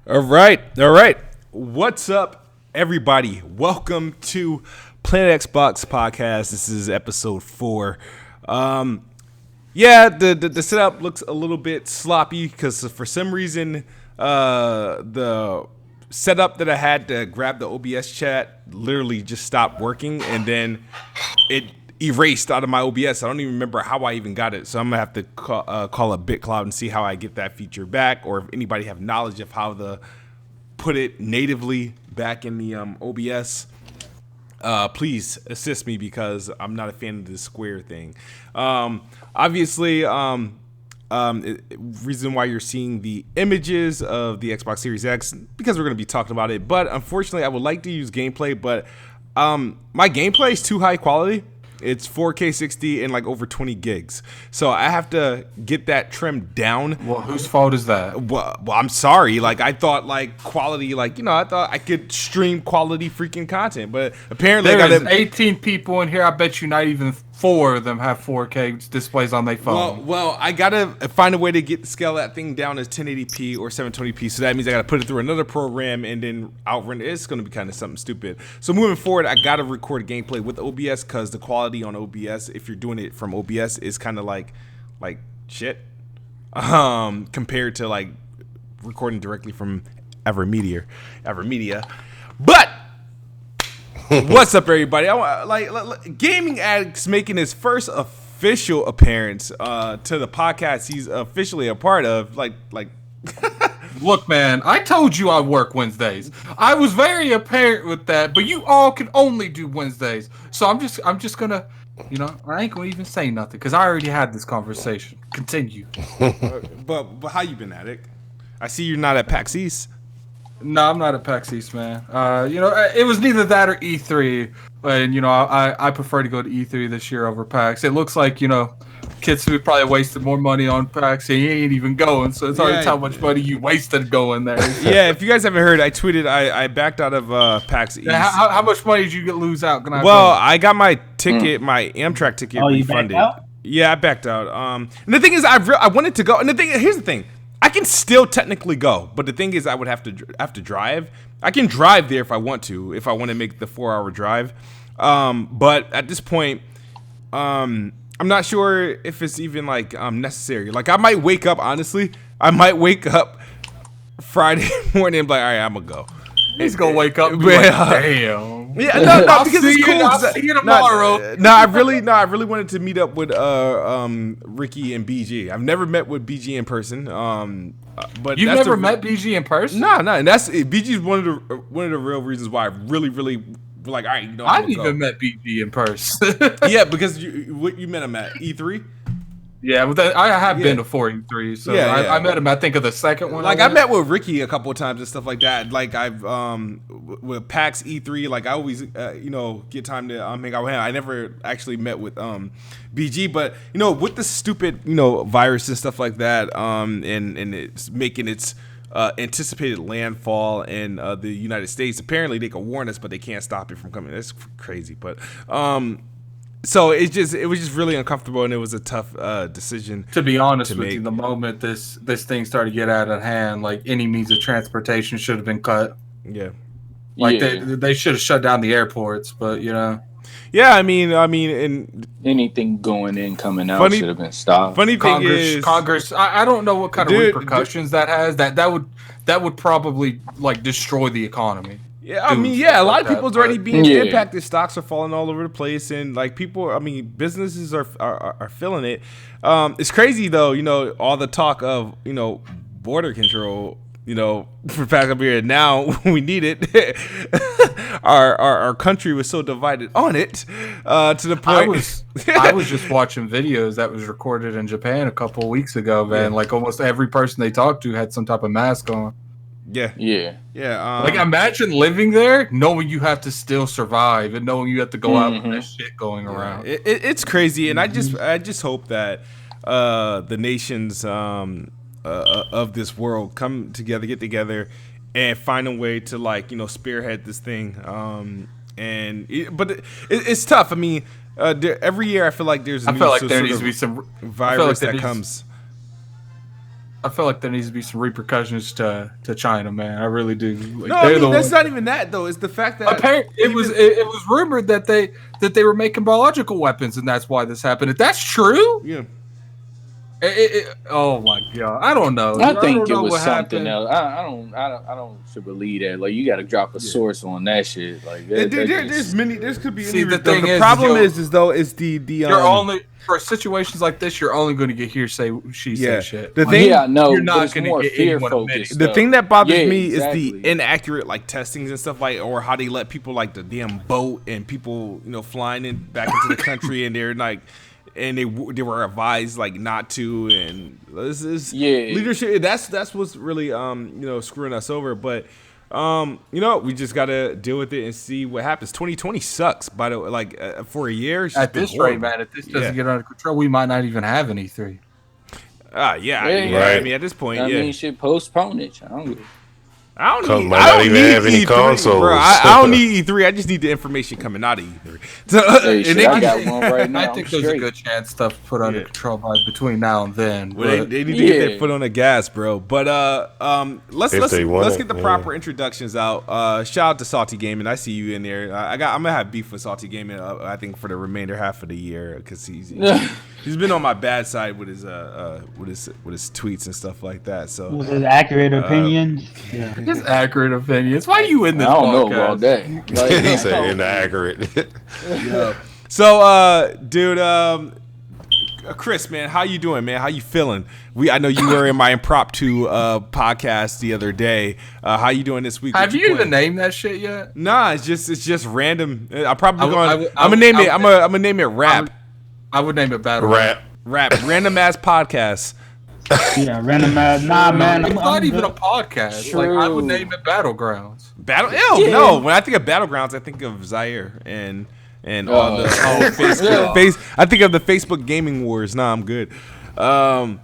All right. What's up, everybody? Welcome to Planet Xbox Podcast. This is episode 4. The setup looks a little bit sloppy because for some reason the setup that I had to grab the OBS chat literally just stopped working, and then it erased out of my OBS. I don't even remember how I even got it, so I'm gonna have to call a BitCloud and see how I get that feature back, or if anybody have knowledge of how to put it natively back in the OBS. Please assist me because I'm not a fan of this square thing. Obviously, reason why you're seeing the images of the Xbox Series X because we're going to be talking about it. But unfortunately, I would like to use gameplay, but my gameplay is too high quality. It's 4K 60 and like over 20 gigs. So I have to get that trimmed down. Well, whose fault is that? Well, I'm sorry. Like, I thought like quality, like, I thought I could stream quality freaking content, but apparently there's 18 people in here. I bet you not even 4 of them have 4K displays on their phone. Well, I gotta find a way to scale that thing down as 1080p or 720p. So that means I gotta put it through another program and then outrun it. It's gonna be kind of something stupid. So moving forward, I gotta record gameplay with OBS because the quality on OBS, if you're doing it from OBS, is kind of like shit compared to like recording directly from Evermedia. But what's up, everybody? I want Gaming Addict's making his first official appearance to the podcast he's officially a part of. Look, man, I told you I work Wednesdays. I was very apparent with that, but you all can only do Wednesdays. So I'm just gonna, I ain't gonna even say nothing because I already had this conversation. Continue. But how you been, Addict? I see you're not at PAX East. No, I'm not at PAX East, man. It was neither that or E3, and I prefer to go to E3 this year over PAX. It looks like kids who probably wasted more money on PAX, and he ain't even going. So it's hard to tell how much money you wasted going there. Yeah, if you guys haven't heard, I tweeted I backed out of PAX East. How much money did you lose out? I got my ticket, my Amtrak ticket refunded. You backed out? Yeah, I backed out. And the thing is, I wanted to go. And here's the thing. I can still technically go, but the thing is, I would have to drive. I can drive there if I want to make the 4-hour drive. But at this point, I'm not sure if it's even necessary. Like, I might wake up, honestly. I might wake up Friday morning and be like, all right, I'm gonna go. He's gonna wake up and be like, damn. Yeah, no, because it's cool. I'll see you tomorrow. I really wanted to meet up with Ricky and BG. I've never met with BG in person. But you've never met BG in person? No, and that's BG's one of the real reasons why I really like. All right, I've even met BG in person. Yeah, because you met him at E3. Yeah, but I have been to 4E3, so I met him. I think of the second one. I met with Ricky a couple of times and stuff like that. Like I've with PAX E3, like I always get time to hang out with him. I never actually met with BG, but with the stupid virus and stuff like that, and it's making its anticipated landfall in the United States. Apparently, they can warn us, but they can't stop it from coming. That's crazy, but. So it was just really uncomfortable, and it was a tough decision. To be honest with you, the moment this thing started to get out of hand, like any means of transportation should have been cut. Yeah, they should have shut down the airports, but Yeah, I mean, and anything going in, coming out should have been stopped. Funny thing is, Congress. I don't know what kind of repercussions that has. That would probably destroy the economy. Yeah, a lot of people's already being impacted. Stocks are falling all over the place, and people. Businesses are feeling it. It's crazy though. All the talk of border control. For back up here now, we need it. Our country was so divided on it to the point. I was just watching videos that was recorded in Japan a couple of weeks ago, man. Yeah. Like almost every person they talked to had some type of mask on. Yeah. Imagine living there, knowing you have to still survive, and knowing you have to go out with that shit going around. It's crazy, and I just hope that the nations of this world come together, get together, and find a way to spearhead this thing. But it's tough. Every year I feel like there's a new there needs to be some virus that comes. I feel like there needs to be some repercussions to China, man. I really do. Like, no, I mean, that's not even that though. It's the fact that apparently it was rumored that they were making biological weapons, and that's why this happened. If that's true, yeah. Oh my god, I don't know. I think it was something else. I don't believe that. Like, you got to drop a source on that shit. Like, there's many. There could be. See, the problem is the you're only for situations like this. You're only going to get hearsay she say shit. The thing, you're not going to get anyone focused. The thing that bothers me is the inaccurate like testings and stuff like, or how they let people like the damn boat and people flying in back into the country and they're like. And they were advised like not to, and this is leadership. That's what's really screwing us over. But we just gotta deal with it and see what happens. 2020 sucks. By the way, for a year. At this rate, man, if this doesn't get under control, we might not even have an E3. Right. I mean, at this point, I mean, shit, postpone it. I don't need any consoles. Bro. I don't need E3. I just need the information coming out of E3. So, I got one right now. I think there's a good chance stuff put under control between now and then. Well, they need to get their foot on the gas, bro. But let's get the proper introductions out. Shout out to Salty Gaming. I see you in there. I'm gonna have beef with Salty Gaming. I think for the remainder half of the year because he's been on my bad side with his tweets and stuff like that. So with his accurate opinions. Just accurate opinions. Why are you in this? I don't podcast? know about that. Like, he said inaccurate. So, dude, Chris, man, how you doing, man? How you feeling? I know you were in my impromptu podcast the other day. How you doing this week? Have you even named that shit yet? Nah, it's just random. I'm gonna name it. I'm gonna name it Rap. I would name it Battle Rap. Random ass podcast. Yeah, random ass. Nah, man. It's not even a podcast. Like, I would name it Battlegrounds. No. When I think of Battlegrounds, I think of Zaire and all the Facebook. I think of the Facebook gaming wars. Nah, I'm good. But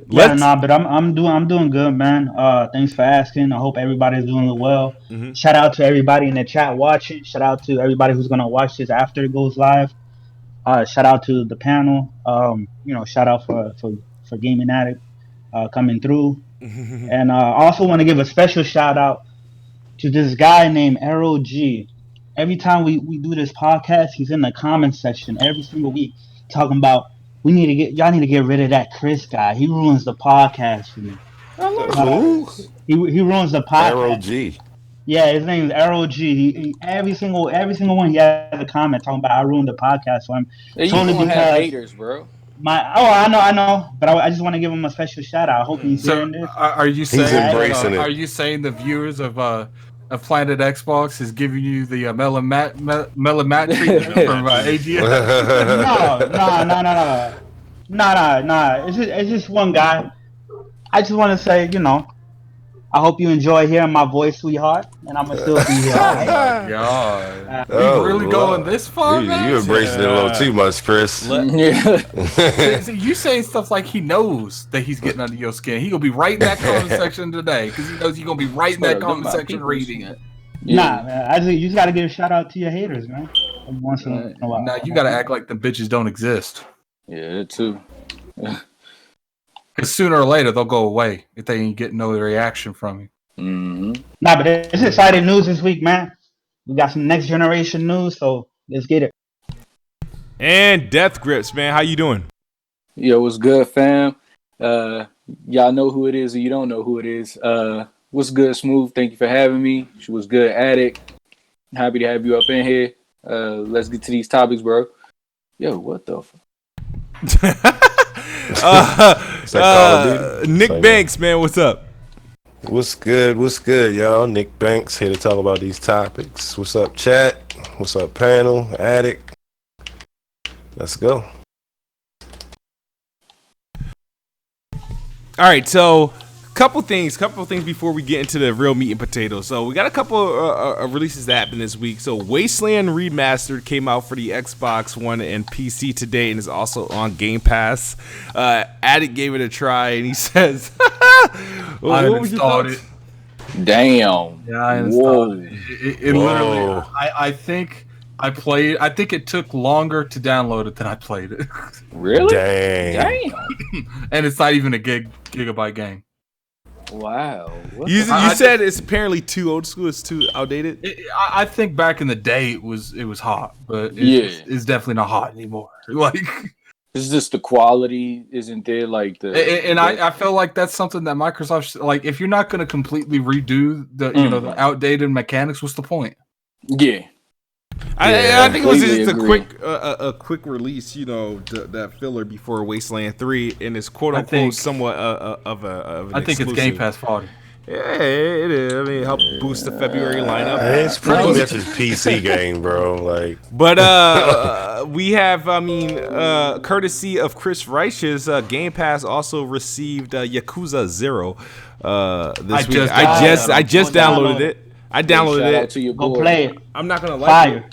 I'm doing good, man. Thanks for asking. I hope everybody's doing well. Mm-hmm. Shout out to everybody in the chat watching. Shout out to everybody who's gonna watch this after it goes live. Shout out to the panel. Shout out for Gaming Addict coming through. And I also want to give a special shout out to this guy named Arrow G. Every time we do this podcast, he's in the comment section every single week talking about y'all need to get rid of that Chris guy. He ruins the podcast for me. He ruins the podcast. Arrow G. Yeah, his name is Arrow G. He, every single one he has a comment talking about I ruined the podcast for him. It's only because have haters, bro. I know, but I just want to give him a special shout out. I hope he's hearing this. Are you saying he's embracing it? Are you saying the viewers of Planet Xbox is giving you the Melamat treatment from AGM? No. It's just one guy. I just want to say, I hope you enjoy hearing my voice, sweetheart, and I'm gonna still be here. Oh my god! You really going this far, man? You embracing it a little too much, Chris. See, you saying stuff like he knows that he's getting under your skin. He gonna be right in that comment section today because he knows you're gonna be right in that comment section reading it. Nah, man, you just gotta give a shout out to your haters, man. Once in a while. Nah, you gotta act like the bitches don't exist. Yeah, that too. Because sooner or later they'll go away if they ain't getting no reaction from you. Mm-hmm. Nah, but it's exciting news this week, man. We got some next generation news, so let's get it. And Death Grips, man, how you doing? Yo, what's good, fam? Y'all know who it is, or you don't know who it is. What's good, Smooth? Thank you for having me. She was good, Addict. Happy to have you up in here. Let's get to these topics, bro. Yo, what the fuck? Nick Banks, man, what's up? What's good, y'all? Nick Banks here to talk about these topics. What's up, chat? What's up, panel? Addict? Let's go. All right, so couple things before we get into the real meat and potatoes. So we got a couple releases that happened this week. So Wasteland Remastered came out for the Xbox One and PC today and is also on Game Pass. Addict gave it a try and he says, I installed it. Damn. Yeah, I installed it. It literally, I think I think it took longer to download it than I played it. Really? Dang. And it's not even a gigabyte game. Wow. You said it's apparently too old school. It's too outdated. I think back in the day it was hot, but it's definitely not hot anymore. Like, it's just the quality isn't there. Like I feel like that's something that Microsoft like. If you're not going to completely redo the outdated mechanics, what's the point? Yeah. I think it was just a quick release, that filler before Wasteland 3, and it's quote unquote somewhat of an I think exclusive. it's Game Pass fodder. Yeah, it is. I mean, it helped boost the February lineup. It's pretty much a PC game, bro. Like, but we have, courtesy of Chris Reich's, Game Pass also received Yakuza 0 this week. I just downloaded it. I downloaded it. To your Go board. play it. I'm not gonna Fire.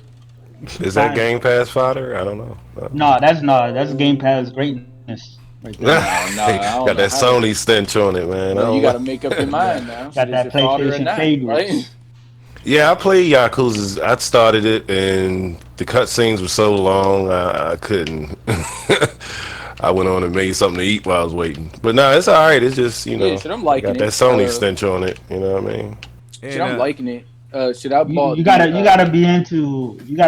is that Game Pass fodder? I don't know. No, that's Game Pass greatness. Right there. Got that Sony stench on it, man. Well, you got to make up your mind now. Got that PlayStation fade, right? Yeah, I played Yakuza. I started it, and the cutscenes were so long, I couldn't. I went on and made something to eat while I was waiting. But no, it's all right. It's just I'm liking got that Sony stench on it. You know what I mean? I'm liking it. You gotta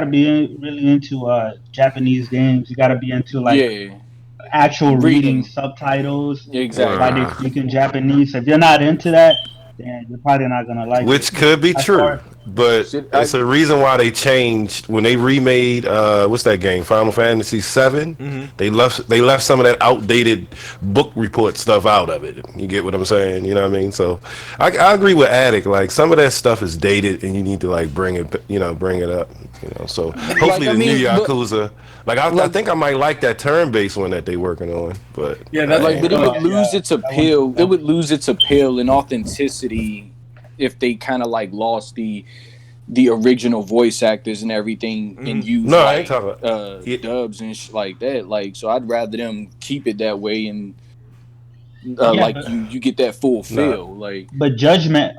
be really into Japanese games. You gotta be into actual reading subtitles. Exactly. Like they speak in Japanese. If you're not into that, then you're probably not gonna like it. Which could be true, but it's a reason why they changed when they remade what's that game, Final Fantasy VII. Mm-hmm. They left some of that outdated book report stuff out of it. You get what I'm saying? You know what I mean? So I agree with Addict. Like, some of that stuff is dated, and you need to bring it up. So hopefully the new Yakuza. I think I might like that turn-based one that they working on, but but it would lose its appeal. It would lose its appeal and authenticity if they kind of lost the original voice actors and everything and use I ain't talking about dubs and shit like that. So I'd rather them keep it that way and you get that full feel. But Judgment,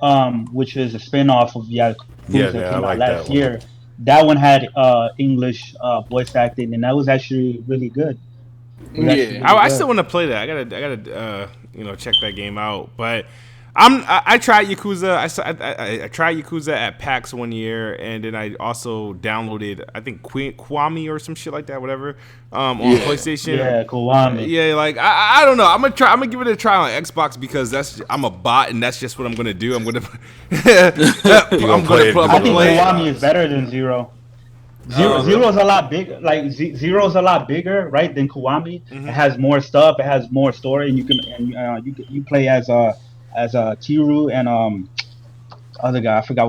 which is a spin-off of Yakuza, came out last year. That one had English voice acting, and that was actually really good. I still want to play that. I gotta check that game out. But I tried Yakuza. I tried Yakuza at PAX one year, and then I also downloaded, I think, Kiwami or some shit like that, whatever, on PlayStation. Yeah, Kiwami. Yeah, I don't know. I'm gonna give it a try on Xbox because I'm a bot, and that's just what I'm gonna do. I'm gonna play. I think Kiwami is better than Zero. Zero's a lot bigger. Zero's a lot bigger, right, than Kiwami. Mm-hmm. It has more stuff. It has more story, and you play as Tiru and other guy. I forgot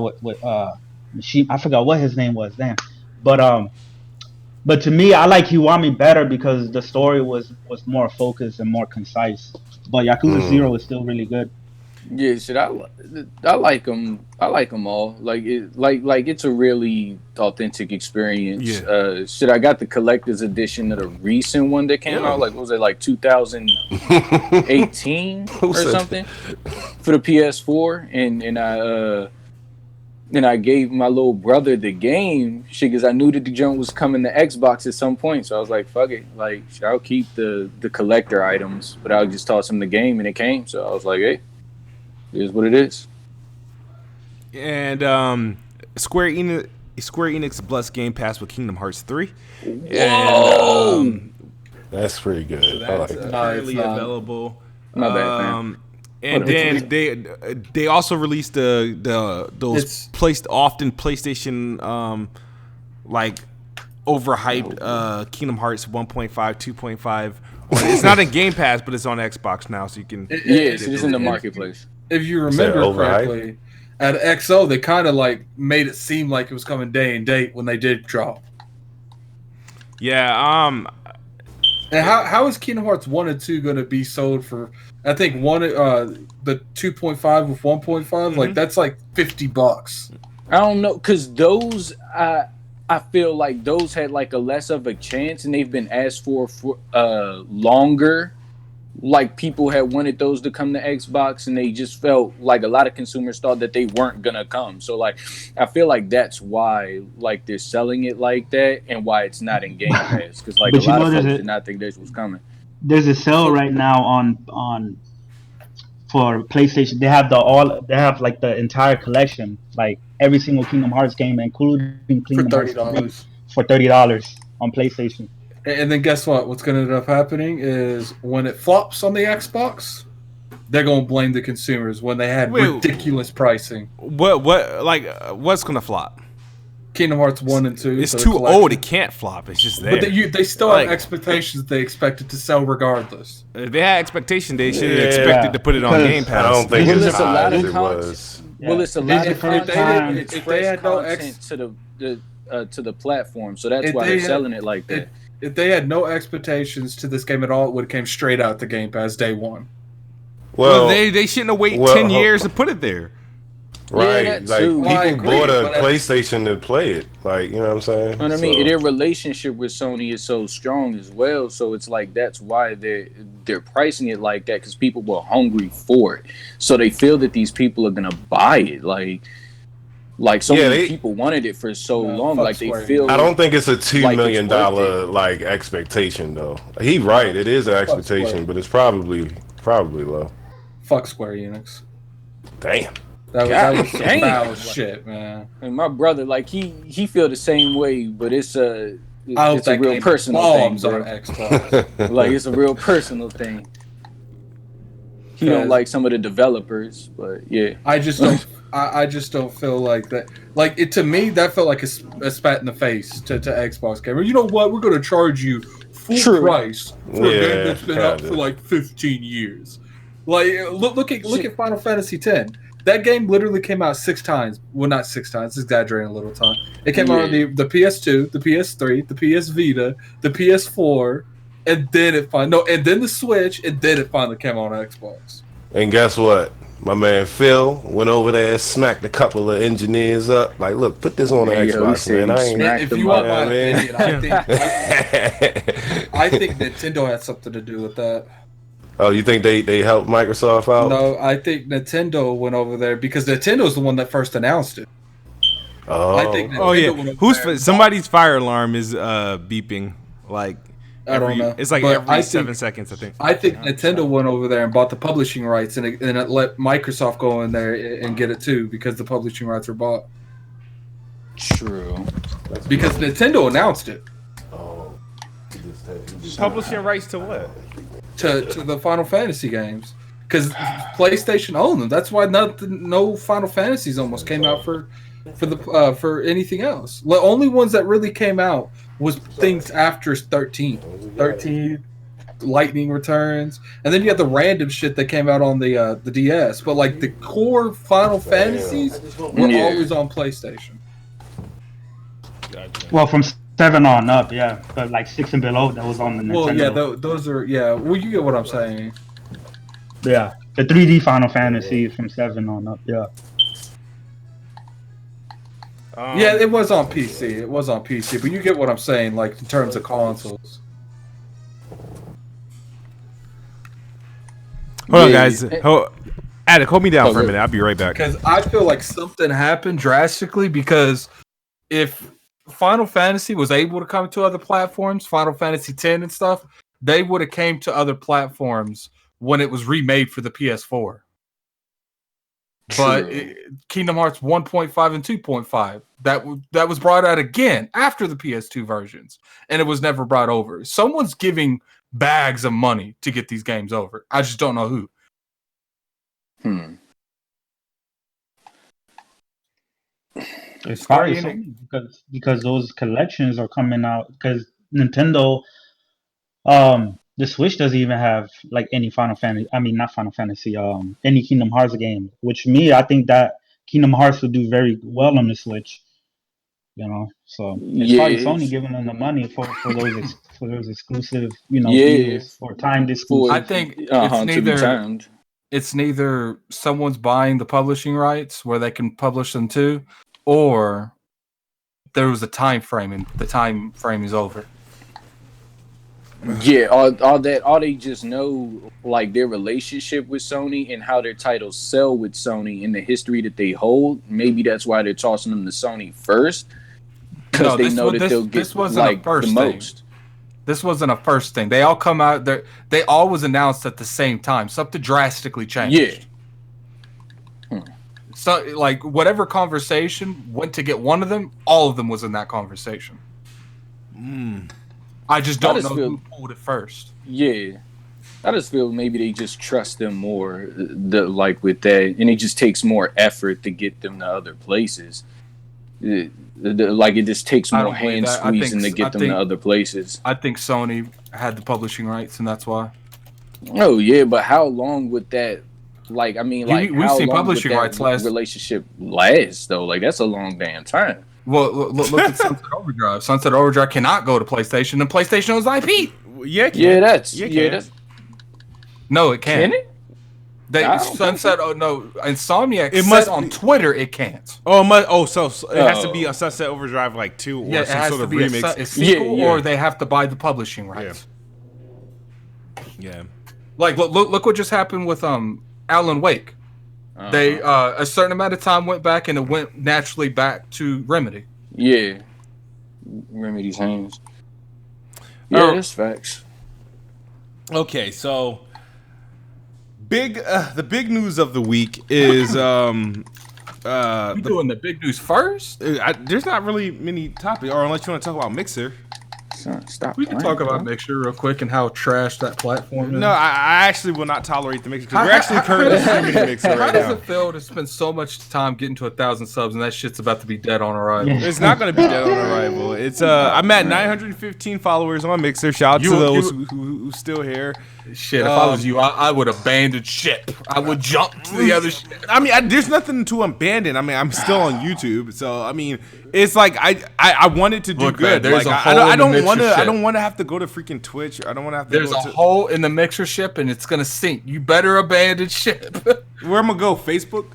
what his name was. Damn. But to me, I like Kiwami better because the story was more focused and more concise. But Yakuza 0 is still really good. Yeah, I like them. I like them all. It's a really authentic experience. Yeah. I got the collector's edition of the recent one that came out. What was it, 2018 or something for the PS4? And I gave my little brother the game because I knew that the junk was coming to Xbox at some point. So I was like, fuck it. I'll keep the collector items, but I'll just toss him the game, and it came. So I was like, hey. It is what it is. And Square Enix blessed Game Pass with Kingdom Hearts 3. Whoa! And, that's pretty good. So that's currently available. Not bad, man. And then they also released those often PlayStation overhyped Kingdom Hearts 1.5, 2.5. It's not in Game Pass, but it's on Xbox now, so you can. It's in the marketplace. If you remember correctly, at XO they kind of made it seem like it was coming day and date when they did drop. Yeah. And how is Kingdom Hearts 1 and 2 going to be sold for? I think the 2.5 with 1.5 that's $50. I don't know, because those I feel like those had a less of a chance, and they've been asked for longer like people had wanted those to come to Xbox, and they just felt like a lot of consumers thought that they weren't gonna come. So like, I feel like that's why like they're selling it like that, and why it's not in Game Pass, because like a But you lot know, of folks did not think this was coming. there's a sale right now on for PlayStation. They have like the entire collection, like every single Kingdom Hearts game, including for Kingdom Hearts 3 $30. for $30 on PlayStation. And then guess what? What's going to end up happening is when it flops on the Xbox, they're going to blame the consumers when they had ridiculous pricing. What's gonna flop? Kingdom Hearts 1 and 2. It's too old. It can't flop. It's just there. But they still have expectations they expect it to sell regardless. If they had expectation, they should have expected to put it on Game Pass. I don't think Well, it's it's a lot as of it was. Well, it's a lot of content. It's if they had no content to the platform, so that's why they're selling it like that. If they had no expectations to this game at all, it would have came straight out to Game Pass day one. Well, they shouldn't have waited 10 years to put it there. Right, Yeah, like people bought a but PlayStation to play it, like, you know what I'm saying? And I mean, their relationship with Sony is so strong as well, so it's like that's why they're pricing it like that, because people were hungry for it, so they feel that these people are gonna buy it, like so many people wanted it for so long, like they feel. I don't think it's a $2 like million like expectation though. He right, it is an expectation, but it's probably low. Fuck Square Enix. Damn. That was some foul shit, man. And my brother, like he feel the same way, but it's a real personal thing. On Xbox. Like it's a real personal thing. He don't like some of the developers, but yeah. I just don't feel like that. Like it to me, that felt like a spat in the face to Xbox gamer. You know what? We're going to charge you full price for a game that's been out for like 15 years. Like look at Final Fantasy X. That game literally came out 6 times. Well, not 6 times. Exaggerating a little time. It came out on the PS2, the PS3, the PS Vita, the PS4, and then then the Switch, and then it finally came out on Xbox. And guess what? My man Phil went over there and smacked a couple of engineers up. Like, look, put this on the Xbox, man. If you want my opinion, I think Nintendo had something to do with that. Oh, you think they helped Microsoft out? No, I think Nintendo went over there because Nintendo's the one that first announced it. Oh, I think Somebody's fire alarm is beeping like I don't know. It's like every 7 seconds, I think. I think Nintendo went over there and bought the publishing rights, and it let Microsoft go in there and get it too because the publishing rights were bought. True. Because Nintendo announced it. Oh. Publishing rights to what? To the Final Fantasy games, because PlayStation owned them. That's why no Final Fantasies almost came out for anything else. The only ones that really came out was things after 13, Lightning Returns, and then you had the random shit that came out on the DS. But like the core Final Fantasies were always on PlayStation. Well, from 7 on up, yeah, but like 6 and below, that was on the Nintendo. Well, yeah, those are Well, you get what I'm saying. Yeah, the 3D Final Fantasy from 7 on up, yeah. Yeah, it was on PC. But you get what I'm saying, like in terms of consoles. Hold on, guys. Addict, hold me down for a minute. I'll be right back. Because I feel like something happened drastically. Because if Final Fantasy was able to come to other platforms, Final Fantasy X and stuff, they would have came to other platforms when it was remade for the PS4. But Kingdom Hearts 1.5 and 2.5, that was brought out again after the PS2 versions, and it was never brought over. Someone's giving bags of money to get these games over. I just don't know who. It's probably because those collections are coming out because Nintendo, the Switch doesn't even have like any Final Fantasy. I mean, not Final Fantasy. Any Kingdom Hearts game. Which I think that Kingdom Hearts would do very well on the Switch. You know, so it's probably Sony giving them the money for those exclusive, deals or timed exclusive. I think it's neither someone's buying the publishing rights where they can publish them too, or there was a time frame and the time frame is over. Yeah, all they just know, like their relationship with Sony and how their titles sell with Sony and the history that they hold. Maybe that's why they're tossing them to Sony first, because they know that they'll get like the most. This wasn't a first thing. They all come out. They all was announced at the same time. Something drastically changed. Yeah. So, like, whatever conversation went to get one of them, all of them was in that conversation. I just don't know who pulled it first. Yeah. I just feel maybe they just trust them more, like with that, and it just takes more effort to get them to other places. Like it just takes more hand squeezing to get them to other places. I think Sony had the publishing rights, and that's why. Oh yeah, but how long would that? Like I mean, like we've seen publishing rights last relationship last though. Like that's a long damn time. Well, look at Sunset Overdrive. Sunset Overdrive cannot go to PlayStation, and PlayStation owns IP. Yeah, that's no, it can't. Can it? Sunset. Oh no, Insomniac said on Twitter it can't. So it has to be a Sunset Overdrive like 2 or some sort of remix. A sequel, or they have to buy the publishing rights. Yeah. Like look what just happened with Alan Wake. They a certain amount of time went back, and it went naturally back to Remedy. Yeah, Remedy's hands. Yeah, that's facts. Okay, so the big news of the week is You doing the big news first? there's not really many topics, or unless you want to talk about Mixer. Stop. We can talk about Mixer real quick and how trash that platform is. No, I actually will not tolerate the Mixer because we're actually currently streaming Mixer right now. How does it feel to spend so much time getting to 1,000 subs and that shit's about to be dead on arrival? It's not going to be dead on arrival. It's I'm at 915 followers on Mixer. Shout out to those who's still here. Shit, if I was you, I would abandon ship. I would jump to the other ship. I mean, there's nothing to abandon. I mean, I'm still on YouTube, so I mean, it's like I wanted to do good. Man, like I don't want to have to go to freaking Twitch. I don't want to have to. There's a hole in the Mixer ship, and it's gonna sink. You better abandon ship. Where am I gonna go? Facebook.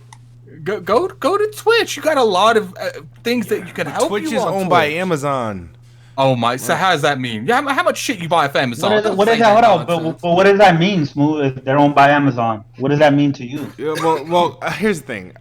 Go to Twitch. You got a lot of things that you can help. Twitch you is on owned by Amazon. Oh my! So how does that mean? Yeah, how much shit you buy off Amazon? What is that? Hold on, but what does that mean, Smooth? If they're owned by Amazon, what does that mean to you? Yeah, well, here's the thing.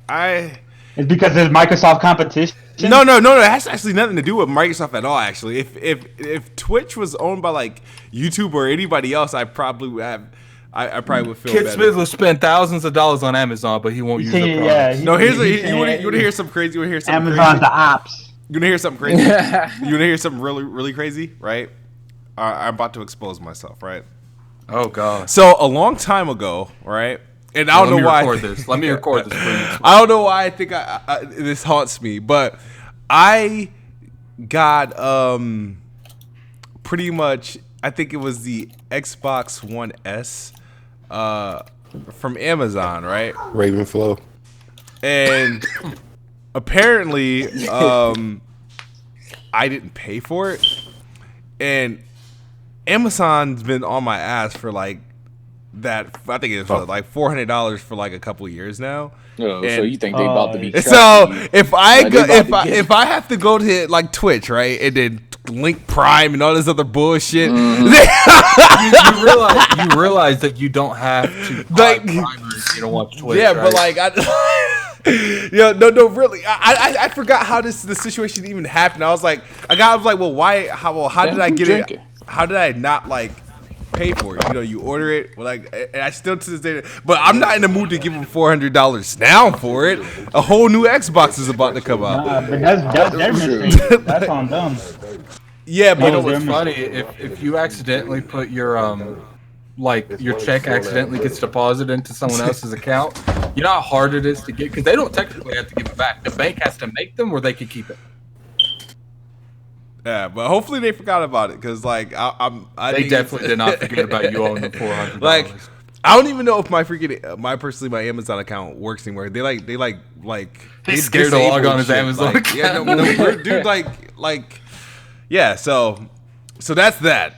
It's because there's Microsoft competition. No. It has actually nothing to do with Microsoft at all. Actually, if Twitch was owned by like YouTube or anybody else, I probably would have. I probably would feel Kid better. Smith will spend thousands of dollars on Amazon, but he won't use the product. Yeah, no, you want to hear some crazy? You want to hear something Amazon's crazy? the ops. You want to hear something crazy? You want to hear something really, really crazy, right? I'm about to expose myself, right? Oh God! So a long time ago, right? And I don't know why. Let me record this, please. I don't know why I think this haunts me, but I got pretty much. I think it was the Xbox One S from Amazon, right? Ravenflow. And apparently, I didn't pay for it, and Amazon's been on my ass for like that. I think it's like $400 for like a couple years now. Oh, so you think they about to be? So if I have to go to like Twitch, right, and then Link Prime and all this other bullshit, you realize that you don't have to like Prime if you don't watch Twitch. Yeah, right? but like no, really. I forgot how the situation even happened. I was like, well, why? How did I get it? How did I not like pay for it? You know, you order it, well, like, and I still to this day, but I'm not in the mood to give them $400 now for it. A whole new Xbox is about to come out. But that's their mistake. That's on them. Yeah, but you know what's funny? If you accidentally put your your check accidentally gets deposited into someone else's account, you know how hard it is to get, because they don't technically have to give it back. The bank has to make them, or they can keep it. Yeah, but hopefully they forgot about it, because like they definitely did not forget about you owing them $400. Like, I don't even know if my Amazon account works anymore. He's scared to log on his Amazon account. Yeah, no, dude, like, yeah. So that's that.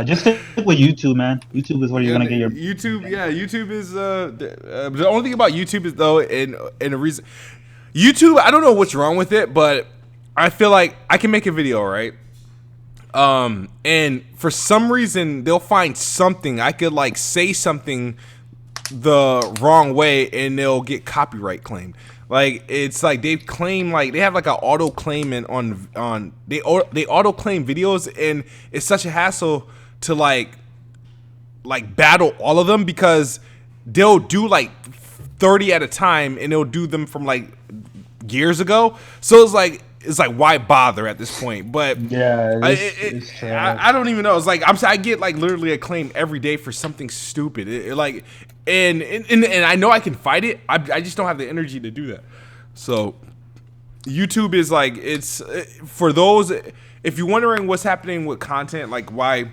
Just stick with YouTube, man. YouTube is where you're gonna get your YouTube. Yeah, YouTube is the only thing about YouTube is though, and the reason YouTube, I don't know what's wrong with it, but I feel like I can make a video, right? And for some reason, they'll find something. I could like say something the wrong way, and they'll get copyright claimed. Like it's like they claim like they have like an auto claim on they auto claim videos, and it's such a hassle to like battle all of them because they'll do like 30 at a time, and they'll do them from like years ago. So it's like why bother at this point? But yeah, I don't even know. It's like I get like literally a claim every day for something stupid. And I know I can fight it. I just don't have the energy to do that. So YouTube is like it's for those. If you're wondering what's happening with content, like why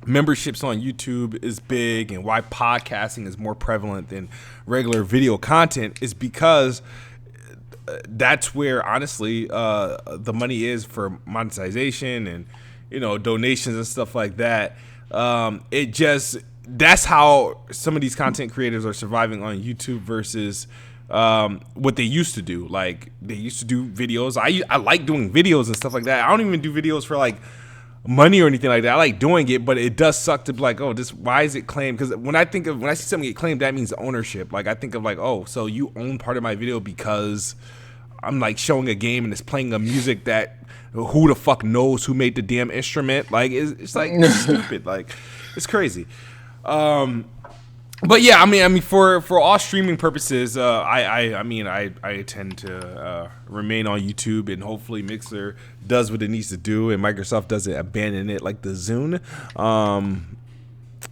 memberships on YouTube is big and why podcasting is more prevalent than regular video content, is because that's where honestly the money is for monetization and donations and stuff like that. That's how some of these content creators are surviving on YouTube versus what they used to do. Like they used to do videos. I like doing videos and stuff like that. I don't even do videos for like money or anything like that. I like doing it, but it does suck to be like, oh, why is it claimed? Because when I see something get claimed, that means ownership. Like I think of like, oh, so you own part of my video because I'm like showing a game and it's playing a music that who the fuck knows who made the damn instrument? Like it's like stupid. Like it's crazy. But yeah, I mean, for all streaming purposes, I tend to remain on YouTube, and hopefully Mixer does what it needs to do, and Microsoft doesn't abandon it like the Zune, and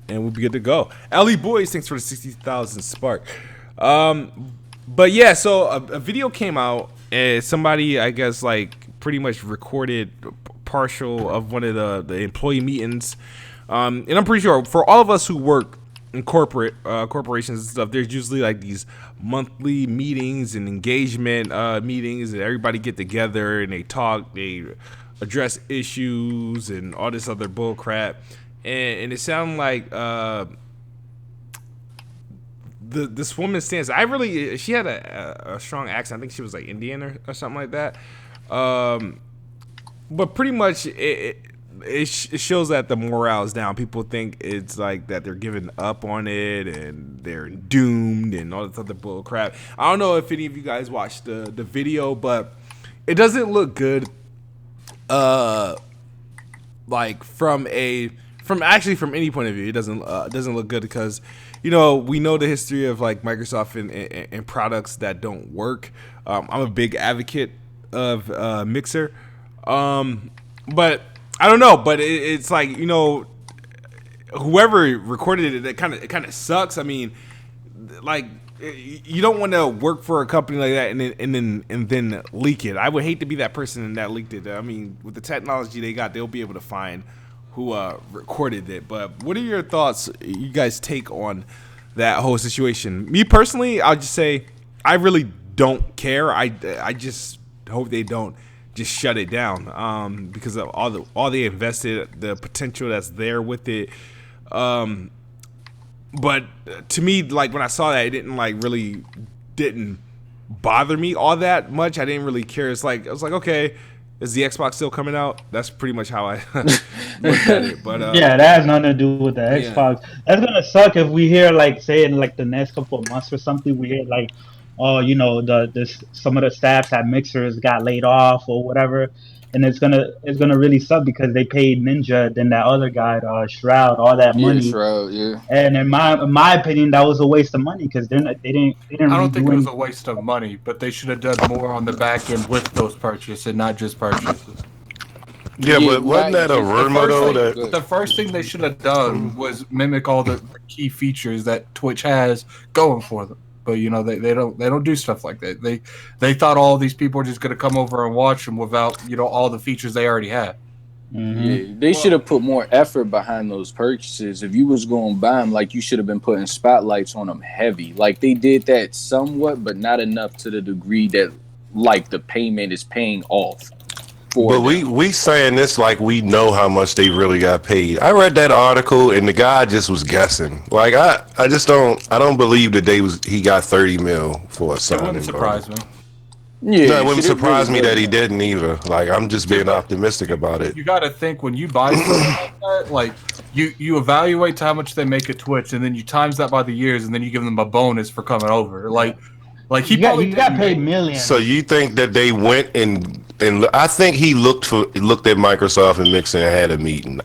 we'll be good to go. Ellie Boys, thanks for the 60,000 spark. But yeah, so a video came out, and somebody I guess like pretty much recorded partial of one of the employee meetings, and I'm pretty sure for all of us who work in corporations and stuff, there's usually like these monthly meetings and engagement meetings, and everybody get together and they talk, they address issues and all this other bull crap, and it sounded like this woman stands. She had a strong accent. I think she was like Indian or something like that. But pretty much it shows that the morale is down. People think it's like that they're giving up on it and they're doomed and all this other bull crap. I don't know if any of you guys watched the video, but it doesn't look good. Like from any point of view, it doesn't look good because we know the history of like Microsoft and products that don't work. I'm a big advocate of Mixer, but I don't know, but it's like whoever recorded it kind of sucks. I mean, like you don't want to work for a company like that and then leak it. I would hate to be that person that leaked it. I mean, with the technology they got, they'll be able to find who recorded it. But what are your thoughts? You guys take on that whole situation? Me personally, I'll just say I really don't care. I just hope they don't just shut it down because of all they invested, the potential that's there with it. But to me, like when I saw that, it didn't bother me all that much. I didn't really care. I was like, okay, is the Xbox still coming out? That's pretty much how I looked at it. But yeah, that has nothing to do with the Xbox. That's gonna suck if we hear like say in like the next couple of months or something, we hear like, oh, some of the staffs at Mixers got laid off or whatever, and it's gonna really suck because they paid Ninja, then that other guy, Shroud, all that money. Yeah, Shroud, yeah. And in my opinion, that was a waste of money because they didn't. I don't think it was a waste of money, but they should have done more on the back end with those purchases and not just purchases. Yeah, but wasn't that a rumor though? The first thing they should have done was mimic all the key features that Twitch has going for them. But they don't do stuff like that. They thought all these people were just gonna come over and watch them without all the features they already had. Mm-hmm. Yeah, they should have put more effort behind those purchases. If you was going to buy them, like you should have been putting spotlights on them heavy. Like they did that somewhat, but not enough to the degree that like the payment is paying off. But we saying this like we know how much they really got paid. I read that article and the guy just was guessing. Like I don't believe that he got $30 million for a signing. It wouldn't surprise me. Yeah, No, it wouldn't shit, surprise me really that he didn't either. Like, I'm just being optimistic about it. You got to think when you buy something like that, like you evaluate to how much they make at Twitch, and then you times that by the years, and then you give them a bonus for coming over. Like he probably you got paid millions. So you think that they went and I think he looked at Microsoft and Mixer and had a meeting.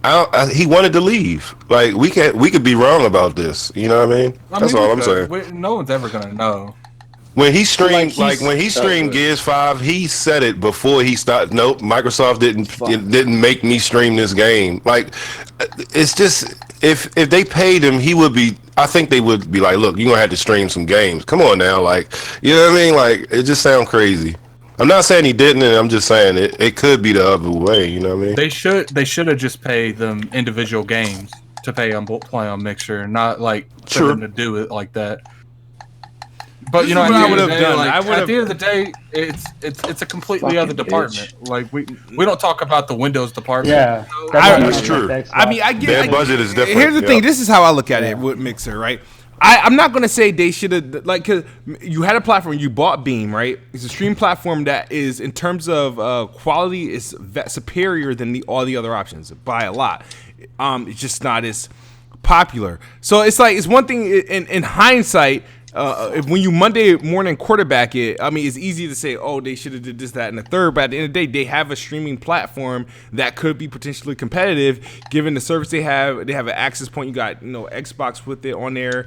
He wanted to leave. Like we could be wrong about this. You know what I mean? That's all I'm saying. No one's ever gonna know. When he streamed, when he streamed Gears 5, he said it before he started. Nope, Microsoft didn't make me stream this game. Like, it's just if they paid him, he would be. I think they would be like, look, you're gonna have to stream some games. Come on now, like, you know what I mean? Like, it just sounds crazy. I'm not saying he didn't, and I'm just saying it could be the other way. You know what I mean? They should have just paid them individual games to play on Mixer, not like for them to do it like that. But you know, I would have done. Like, at the end of the day, it's a completely other department. Like we don't talk about the Windows department. Yeah, that's true. I mean, I get their budget is different. Here's the thing. This is how I look at it with Mixer, right? I'm not gonna say they should have because you had a platform. You bought Beam, right? It's a stream platform that is, in terms of quality, is superior than all the other options by a lot. It's just not as popular. So it's like it's one thing in hindsight. When you Monday morning quarterback it, I mean, it's easy to say, oh, they should have did this, that, and the third. But at the end of the day, they have a streaming platform that could be potentially competitive, given the service they have. They have an access point. You got, Xbox with it on there.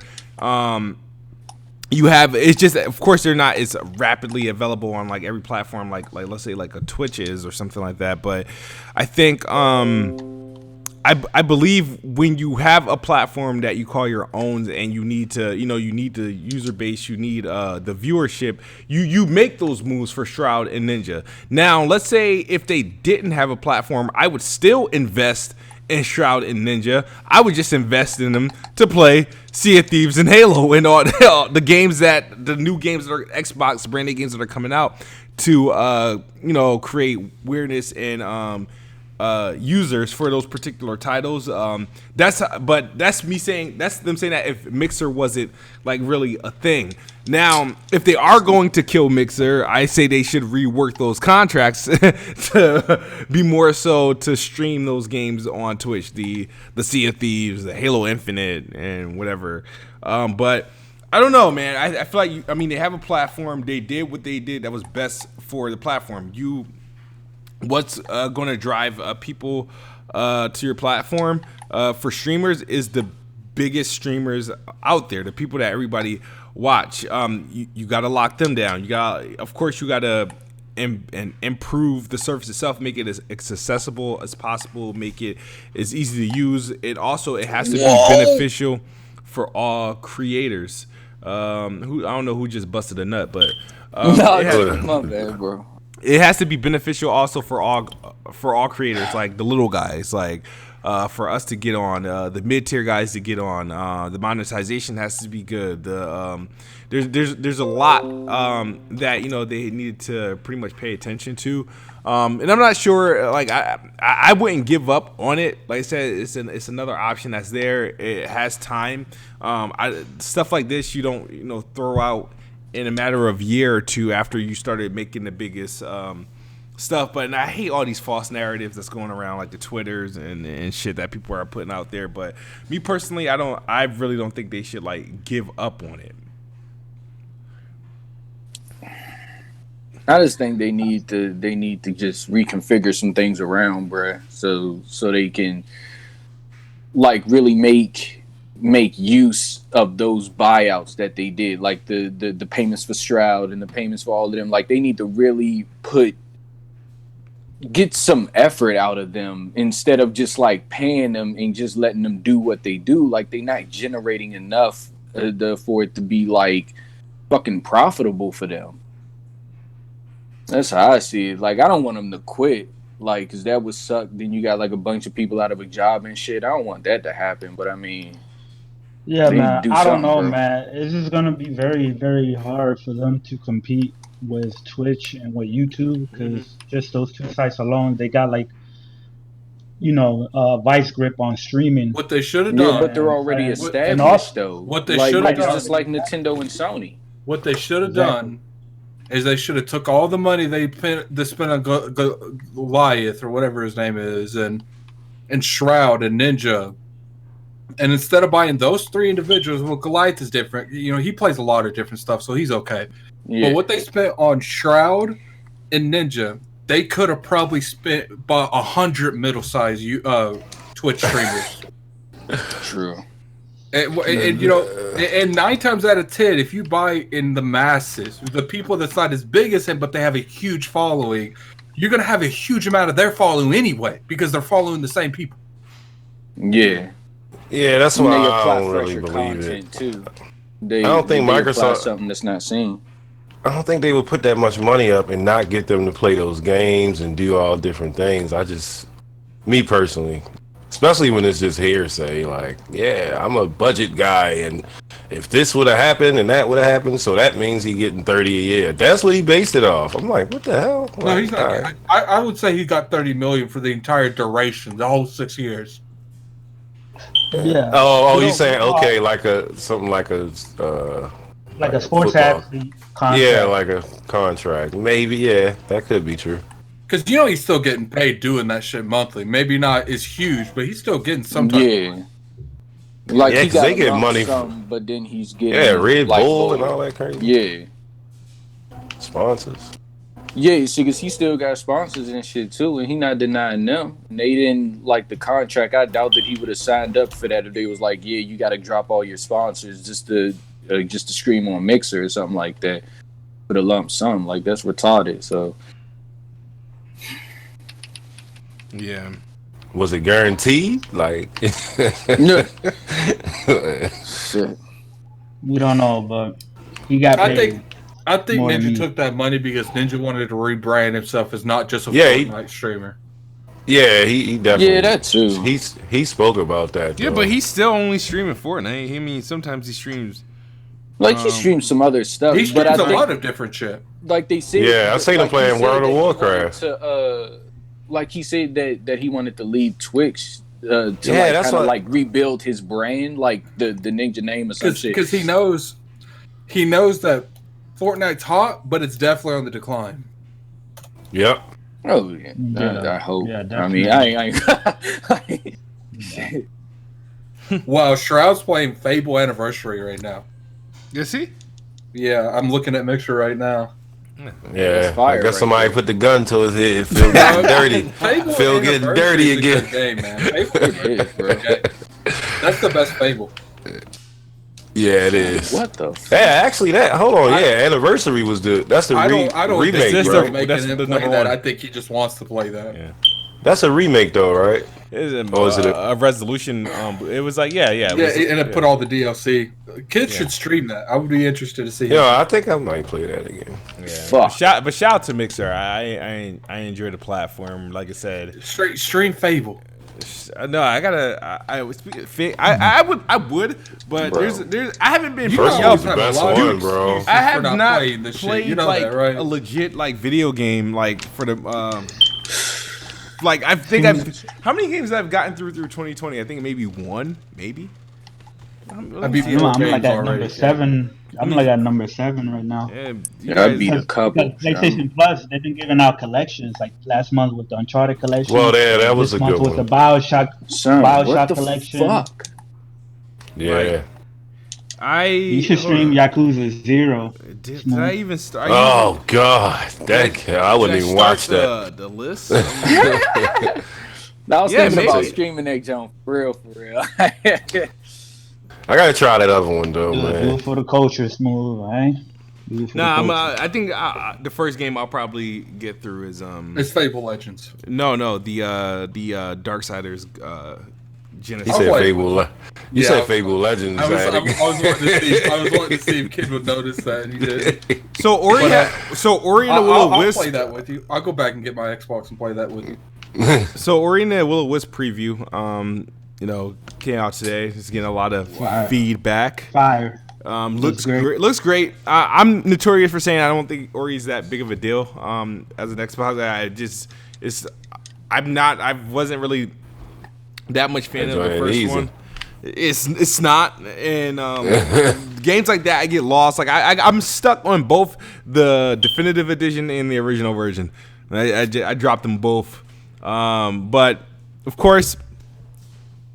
You have, it's just, of course, they're not as rapidly available on like every platform, like let's say like a Twitch is or something like that. But I think, I believe when you have a platform that you call your own and you need to, you need the user base, you need the viewership, you make those moves for Shroud and Ninja. Now, let's say if they didn't have a platform, I would still invest in Shroud and Ninja. I would just invest in them to play Sea of Thieves and Halo and all the games the new games that are Xbox branded games that are coming out to, create weirdness and, users for those particular titles. That's them saying that if Mixer wasn't like really a thing. Now, if they are going to kill Mixer, I say they should rework those contracts to be more so to stream those games on Twitch, the Sea of Thieves, the Halo Infinite, and whatever. But I don't know, man. I feel like they have a platform. They did what they did that was best for the platform. What's going to drive people to your platform for streamers is the biggest streamers out there, the people that everybody watch. You got to lock them down. You got to improve the service itself, make it as accessible as possible, make it as easy to use. It has to be beneficial for all creators. I don't know who just busted a nut, but my bad, bro. It has to be beneficial also for all creators, like the little guys, like for us to get on, the mid-tier guys to get on. The monetization has to be good. There's a lot that they needed to pretty much pay attention to, and I'm not sure. Like I wouldn't give up on it. Like I said, it's another option that's there. It has time. Stuff like this you don't throw out in a matter of year or two after you started making the biggest stuff. But I hate all these false narratives that's going around, like the Twitters and shit that people are putting out there. But me personally, I really don't think they should like give up on it. I just think they need to just reconfigure some things around, bruh, so they can like really make use of those buyouts that they did, like the payments for Shroud and the payments for all of them. Like they need to really get some effort out of them instead of just like paying them and just letting them do what they do. Like they're not generating enough for it to be like fucking profitable for them. That's how I see it. Like I don't want them to quit, like, because that would suck. Then you got like a bunch of people out of a job and shit. I don't want that to happen, but I mean, yeah, man, I don't know, bro. Man. It's just gonna be very, very hard for them to compete with Twitch and with YouTube, because just those two sites alone, they got like, vice grip on streaming. What they should have done, yeah, but they're already established though. What they should have done, just like Nintendo and Sony. What they should have done is they should have took all the money they spent on Goliath or whatever his name is, and Shroud and Ninja, and instead of buying those 3 individuals, well, Goliath is different. You know, he plays a lot of different stuff, so he's okay. Yeah. But what they spent on Shroud and Ninja, they could have probably spent about 100 middle-sized Twitch streamers. True. And you know, and 9 times out of 10, if you buy in the masses, the people that's not as big as him, but they have a huge following, you're gonna have a huge amount of their following anyway because they're following the same people. Yeah. Yeah, that's why I don't really believe it. Too. I don't think Microsoft something that's not seen. I don't think they would put that much money up and not get them to play those games and do all different things. Me personally, especially when it's just hearsay, like, yeah, I'm a budget guy, and if this would have happened and that would have happened, so that means he getting 30 a year. That's what he based it off. I'm like, what the hell? No, he's not. I would say he got 30 million for the entire duration, the whole 6 years. Yeah. Oh, you saying okay, like something like a sports athlete contract. Yeah, like a contract. Maybe, yeah, that could be true. Because you know he's still getting paid doing that shit monthly. Maybe not as huge, but he's still getting some type. Yeah. Like yeah, he got they get money but then he's getting Red Bull and all that crazy. Yeah. Sponsors. Yeah, see, because he still got sponsors and shit too, and he not denying them. And they didn't like the contract. I doubt that he would have signed up for that if they was like, yeah, you got to drop all your sponsors just to stream on Mixer or something like that with a lump sum. Like that's retarded. So. Yeah. Was it guaranteed? Like. No. Shit. We don't know, but he got paid. I think Ninja took that money because Ninja wanted to rebrand himself as not just a Fortnite streamer. Yeah, he definitely. Yeah, that too. He spoke about that. Yeah, but he's still only streaming Fortnite. I mean, sometimes he streams. Like he streams some other stuff. He streams a lot of different shit. Like they said. Yeah, I seen him playing World of Warcraft. Like he said that he wanted to leave Twitch to kind of like rebuild his brand, like the Ninja name or some shit. Because he knows that Fortnite's hot, but it's definitely on the decline. Yep. Oh yeah, I hope. Yeah, I mean, I ain't. Wow, Shroud's playing Fable Anniversary right now. Is he? Yeah, I'm looking at Mixer right now. Yeah, I guess somebody put the gun to his head. Feel getting dirty. Feel getting dirty again. Good game, man. Fable is, bro. Okay. That's the best Fable. Yeah, it is. What the? Yeah, actually, hold on. Anniversary was that's the remake, bro. That's him the play number that. one. I think he just wants to play that. Yeah. That's a remake, though, right? Is it a resolution? It was like, yeah. And it put all the DLC. Kids should stream that. I would be interested to see. Yeah, I think I might play that again. Yeah. Fuck. But shout out to Mixer. I enjoy the platform. Like I said, straight stream Fable. No, I gotta. I would, but bro. there's. I haven't been. First one's the best one, bro. I have not played you know like that, right? A legit like video game like for the like I think how many games I've gotten through 2020? I think maybe one, maybe. I'm like at number 7. I'm like at number 7 right now. Yeah, I beat a couple. PlayStation Plus, they've been giving out collections. Like last month with the Uncharted collection. Well, that was a good one. With the Bioshock collection. Fuck? Yeah. You should stream Yakuza 0. Did I even start? Oh God, I wouldn't even watch that. The list. I was thinking about streaming that jump for real. I gotta try that other one though, man. Do it for the culture, Smooth, right? I think the first game I'll probably get through is It's Fable Legends. No, the Darksiders Genesis. He said Fable. You said Fable Legends. I was wanting to see if Kid would notice that, and he did. So Ori and the Will of Wisp. I'll play that with you. I'll go back and get my Xbox and play that with you. So Ori and the Will of Wisp preview. Came out today. Just getting a lot of feedback. Fire. Looks great. Looks great. I'm notorious for saying I don't think Ori's that big of a deal. As an Xbox, I wasn't really that much fan of the first one. It's not, and games like that, I get lost. Like I'm stuck on both the definitive edition and the original version. I dropped them both. But of course,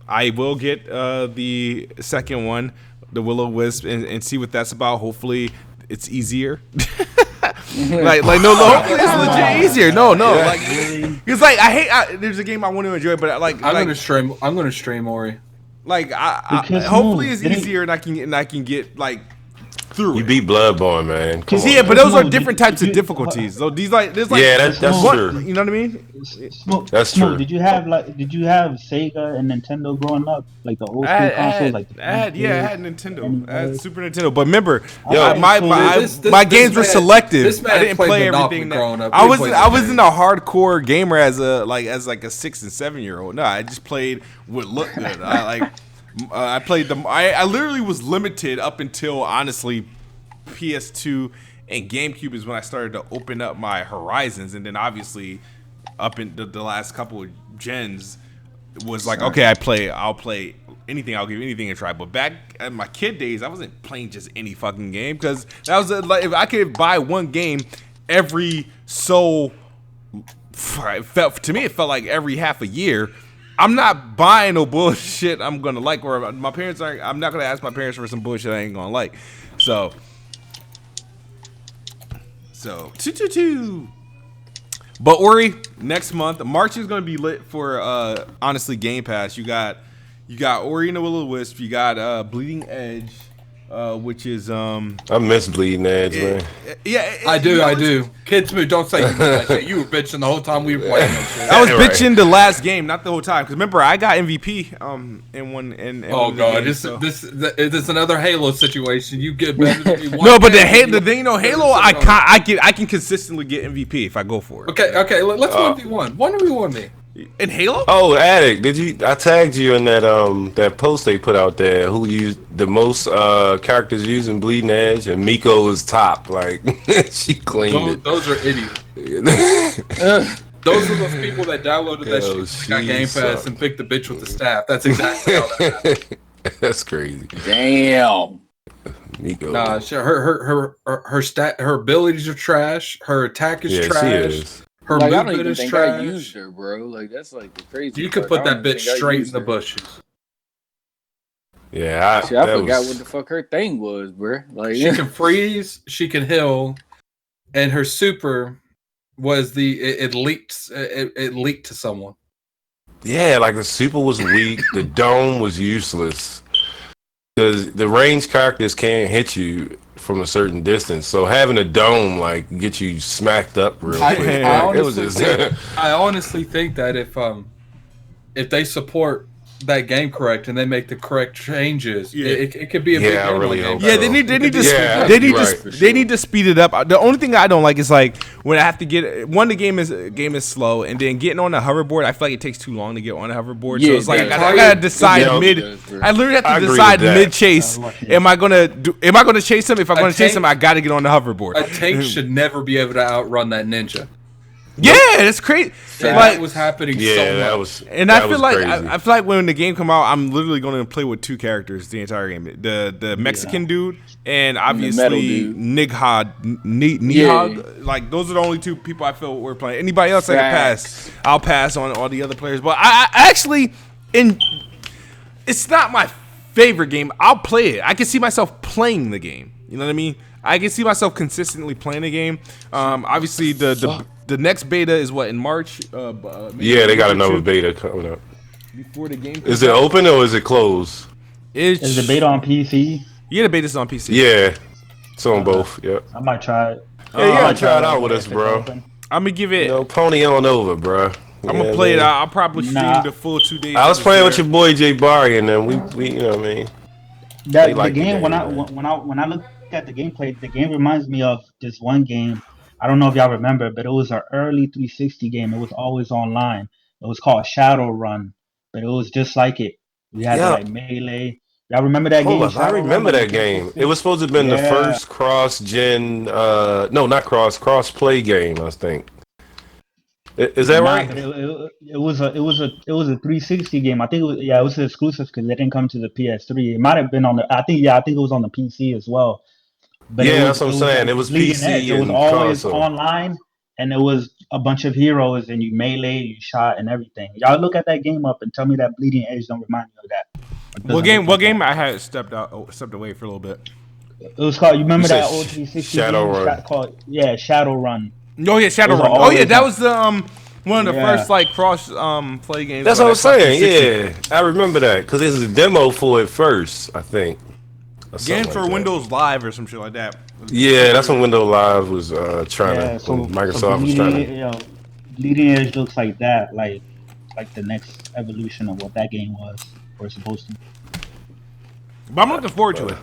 I will get the second one, the Will-O-Wisp, and see what that's about. Hopefully, it's easier. like no, hopefully it's legit easier. No, like it's like there's a game I want to enjoy, but I'm gonna stream Ori. Like hopefully it's easier, and I can get like through. You beat Bloodborne, man. But those are different types of difficulties. So there's like that's true. You know what I mean? That's true. Did you have Sega and Nintendo growing up, like the old school consoles? I had Nintendo. I had Super Nintendo. But remember, my games were selective. I didn't play everything. I was in a hardcore gamer as a 6 and 7 year old. No, I just played what looked good. I played them. I literally was limited up until honestly PS2 and GameCube is when I started to open up my horizons, and then obviously up in the last couple of gens was like, okay, I'll play anything. I'll give anything a try. But back at my kid days, I wasn't playing just any fucking game, because that was like if I could buy one game every it felt like every half a year. I'm not buying no bullshit I'm gonna like, or my parents aren't. I'm not gonna ask my parents for some bullshit I ain't gonna like. So 222. But Ori, next month, March is gonna be lit for honestly Game Pass. You got Ori and the Will-O-Wisp. You got Bleeding Edge, which is I miss Bleeding Edge, man. Yeah, I do. Kids, don't say that shit. You were bitching the whole time we were playing that shit. I was bitching the last game, not the whole time. Because remember, I got MVP in one. Oh god, this is another Halo situation. You get better than me. No, but the thing, Halo, I can consistently get MVP if I go for it. Okay, let's 1v1. 1v1 me. In Halo? Oh, Addict, I tagged you in that post they put out there. Who used the most characters using Bleeding Edge, and Miko is top. Like she claimed it. Those are idiots. Those are those people that downloaded that shit, got Game Pass, and picked the bitch with the staff. That's exactly how that happened. That's crazy. Damn. Miko. Nah, her abilities are trash. Her attack is trash. She is. Her like, I don't movement even is think trash. I used her, bro. Like that's like the crazy. You could put that bitch straight in the bushes. Yeah, I forgot what the fuck her thing was, bro. Like she can freeze, she can heal, and her super was it leaked to someone. Yeah, like the super was weak. The dome was useless because the ranged characters can't hit you from a certain distance. So having a dome like get you smacked up real quick. I honestly think that if they support that game correct and they make the correct changes, it could be a big game. Really hope they need to speed it up. The only thing I don't like is like when I have to get the game is slow, and then getting on the hoverboard, I feel like it takes too long to get on the hoverboard. So it's like I gotta decide I literally have to decide mid chase. Am I gonna chase him? If I'm gonna chase him, I gotta get on the hoverboard. A tank should never be able to outrun that ninja. Yeah, it's crazy. That was happening so much. I feel like when the game come out, I'm literally going to play with two characters the entire game. The Mexican dude and obviously Nihad. Like those are the only two people I feel we're playing. Anybody else I can pass. I'll pass on all the other players. But I actually it's not my favorite game. I'll play it. I can see myself playing the game. You know what I mean? I can see myself consistently playing the game. Obviously the next beta is what, in March? They got another beta coming up. Before the game. Is it open or is it closed? Is the beta on PC? Yeah, the beta's on PC. Yeah, it's on both. Yep. I might try it. Yeah, you gotta try it out with us, bro. I'm gonna give it. Pony on over, bro. I'm gonna play it. I'll probably stream the full 2 days. I was playing with your boy Jay Barry, and then we you know what I mean. The game when I look at the gameplay, the game reminds me of this one game. I don't know if y'all remember, but it was an early 360 game. It was always online. It was called Shadowrun, but it was just like it. We had like melee. Y'all remember that game? I remember that game. It was supposed to have been the first cross-gen, cross-play game, I think. Is that right? But it was a 360 game. I think it was exclusive because it didn't come to the PS3. It might have been on the. I think it was on the PC as well. But Yeah, that's what I'm saying. like It was bleeding edge. PC It was and always console. online, and it was a bunch of heroes, and you melee, you shot, and everything. Y'all look at that game up and tell me that bleeding edge don't remind you of that. What game? I had stepped away for a little bit. It was called. You remember that said old 360 Shadow game Run. called Shadow Run. Oh yeah, Shadowrun. Oh yeah, that was the one of the first like cross play games. That's what I'm saying. Yeah, I remember that because there's a demo for it first, I think. Game for Windows Live or some shit like that. Yeah, that's when Windows Live was trying so Microsoft was trying to. Bleeding Edge looks like that, like the next evolution of what that game was or supposed to. But I'm looking forward to it.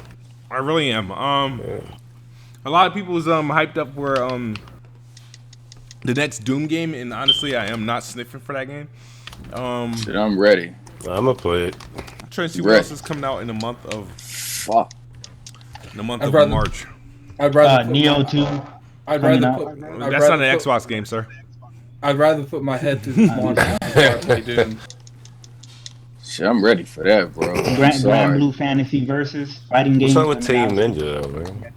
I really am. A lot of people was hyped up for the next Doom game, and honestly, I am not sniffing for that game. Shit, I'm ready. I'm gonna play it. I'm trying to see what else is coming out in the month of. Fuck. In the month of March. I'd rather Neo 2. I'd rather That's not an Xbox game, sir. I'd rather put my head to the monitor before I play Doom. Shit, I'm ready for that, bro. Grand Blue Fantasy Versus fighting game. What's up with Team Ninja, though, man?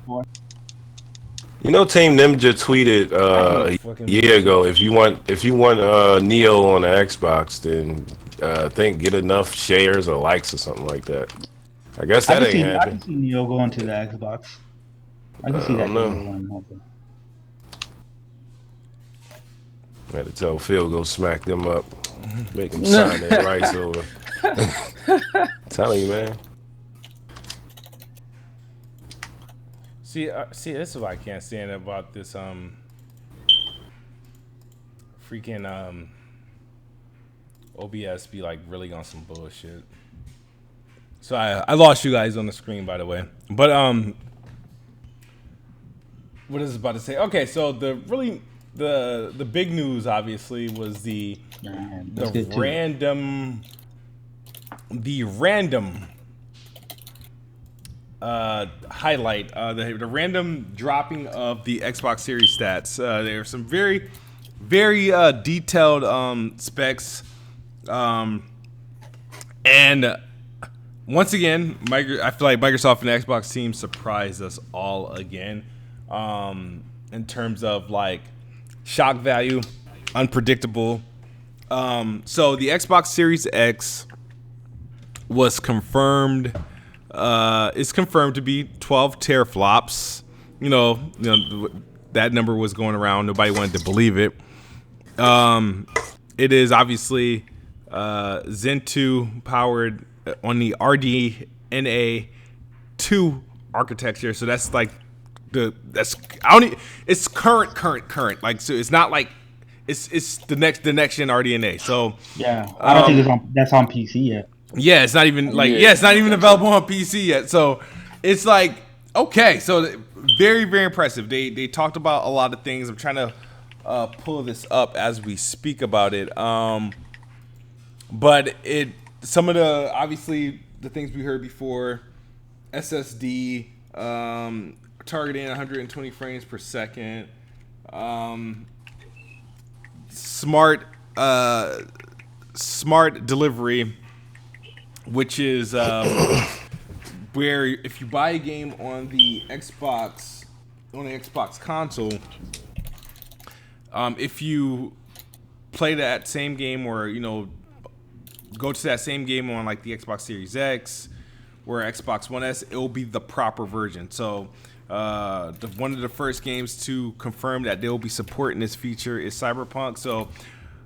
You know, Team Ninja tweeted a year ago, if you want Neo on the Xbox, then I think get enough shares or likes or something like that. I guess that ain't happening. I can see Neo going to the Xbox. I can see that. I had to tell Phil go smack them up, make them sign their rights over. Telling you, man. See, this is what I can't stand about this freaking OBS be like really on some bullshit. So I lost you guys on the screen, by the way. But what is it about to say? Okay, so the big news obviously was the random highlight, the random dropping of the Xbox Series stats. There are some very, very detailed specs, and once again, I feel like Microsoft and the Xbox team surprised us all again, in terms of like shock value, unpredictable. So the Xbox Series X was confirmed. It's confirmed to be 12 teraflops. You know that number was going around. Nobody wanted to believe it. It is obviously Zen 2 powered on the RDNA 2 architecture. So that's like it's current. Like, so it's not like it's the next gen RDNA. So yeah, I don't think that's on PC yet. Yeah, it's not even it's not even available on PC yet. So it's like, okay, so very, very impressive. They talked about a lot of things. I'm trying to pull this up as we speak about it. But some of the obviously the things we heard before, SSD targeting 120 frames per second, smart delivery, which is where if you buy a game on the Xbox console, if you play that same game or go to that same game on like the Xbox Series X or Xbox One S, it will be the proper version. So one of the first games to confirm that they'll be supporting this feature is Cyberpunk. So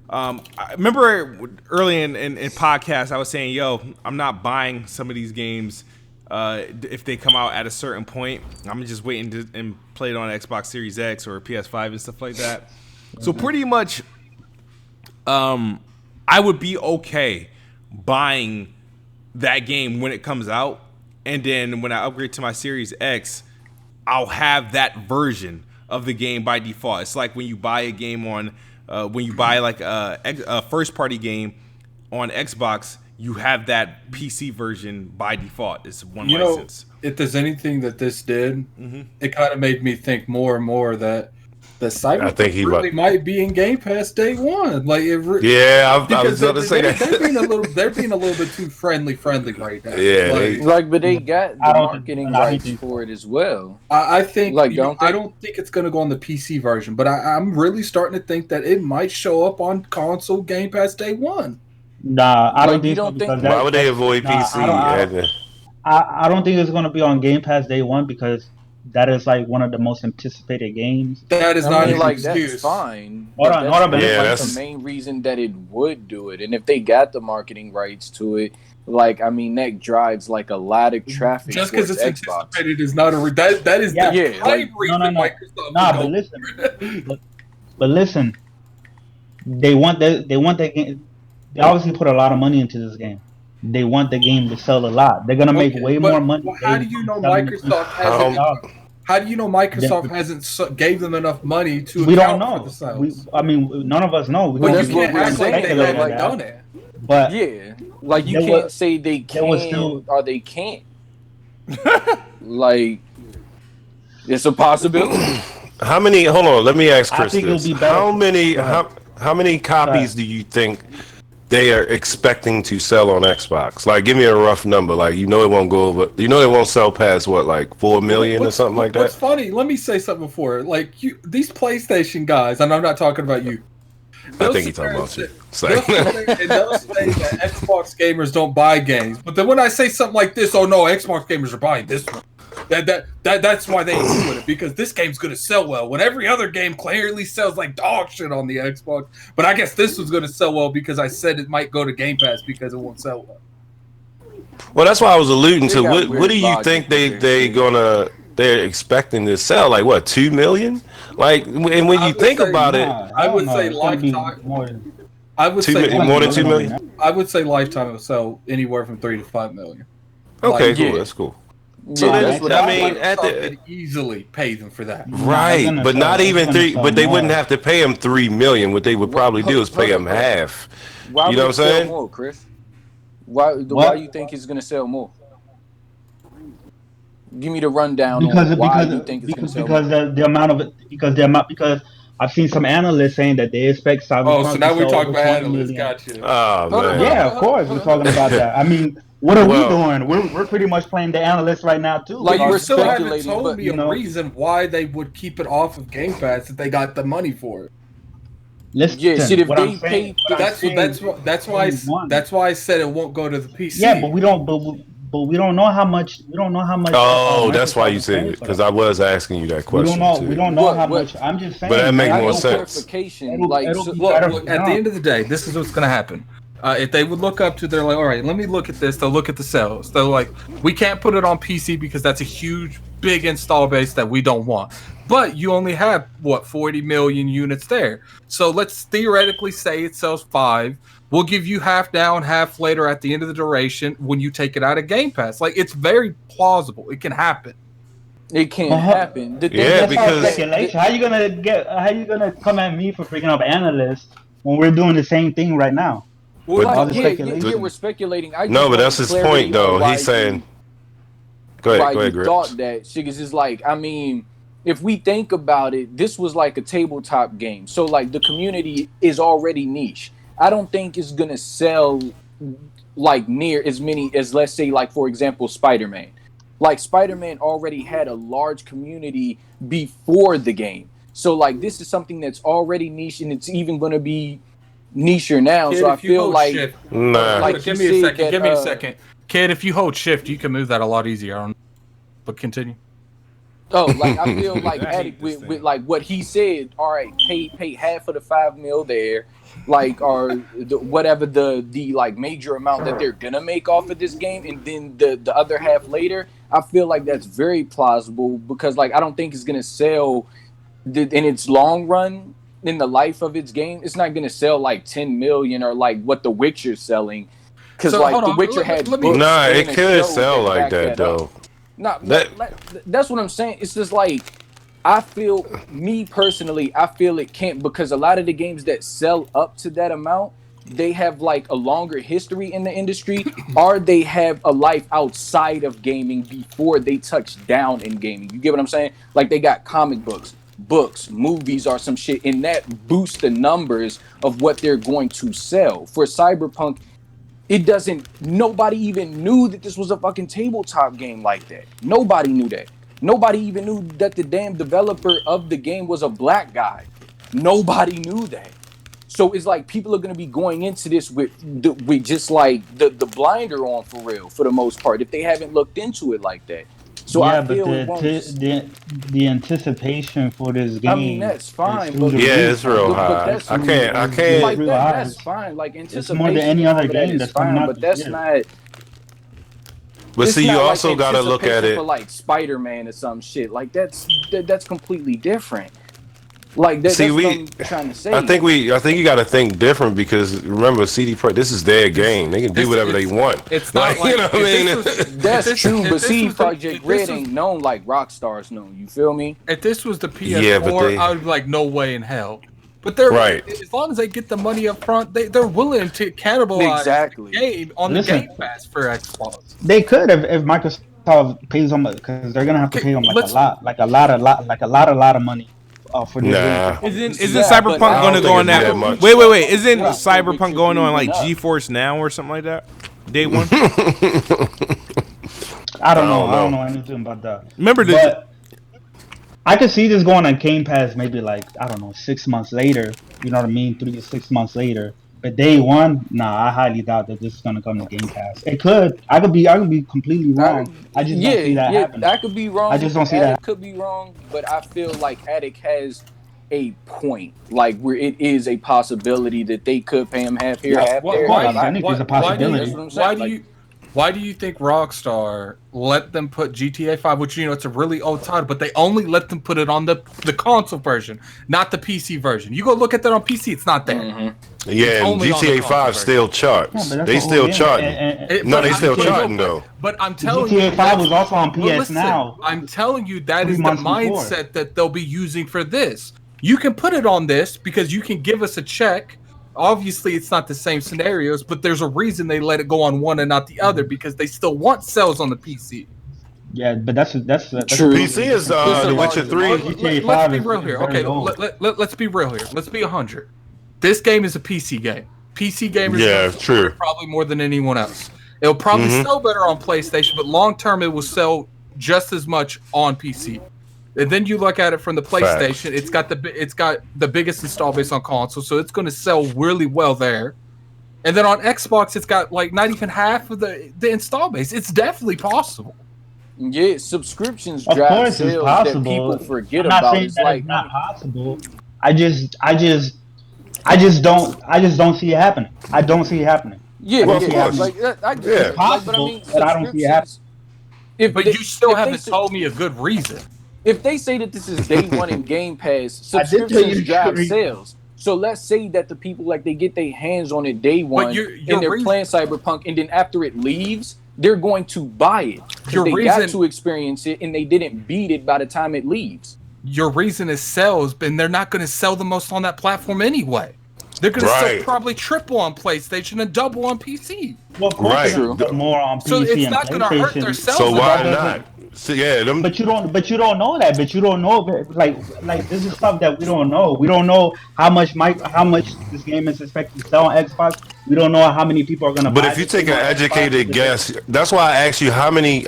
I remember early in podcasts, I was saying, yo, I'm not buying some of these games if they come out at a certain point. I'm just waiting to play it on Xbox Series X or PS5 and stuff like that. So pretty much, I would be okay buying that game when it comes out, and then when I upgrade to my Series X, I'll have that version of the game by default. It's like when you buy a game on when you buy like a first-party game on Xbox, you have that PC version by default. It's one license. If there's anything that this did, it kind of made me think more and more that the Cyberpunk really might be in Game Pass day one. Like, I was going to say that they're being a little bit too friendly right now. Yeah, but they got the marketing rights for it as well. I think, I don't think it's going to go on the PC version, but I'm really starting to think that it might show up on console Game Pass day one. Nah, I don't think so. Why would they avoid PC? I don't think it's going to be on Game Pass day one because that is like one of the most anticipated games. That is not an excuse. That's fine. Hold on. That's the main reason that it would do it. And if they got the marketing rights to it, like, I mean, that drives like a lot of traffic. Just because it's anticipated is not that is the prime reason Microsoft. But listen, they want that game. They obviously put a lot of money into this game. They want the game to sell a lot. They're gonna make way more money. Well, how do you know Microsoft hasn't? How do you know Microsoft hasn't gave them enough money to? We don't know. For the sales? None of us know. But you can't act like they haven't done it. But like you can't say they can or they can't. Like, it's a possibility. How many? Hold on. Let me ask Chris this. How many copies do you think they are expecting to sell on Xbox? Like, give me a rough number. Like, it won't go over. It won't sell past what, like 4 million or something like that. What's funny? Let me say something before. Like, these PlayStation guys, and I'm not talking about you. I think he's talking about you. They'll say that Xbox gamers don't buy games, but then when I say something like this, oh no, Xbox gamers are buying this one. That's why they ain't doing it, because this game's gonna sell well. When every other game clearly sells like dog shit on the Xbox, but I guess this was gonna sell well because I said it might go to Game Pass because it won't sell well. Well, that's why I was alluding to. What do you think they're expecting to sell? Like what, 2 million? Like, and when you think about it, I would say lifetime. I would say more than 2 million. I would say lifetime will sell anywhere from 3 to 5 million. Okay, cool. That's cool. So could easily pay them for that, right? But not even 3. But they wouldn't have to pay them 3 million. What they would probably do is pay them half. Why you know what I'm saying? More, Chris? Why do you think it's gonna sell more? Give me the rundown on why you think it's gonna sell more. Because I've seen some analysts saying that they expect Cyberpunk. Oh, so now we're talking about analysts. Gotcha. Oh man. Yeah, of course we're talking about that. I mean, what are we doing? We're pretty much playing the analyst right now too. Like, you still haven't told me a reason why they would keep it off of Game Pass if they got the money for it. Listen, if they paid, that's why I said it won't go to the PC. Yeah, but we don't know how much. We don't know how much. Oh, that's why you said it, because I was asking you that question. We don't know how much. I'm just saying. But that makes more sense. Look, at the end of the day, this is what's going to happen. If they would look up to, they're like, all right, let me look at this. They'll look at the sales. They're like, we can't put it on PC because that's a huge, big install base that we don't want. But you only have 40 million units there. So let's theoretically say it sells 5. We'll give you half now and half later at the end of the duration when you take it out of Game Pass. Like, it's very plausible. It can happen. It can happen. Because how you gonna come at me for freaking up analysts when we're doing the same thing right now? Well, we're speculating. But that's his point, though. He's saying, go ahead, Grips. Thought that Shiggers is like, I mean, if we think about it, this was like a tabletop game, so like the community is already niche. I don't think it's gonna sell like near as many as, let's say, like for example, Spider-Man. Like Spider-Man already had a large community before the game, so like this is something that's already niche, and it's even gonna be nicher now. Kid, so I feel like, give me a second. Kid, if you hold shift, you can move that a lot easier. But continue. Oh, like I feel like Addict with like what he said. All right, pay half of the 5 mil there, like, or whatever the like major amount that they're gonna make off of this game, and then the other half later. I feel like that's very plausible because like I don't think it's gonna sell in its long run. In the life of its game, it's not gonna sell like 10 million or like what The Witcher's selling, because The Witcher had books. Nah, it could sell like that though. That's what I'm saying. It's just like, I feel, me personally, I feel it can't, because a lot of the games that sell up to that amount, they have like a longer history in the industry, or they have a life outside of gaming before they touch down in gaming. You get what I'm saying? Like they got comic books. books, movies, or some shit, and that boosts the numbers of what they're going to sell. For Cyberpunk, it doesn't. Nobody even knew that this was a fucking tabletop game like that. Nobody knew that. Nobody even knew that the damn developer of the game was a black guy. Nobody knew that. So it's like people are going to be going into this with just like the blinder on for real, for the most part, if they haven't looked into it like that. So yeah, I feel the anticipation for this game. I mean, that's fine. But it's real high. I can't. Like that's fine. Like anticipation. It's more than any other game that's fine, fine, but that's not. But see, you also got to look at it for like Spider-Man or some shit. Like that's completely different. Like that's what I'm trying to say. I think you got to think different because remember, CD Projekt, this is their game. They can do whatever they want. It's not like, you know what I mean. That's true, but CD Projekt Red ain't known like Rockstar's known. You feel me? If this was the PS4, I would be like, no way in hell. But they're right. As long as they get the money up front, they're willing to cannibalize the game on the Game Pass for Xbox. They could if Microsoft pays them because they're gonna have to pay them like a lot of money. For nah. Isn't Cyberpunk going to go on that? Wait. Isn't Cyberpunk going on like GeForce Now or something like that? Day one. I don't know anything about that. Remember this? But I could see this going on Game Pass maybe like I don't know 6 months later. You know what I mean? 3 to 6 months later. But day one, nah, I highly doubt that this is gonna come to Game Pass. It could. I could be completely wrong. I just don't see that happening. I could be wrong. I just don't see that. Could be wrong, but I feel like Addict has a point, like where it is a possibility that they could pay him half here, half there. I think there's a possibility. Why do you think Rockstar let them put GTA 5, which it's a really old title, but they only let them put it on the console version, not the PC version? You go look at that on PC, it's not there. Mm-hmm. Yeah, and GTA 5 still charts. They still charting. They still charting though. But I'm telling you, GTA 5 was also on PS Now. I'm telling you that is the mindset that they'll be using for this. You can put it on this because you can give us a check. Obviously, it's not the same scenarios, but there's a reason they let it go on one and not the other because they still want sales on the PC. Yeah, but that's true. PC is The Witcher 3. Let's be real here. Okay, let's be real here. Let's be 100. This game is a PC game. PC gamers true. Probably more than anyone else. It'll probably sell better on PlayStation, but long term it will sell just as much on PC. And then you look at it from the PlayStation, it's got the biggest install base on console, so it's going to sell really well there. And then on Xbox, it's got like not even half of the install base. It's definitely possible. Yeah, subscriptions drive sales that people forget about. It's like it's not possible. I just don't see it happening. I don't see it happening. Yeah, well, of course. It's possible, but I don't see it happening. But you still haven't told me a good reason. If they say that this is day one in Game Pass, subscriptions drive sales. So let's say that the people they get their hands on it day one, and they're playing Cyberpunk, and then after it leaves, they're going to buy it because they got to experience it, and they didn't beat it by the time it leaves. Your reason is sales, and they're not going to sell the most on that platform anyway. They're going to sell probably triple on PlayStation and double on PC. Well, of course, more on PC. So it's not going to hurt their sales. So why not? So, but you don't know that. But you don't know like this is stuff that we don't know. We don't know how much this game is expected to sell on Xbox. We don't know how many people are gonna. But if you take an educated guess, that's why I asked you how many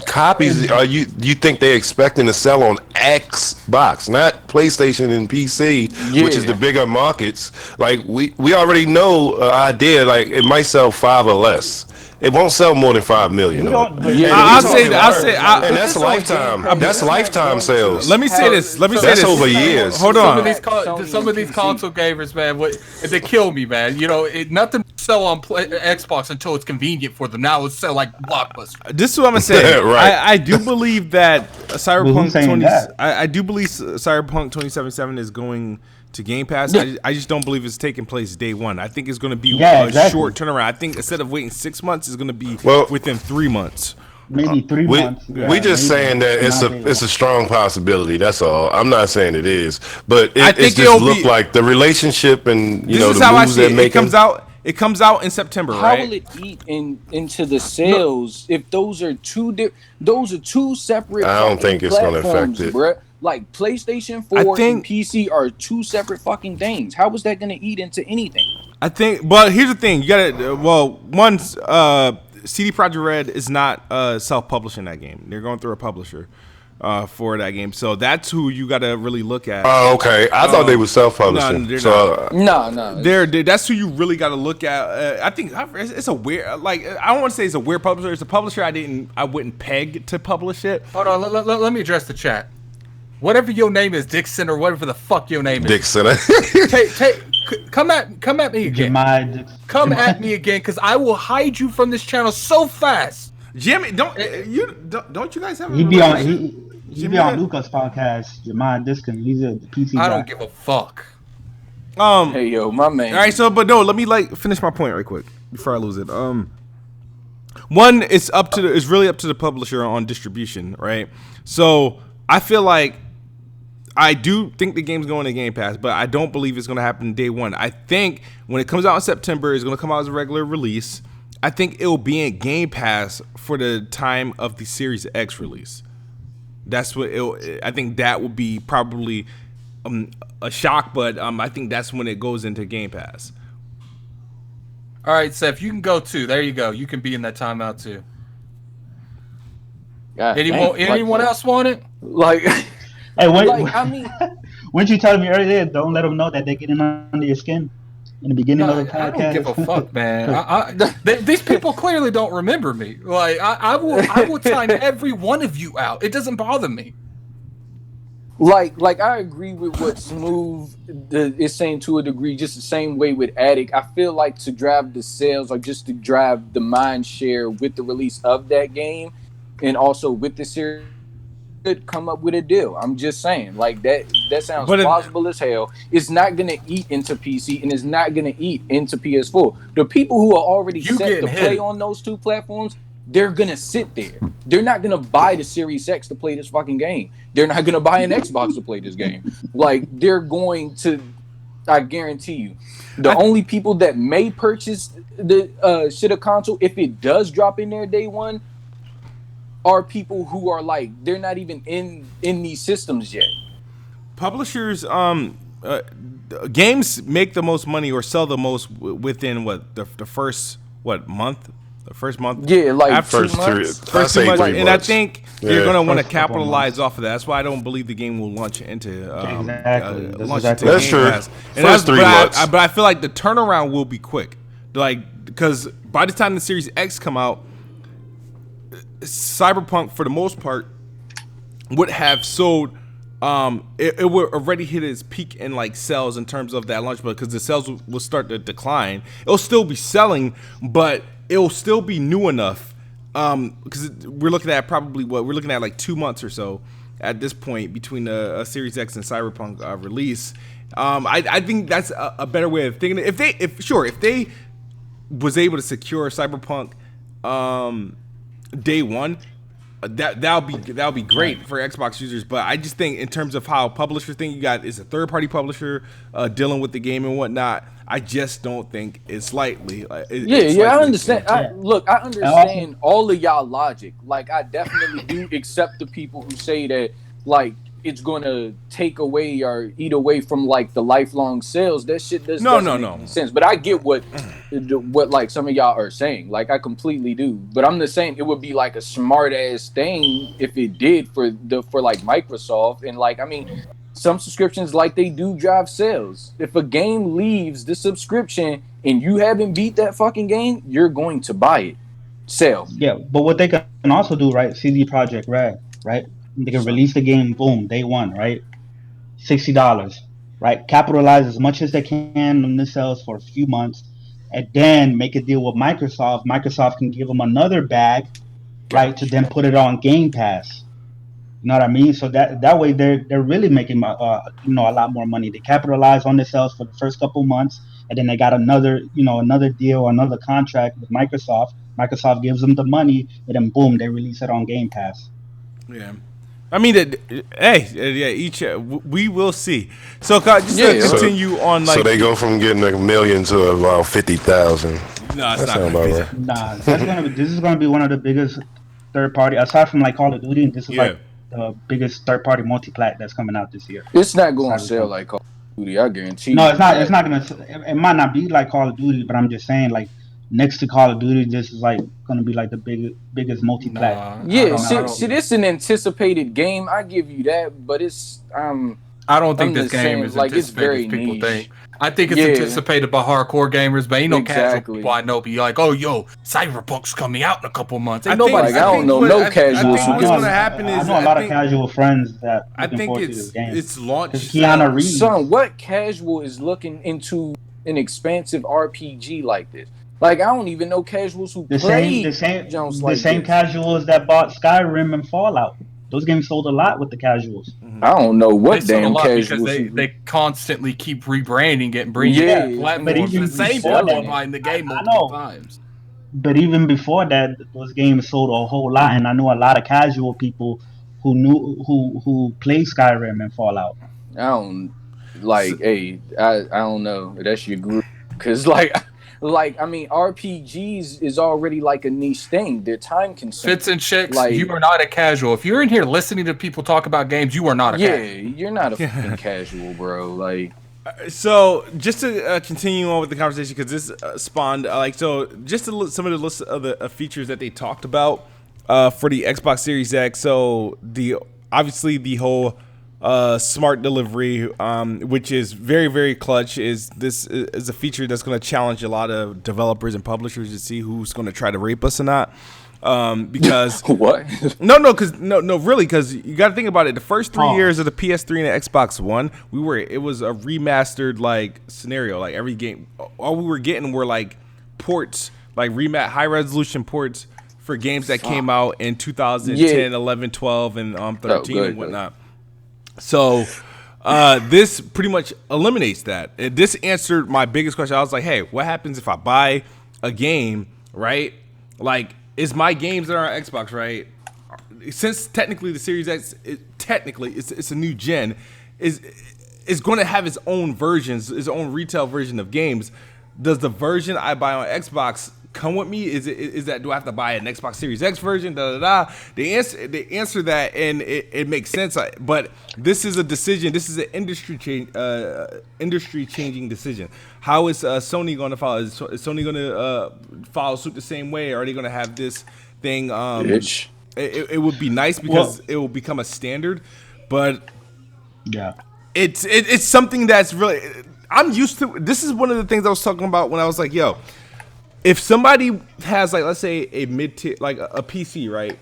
copies are you think they're expecting to sell on Xbox, not PlayStation and PC, which is the bigger markets. Like we already know idea. Like it might sell 5 or less. It won't sell more than 5 million. I'll say, and that's lifetime. That's lifetime sales. Let me say this. That's over years. Hold on. Some of these console gamers, man, they kill me, man. Nothing sell on Xbox until it's convenient for them. Now it's sell like Blockbuster. This is what I'm gonna say. Right. I do believe that Cyberpunk 20. I do believe Cyberpunk 2077 is going to Game Pass. I just don't believe it's taking place day one. I think it's going to be a short turnaround. I think instead of waiting 6 months, it's going to be within 3 months. Maybe 3 months. We just saying that it's a strong possibility. That's all. I'm not saying it is, but it just look like the relationship and the moves they're making. It comes out in September, right? How will it eat into the sales if those are two separate? I don't think it's going to affect it, bruh. Like PlayStation 4 and PC are two separate fucking things. How is that gonna eat into anything? I think, but here's the thing: you gotta. One, CD Projekt Red is not self-publishing that game. They're going through a publisher for that game, so that's who you gotta really look at. Oh, okay. I thought they were self-publishing. No. That's who you really gotta look at. I think it's a weird. Like, I don't want to say it's a weird publisher. It's a publisher I wouldn't peg to publish it. Hold on. Let me address the chat. Whatever your name is, Dixon, or whatever the fuck your name is. Dixon. Come at me again. Come at me again, because I will hide you from this channel so fast. Jimmy, don't you guys have? He be on Luca's podcast. Jemai Diskin. He's a PC guy. I don't give a fuck. Hey yo, my man. All right, so but no, let me finish my point right quick before I lose it. One, it's really up to the publisher on distribution, right? So I feel like. I do think the game's going to Game Pass, but I don't believe it's going to happen day one. I think when it comes out in September, it's going to come out as a regular release. I think it'll be in Game Pass for the time of the Series X release. That's what I think that would be probably a shock, but I think that's when it goes into Game Pass. All right, Seth, you can go too. There you go. You can be in that timeout too. Anyone else want it? Like... Hey, weren't you telling me earlier? Don't let them know that they're getting under your skin in the beginning of the podcast. I don't give a fuck, man. These people clearly don't remember me. Like I will time every one of you out. It doesn't bother me. Like I agree with what Smooth is saying to a degree, just the same way with Addict. I feel like to drive the sales or just to drive the mind share with the release of that game, and also with the series. Could come up with a deal. I'm just saying, like that sounds plausible as hell. It's not gonna eat into PC and it's not gonna eat into PS4. The people who are already set to play on those two platforms, they're gonna sit there. They're not gonna buy the Series X to play this fucking game. They're not gonna buy an Xbox to play this game. Like they're going to, I guarantee you, the only people that may purchase the shit console if it does drop in there day one are people who are like they're not even in these systems yet. Publishers, games make the most money or sell the most within the first month. The first month, yeah, like after first 2 months, and months. I think you're gonna want to capitalize off of that. That's why I don't believe the game will launch into That's true. Pass. And first 3 months, but I feel like the turnaround will be quick, like because by the time the Series X come out. Cyberpunk, for the most part, would have sold. It would already hit its peak in like sales in terms of that launch, because the sales will start to decline. It'll still be selling, but it'll still be new enough. Because we're looking at like 2 months or so at this point between a Series X and Cyberpunk release. I think that's a better way of thinking. If they was able to secure Cyberpunk. Day one, that'll be great for Xbox users. But I just think in terms of how publishers think, you got is a third party publisher dealing with the game and whatnot. I just don't think it's likely. I understand. I understand all of y'all logic. Like I definitely do accept the people who say that like it's going to take away or eat away from like the lifelong sales. That shit doesn't make any sense. But I get what like some of y'all are saying. Like I completely do. But I'm just saying it would be like a smart ass thing if it did for like Microsoft. And like I mean, some subscriptions like they do drive sales. If a game leaves the subscription and you haven't beat that fucking game, you're going to buy it. Sell. Yeah, but what they can also do, right? CD Projekt Red, right? They can release the game, boom, day one, right? $60, right? Capitalize as much as they can on the sales for a few months, and then make a deal with Microsoft. Microsoft can give them another bag, right, to then put it on Game Pass. You know what I mean? So that way they're really making a lot more money. They capitalize on the sales for the first couple months, and then they got another deal, another contract with Microsoft. Microsoft gives them the money, and then boom, they release it on Game Pass. Yeah. I mean, we will see. So, just to continue on, like, so they go from getting $1 million to about 50,000. No, it's not going to be that. Nah, this is gonna be one of the biggest third party aside from like Call of Duty. This is like the biggest third-party multi-plat that's coming out this year. It's not going to sell like Call of Duty, I guarantee. No, it's not. It's not gonna. It might not be like Call of Duty, but I'm just saying, like, next to Call of Duty, this is like gonna be like the biggest multi-plat. Yeah, see, this is an anticipated game. I give you that, but it's I don't think this game is like it's very people niche. Think. I think it's anticipated by hardcore gamers, but ain't no casual people I know be like, oh, yo, Cyberpunk's coming out in a couple months. Ain't nobody. I don't know no casuals. I think what's gonna happen is I know a lot of casual friends that I think it's launched. Keanu Reeves. Son, what casual is looking into an expansive RPG like this? Like, I don't even know casuals who play the same casuals that bought Skyrim and Fallout. Those games sold a lot with the casuals. I don't know what damn casuals. They constantly keep rebranding it and bringing it platforms. But even the same people in the game multiple times. But even before that, those games sold a whole lot, and I know a lot of casual people who played Skyrim and Fallout. I don't I don't know. That's your group, because I mean, RPGs is already like a niche thing. They're time consuming. Fits and chicks, you are not a casual. If you're in here listening to people talk about games, you are not a casual. Yeah, you're not a fucking casual, bro. Like, so just to continue on with the conversation, because this spawned just to look some of the list of the features that they talked about for the Xbox Series X. So obviously the whole smart delivery, which is very, very clutch, is a feature that's going to challenge a lot of developers and publishers to see who's going to try to rape us or not. Because what? Because you got to think about it. The first 3 years of the PS3 and the Xbox One, it was a remastered like scenario. Like every game, all we were getting were like ports, like high resolution ports for games that came out in 2010, 11, 12, and 13 and whatnot. So this pretty much eliminates that. This answered my biggest question. I was like, hey, what happens if I buy a game, right? Like, is my games that are on Xbox, right? Since technically the Series X, it's a new gen, is going to have its own versions, its own retail version of games. Does the version I buy on Xbox come with me? Is that, do I have to buy an Xbox Series X version? They answer that, and it makes sense. But this is a decision. This is an industry changing decision. How is Sony going to follow? Is Sony going to follow suit the same way? Or are they going to have this thing? It would be nice because it will become a standard. But yeah, it's something that's really, I'm used to. This is one of the things I was talking about when I was like, yo, if somebody has, like, let's say a mid-tier, like a PC, right?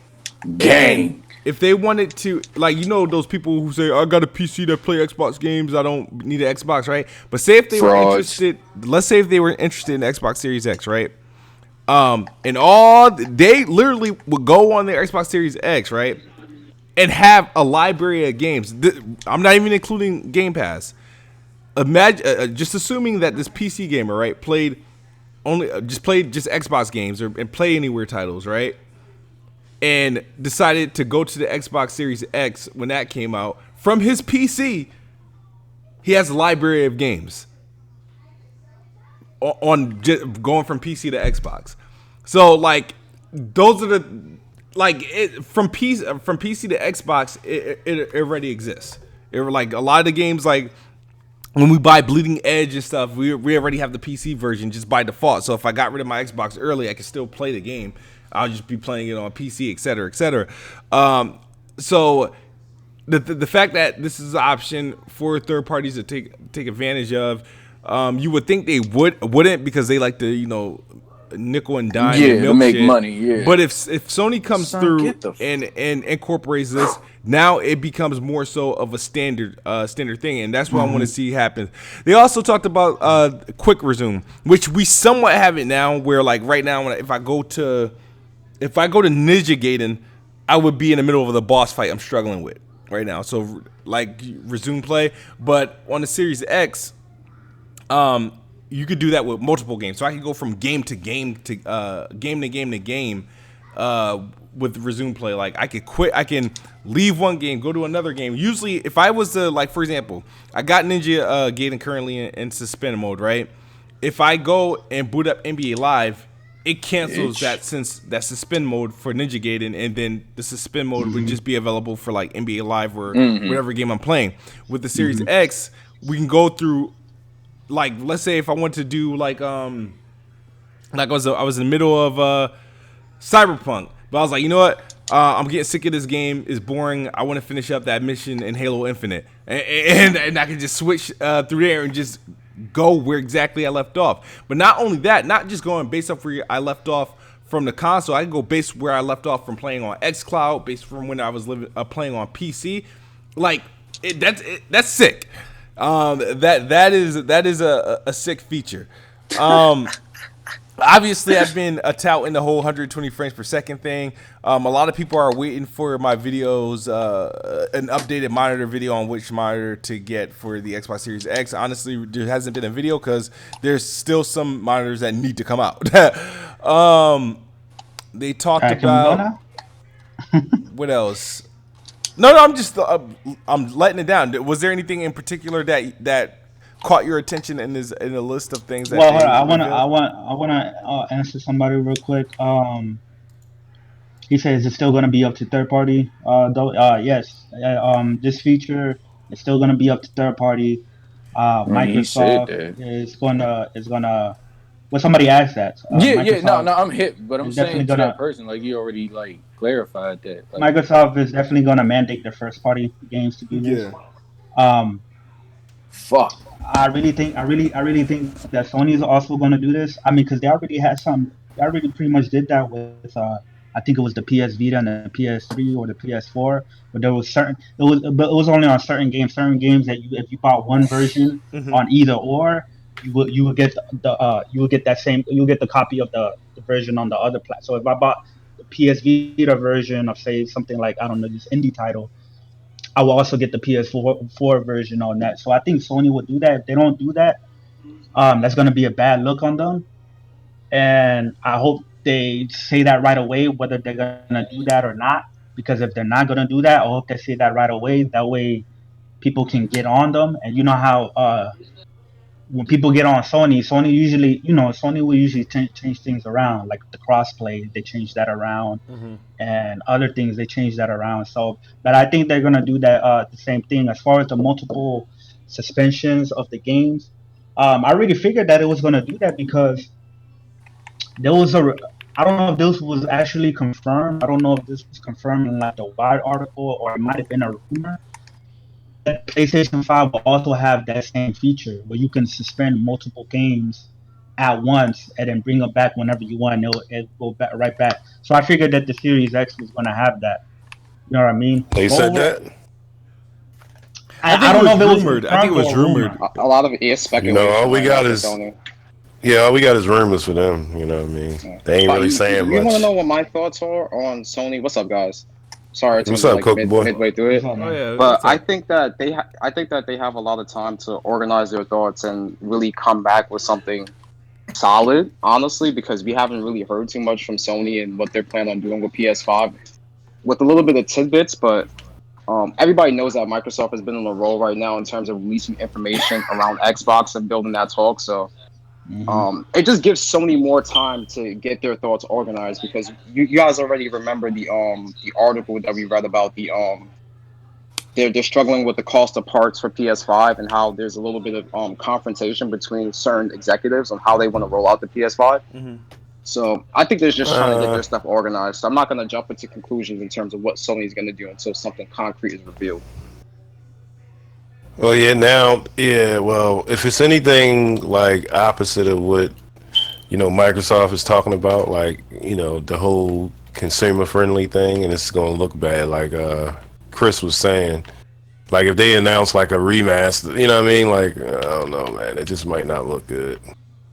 Gang. If they wanted to, like, those people who say, I got a PC that play Xbox games, I don't need an Xbox, right? But say if they were interested, let's say if they were interested in the Xbox Series X, right? And they literally would go on their Xbox Series X, right? And have a library of games. I'm not even including Game Pass. Imagine, just assuming that this PC gamer, right, played just Xbox games and Play Anywhere titles, right? And decided to go to the Xbox Series X when that came out. From his PC, he has a library of games on going from PC to Xbox. So, like, those are from PC to Xbox, it already exists. Like, a lot of the games, like, when we buy Bleeding Edge and stuff, we already have the PC version just by default. So if I got rid of my Xbox early, I can still play the game. I'll just be playing it on PC, et cetera, et cetera. So the fact that this is an option for third parties to take advantage of, you would think they wouldn't, because they like to, nickel and dime and milk make shit. Money. Yeah. But if Sony comes through and incorporates this, now it becomes more so of a standard thing, and that's what I want to see happen. They also talked about quick resume, which we somewhat have it now. Where, like, right now, if I go to Ninja Gaiden, I would be in the middle of the boss fight I'm struggling with right now. So, like, resume play. But on the Series X, you could do that with multiple games. So I can go from game to game to game to game to game with resume play. Like, I could quit. I can leave one game, go to another game. Usually, if I was to, like, for example, I got Ninja Gaiden currently in suspend mode, right? If I go and boot up NBA Live it cancels that suspend mode for Ninja Gaiden, and then the suspend mode would just be available for like NBA Live or whatever game I'm playing. With the Series X, we can go through, like, let's say if I want to do like I was in the middle of Cyberpunk, but I was like, you know what? I'm getting sick of this game. It's boring. I want to finish up that mission in Halo Infinite, and I can just switch through there and just go where exactly I left off. But not only that, not just going based off where I left off from the console. I can go based where I left off from playing on xCloud, based from when I was playing on PC. Like that's sick. That is a sick feature. Obviously, I've been a tout in the whole 120 frames per second thing. A lot of people are waiting for my videos, an updated monitor video on which monitor to get for the Xbox Series X. Honestly, there hasn't been a video because there's still some monitors that need to come out. They talked about what else? No, I'm just I'm letting it down. Was there anything in particular that caught your attention in a list of things that? Well, I want to answer somebody real quick. He says it's still going to be up to third party. Yes. This feature is still going to be up to third party. Microsoft is gonna. Well, somebody asked that. No, I'm hip, but I'm saying to that person, like, you already like clarified that. Like, Microsoft is definitely going to mandate their first party games to do this. Fuck. I really think that Sony is also going to do this. I mean, because they already had some. They already pretty much did that with. I think it was the PS Vita and the PS3 or the PS4. But there was certain. But it was only on certain games. Certain games that if you bought one version on either or, you will get the copy of the version on the other platform. So if I bought the PS Vita version of, say, something like, I don't know, this indie title, I will also get the PS4 version on that. So I think Sony would do that. If they don't do that, that's going to be a bad look on them. And I hope they say that right away, whether they're going to do that or not. Because if they're not going to do that, I hope they say that right away. That way people can get on them. And you know how when people get on Sony will usually change things around, like the crossplay, they change that around, and other things they change that around. So, but I think they're gonna do that the same thing as far as the multiple suspensions of the games. I really figured that it was gonna do that because there was I don't know if this was actually confirmed. I don't know if this was confirmed in like the Wired article or it might have been a rumor. PlayStation 5 will also have that same feature where you can suspend multiple games at once and then bring them back whenever you want. It'll go back right back. So I figured that the Series X was going to have that. You know what I mean? They said that? I don't know if it was rumored. I think it was rumored. A lot of it is speculation. All we got is rumors for them. You know what I mean? Yeah. They ain't really saying much. You want to know what my thoughts are on Sony? What's up, guys? Sorry, what's up, Coke Boy? Midway through it. Oh, yeah, but I think that they have a lot of time to organize their thoughts and really come back with something solid, honestly, because we haven't really heard too much from Sony and what they're planning on doing with PS5, with a little bit of tidbits. But everybody knows that Microsoft has been on a roll right now in terms of releasing information around Xbox and building that talk. So it just gives Sony more time to get their thoughts organized, because you guys already remember the article that we read about they're struggling with the cost of parts for PS5 and how there's a little bit of confrontation between certain executives on how they want to roll out the PS5. So I think they're just trying to get their stuff organized. So I'm not going to jump into conclusions in terms of what Sony's going to do until something concrete is revealed. Well, if it's anything like opposite of what, Microsoft is talking about, like, the whole consumer-friendly thing, and it's going to look bad, like Chris was saying. Like, if they announce, like, a remaster, you know what I mean? Like, I don't know, man. It just might not look good.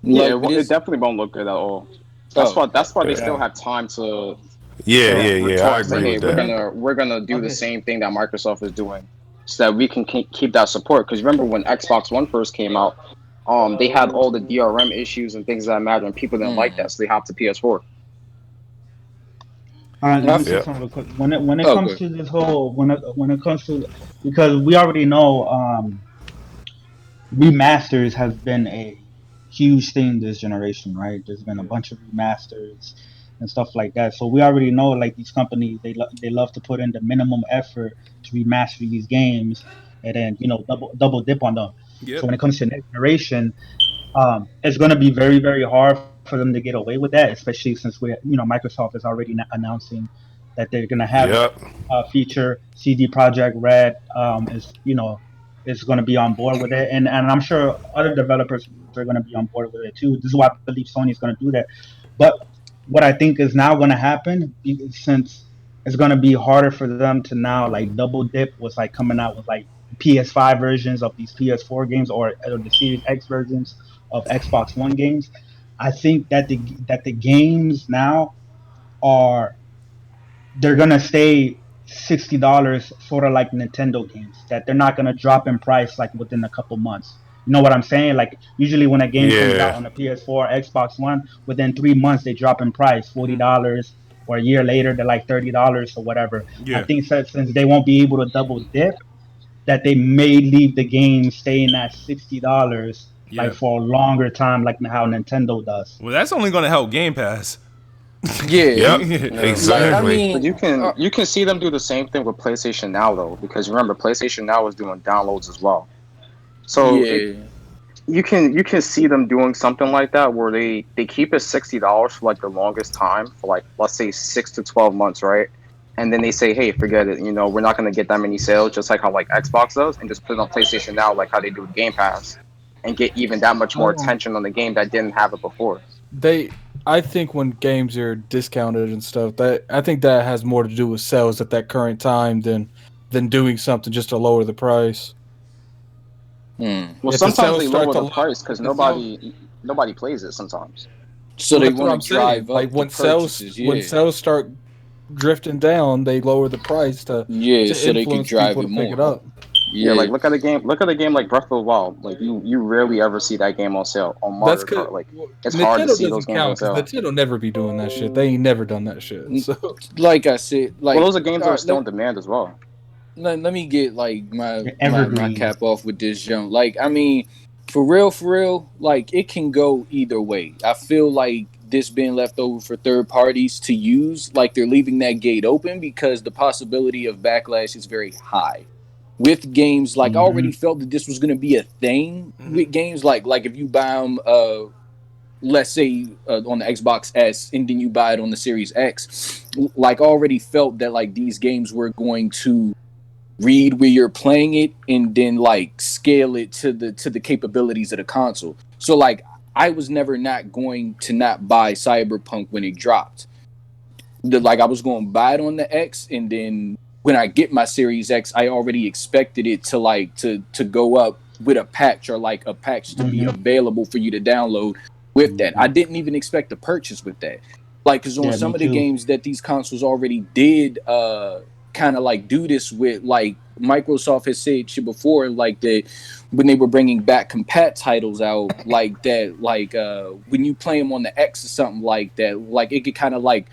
Yeah, it definitely won't look good at all. That's why they still have time to... Yeah, I agree with that. We're gonna do the same thing that Microsoft is doing, so that we can keep that support. Because remember when Xbox One first came out, they had all the DRM issues and things of that matter, and people didn't like that, so they hopped to PS4. Let me say something real quick. When it comes to this whole, when it comes to, because we already know remasters has been a huge thing this generation, right? There's been a bunch of remasters and stuff like that. So we already know, like, these companies, they love to put in the minimum effort to remaster these games, and then double dip on them. So Yep. when it comes to next generation, it's going to be very, very hard for them to get away with that, especially since Microsoft is already announcing that they're going to have Yep. a feature. CD Projekt Red is going to be on board with it, and I'm sure other developers are going to be on board with it too. This is why I believe Sony is going to do that. But what I think is now going to happen, since it's going to be harder for them to now like double dip with like coming out with like PS5 versions of these PS4 games or the Series X versions of Xbox One games. I think that the games now are they're gonna stay $60, sort of like Nintendo games. That they're not gonna drop in price like within a couple months. You know what I'm saying? Like usually when a game comes out Yeah. on the PS4, Xbox One, within 3 months they drop in price $40, or a year later they're like $30 or whatever. I Yeah. think since they won't be able to double dip, that they may leave the game staying at $60 Yeah. like for a longer time, like how Nintendo does. Well, that's only going to help Game Pass. Yeah. Yep. Like, I Exactly. mean, But you can see them do the same thing with PlayStation Now though, because remember PlayStation Now is doing downloads as well. So yeah. you can see them doing something like that where they keep it $60 for like the longest time for like let's say 6 to 12 months, right? And then they say, hey, forget it, we're not gonna get that many sales, just like how like Xbox does, and just put it on PlayStation Now like how they do with Game Pass, and get even that much more attention on the game that didn't have it before. I think when games are discounted and stuff, that I think that has more to do with sales at that current time than doing something just to lower the price. Well, If the sometimes sales they start lower to the low- price because if the nobody plays it sometimes. So they That's what I'm want to saying. drive up Like the when purchases. when sales start drifting down, they lower the price to So they can influence drive people it to pick it more. up. Yeah, like look at a game like Breath of the Wild. Like you rarely ever see that game on sale on That's Mario because Kart. Like it's hard to Nintendo see those doesn't games on count because sale. Nintendo never be doing that shit. They ain't never done that shit. So like I said, like Well, those are games that all are right, still in demand as well. let me get like my Evergreen. cap off with this jump. Like, I mean, for real, like it can go either way. I feel like this being left over for third parties to use, like they're leaving that gate open because the possibility of backlash is very high. With games, like I already felt that this was going to be a thing with games, like if you buy them, let's say on the Xbox S, and then you buy it on the Series X, like I already felt that like these games were going to read where you're playing it and then like scale it to the capabilities of the console. So like I was never not going to not buy Cyberpunk when it dropped. Like I was going to buy it on the X, and then when I get my Series X, I already expected it to like to go up with a patch, or like a patch to be available for you to download with that. I didn't even expect to purchase with that. Like, because on some of the games that these consoles already did kind of like do this with, like Microsoft has said shit before, like that when they were bringing back compat titles out, like that, like when you play them on the X or something like that, like it could kind of like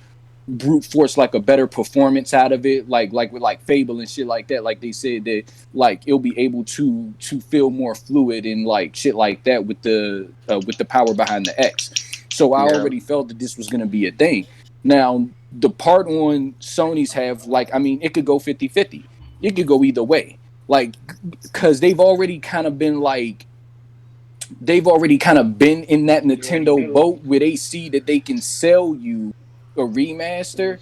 brute force like a better performance out of it, like with like Fable and shit like that. Like they said that like it'll be able to feel more fluid and like shit like that with the power behind the X. So I already felt that this was gonna be a thing. Now the part on Sony's have, like, I mean, it could go 50-50. It could go either way. Like, because they've already kind of been in that Nintendo boat where they see that they can sell you a remaster.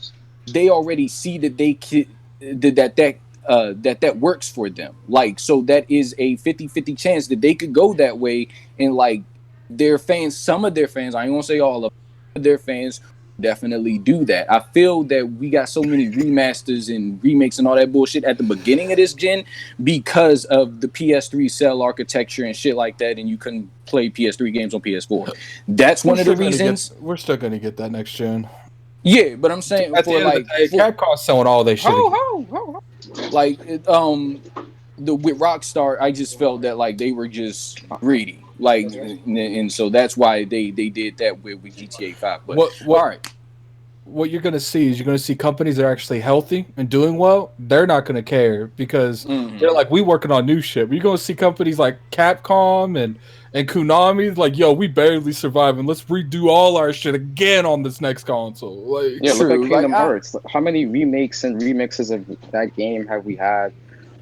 They already see that they can that works for them. Like, so that is a 50-50 chance that they could go that way, and like their fans, some of their fans, I ain't gonna say all of their fans, definitely do that. I feel that we got so many remasters and remakes and all that bullshit at the beginning of this gen because of the PS3 cell architecture and shit like that, and you couldn't play PS3 games on PS4. That's one of the reasons. We're still gonna get that next gen. Yeah, but I'm saying at the end of the day, Capcom's selling all they shit. Like with Rockstar, I just felt that like they were just greedy, like, and so that's why they did that with GTA 5. But all right, what you're going to see is you're going to see companies that are actually healthy and doing well. They're not going to care because they're like, we working on new shit. You're going to see companies like Capcom and Konami like, yo, we barely surviving. Let's redo all our shit again on this next console. Like, Yeah, True, look at Kingdom like, Hearts. How many remakes and remixes of that game have we had?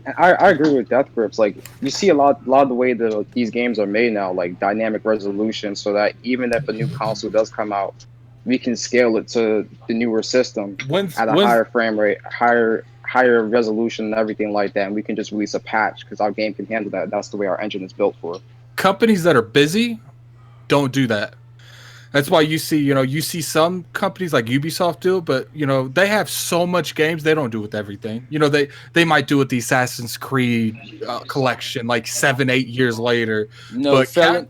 And I agree with Death Grips. Like, you see a lot of the way these games are made now, like dynamic resolution, so that even if a new console does come out, we can scale it to the newer system at a higher frame rate, higher resolution, and everything like that. And we can just release a patch because our game can handle that. That's the way our engine is built for. companies that are busy don't do that. That's why you see some companies like Ubisoft do, but they have so much games they don't do with everything. They might do with the Assassin's Creed collection like 7-8 years later. No, but felon.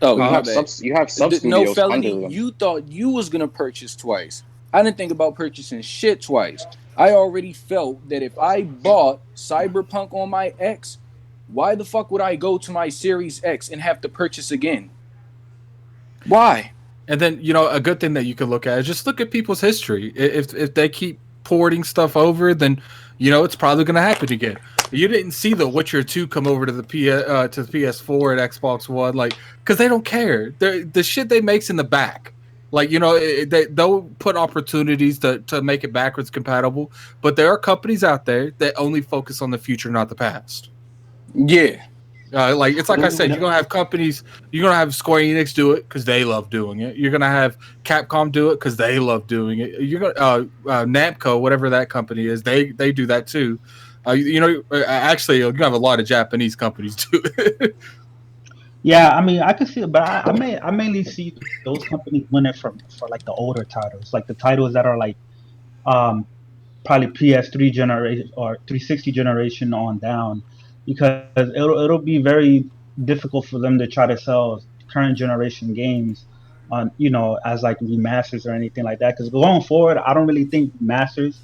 You my have bad. sub studios No, under felony. them. You thought you was gonna purchase twice. I didn't think about purchasing shit twice. I already felt that if I bought Cyberpunk on my X, why the fuck would I go to my Series X and have to purchase again? Why? And then a good thing that you could look at is just look at people's history. If they keep porting stuff over, then it's probably going to happen again. You didn't see The Witcher 2 come over to the PS4 and Xbox One, like, because they don't care. The shit they make's in the back. Like, they'll put opportunities to make it backwards compatible, but there are companies out there that only focus on the future, not the past. Yeah. It's like I said, you're gonna have companies. You're gonna have Square Enix do it because they love doing it. You're gonna have Capcom do it because they love doing it. You're gonna Namco, whatever that company is, they do that too. Actually, you're gonna have a lot of Japanese companies do it. Yeah, I mean, I could see it, but I mainly see those companies winning for like the older titles, like the titles that are like probably PS3 generation or 360 generation on down, because it'll be very difficult for them to try to sell current generation games on as like remasters or anything like that. Because going forward, I don't really think masters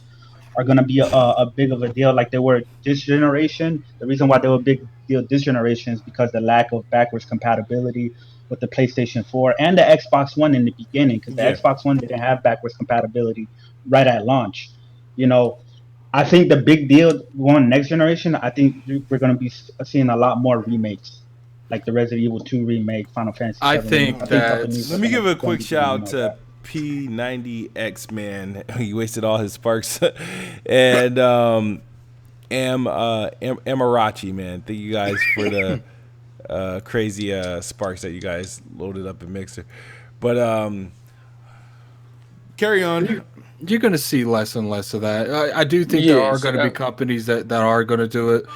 are going to be a big of a deal like they were this generation. The reason why they were a big deal this generation is because the lack of backwards compatibility with the PlayStation 4 and the Xbox One in the beginning, because the Xbox One didn't have backwards compatibility right at launch. I think the big deal going next generation, I think we're going to be seeing a lot more remakes, like the Resident Evil 2 remake, Final Fantasy 7 I think that. Let me give a quick shout out to P90X, man. He wasted all his sparks. And Amarachi, man. Thank you guys for the crazy sparks that you guys loaded up in Mixer. But carry on. You're going to see less and less of that. I do think there are going to be companies that are going to do it.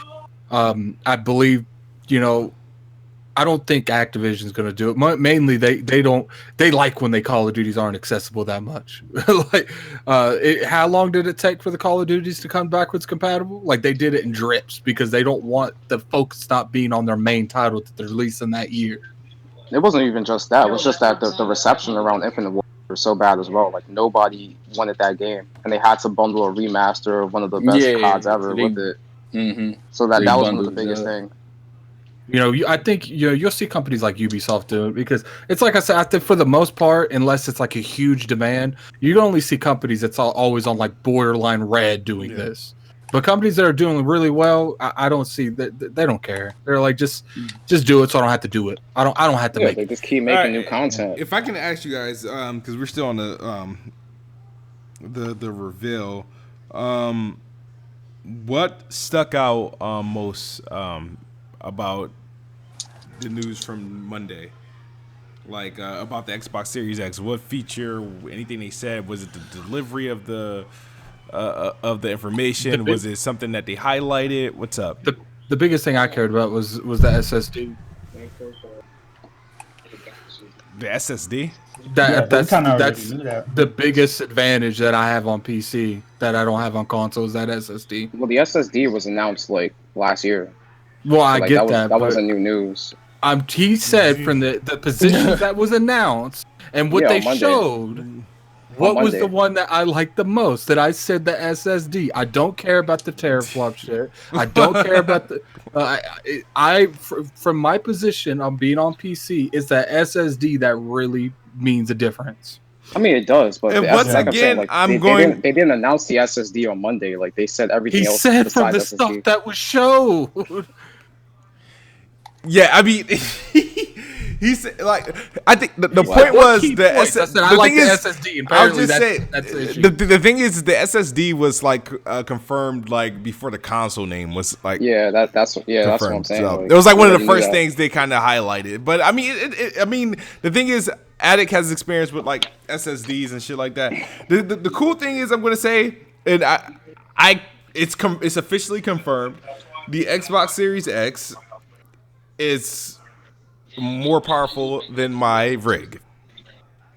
I believe, I don't think Activision's going to do it. Mainly, they like when the Call of Duties aren't accessible that much. How long did it take for the Call of Duties to come backwards compatible? Like, they did it in drips because they don't want the focus not being on their main title that they're releasing that year. It wasn't even just that. It was just that the reception around Infinite Warfare was so bad as well. Like, nobody wanted that game, and they had to bundle a remaster of one of the best CODs ever with it. Mm-hmm. So that was one of the biggest things. I think you'll see companies like Ubisoft do it because it's like I said. I think for the most part, unless it's like a huge demand, you can only see companies that's always on like borderline red doing this. But companies that are doing really well, I don't see that they don't care. They're like just do it, so I don't have to do it. I don't have to make. They just keep making new content. If I can ask you guys, because we're still on the reveal, what stuck out most about the news from Monday? Like about the Xbox Series X, what feature? Anything they said? Was it the delivery of the information? Was it something that they highlighted? What's up? The biggest thing I cared about was the SSD. The SSD? That's the biggest advantage that I have on PC that I don't have on consoles. That SSD. Well, the SSD was announced like last year. Well, I get that. That wasn't new news. He said from the positions that was announced and what they showed. What was the one that I liked the most? That I said the SSD. I don't care about the teraflop shit. I don't care about the. From my position on being on PC, it's that SSD that really means a difference. I mean, it does, but And once again, they didn't announce the SSD on Monday. Like they said everything else. He said besides from the SSD. stuff that was showed. Yeah, I mean, he said like I think the point was the SSD. And I'll just say that's the issue. the thing is the SSD was like confirmed like before the console name was like that's what I'm saying. So, like, it was like one of the first things they kind of highlighted. But I mean, the thing is, Addict has experience with like SSDs and shit like that. The cool thing is, I'm gonna say, and it's officially confirmed, the Xbox Series X is more powerful than my rig.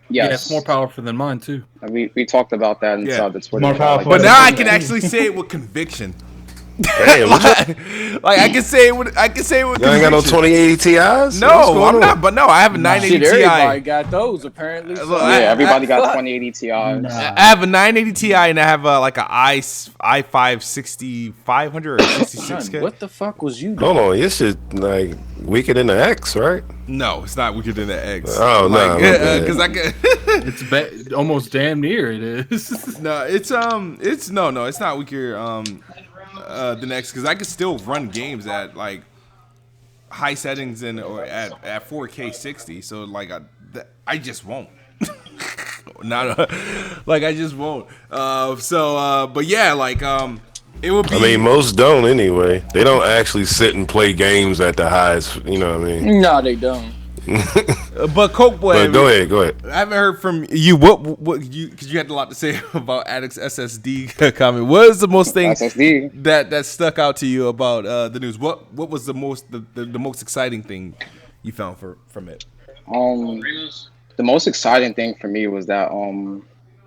Yes. Yeah, it's more powerful than mine too. And we talked about that inside the Twitter. More powerful. But now I can actually say it with conviction. Damn, like I can say it with you ain't conviction. got no 2080 Ti's? No, I'm not. But no, I have a 980 Shit, everybody Ti. got those apparently. Look, Everybody got 2080 Ti. Nah. I have a 980 Ti and I have like a i5 6500 or 66K. What the fuck was you doing? Hold on, your shit like weaker than the X, right? No, it's not weaker than the X. Oh, no, because I can. It's almost damn near it is. No, it's not weaker the next because I can still run games at like high settings or at 4K 60. So like I just won't. I just won't. But yeah, like it would be. I mean, most don't anyway. They don't actually sit and play games at the highest. You know what I mean? No, they don't. But Coke Boy, But go ahead. I haven't heard from you. What you because you had a lot to say about Addict's SSD comment. What is the most thing SSD. that stuck out to you about the news? What was the most exciting thing you found from it? The most exciting thing for me was that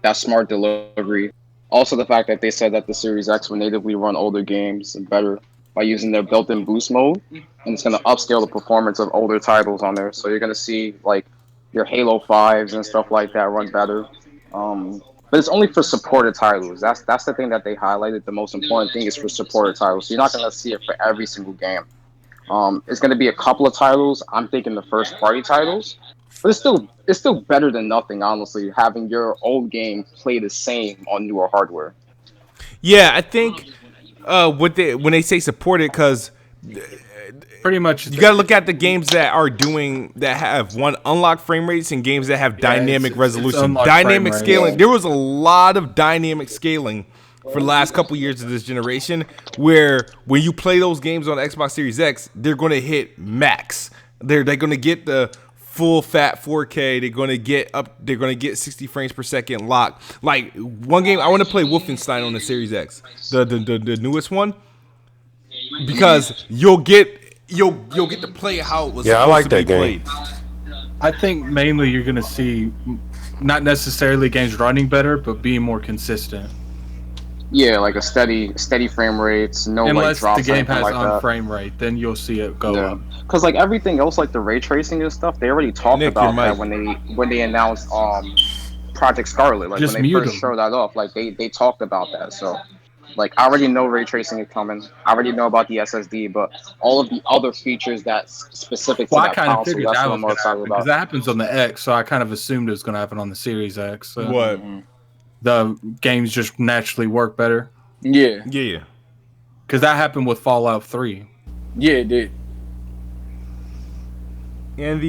that smart delivery. Also, the fact that they said that the Series X will natively run older games better by using their built-in boost mode, and it's going to upscale the performance of older titles on there. So you're going to see like your Halo 5s and stuff like that run better. But it's only for supported titles. That's the thing that they highlighted. The most important thing is for supported titles. So you're not going to see it for every single game. It's going to be a couple of titles. I'm thinking the first-party titles. But it's still better than nothing, honestly, having your old game play the same on newer hardware. Yeah, I think when they say supported, because Pretty much, you got to look at the games that have unlocked frame rates and games that have dynamic resolution, dynamic scaling. There was a lot of dynamic scaling for the last couple years of this generation, where when you play those games on Xbox Series X, they're going to hit max. They're going to get the full fat 4K. They're going to get 60 frames per second lock. Like one game, I want to play Wolfenstein on the Series X, the newest one, because you'll get to play how it was. Yeah, I like that game. I think mainly you're gonna see not necessarily games running better, but being more consistent. Yeah, like a steady frame rates, no Unless like drops. the game has like on that. frame rate, then you'll see it go up. Because like everything else, like the ray tracing and stuff, they already talked Nick, about that when they announced Project Scarlet. Like Just when they mute first them. showed that off, like they talked about that. So like I already know ray tracing is coming. I already know about the SSD, but all of the other features that's specific to Well, I that kind of console, figured that's that what was I'm more going to excited happen because about. that happens on the X, so I kind of assumed it was going to happen on the Series X. So What? the games just naturally work better Yeah, because that happened with Fallout 3. yeah, it did. And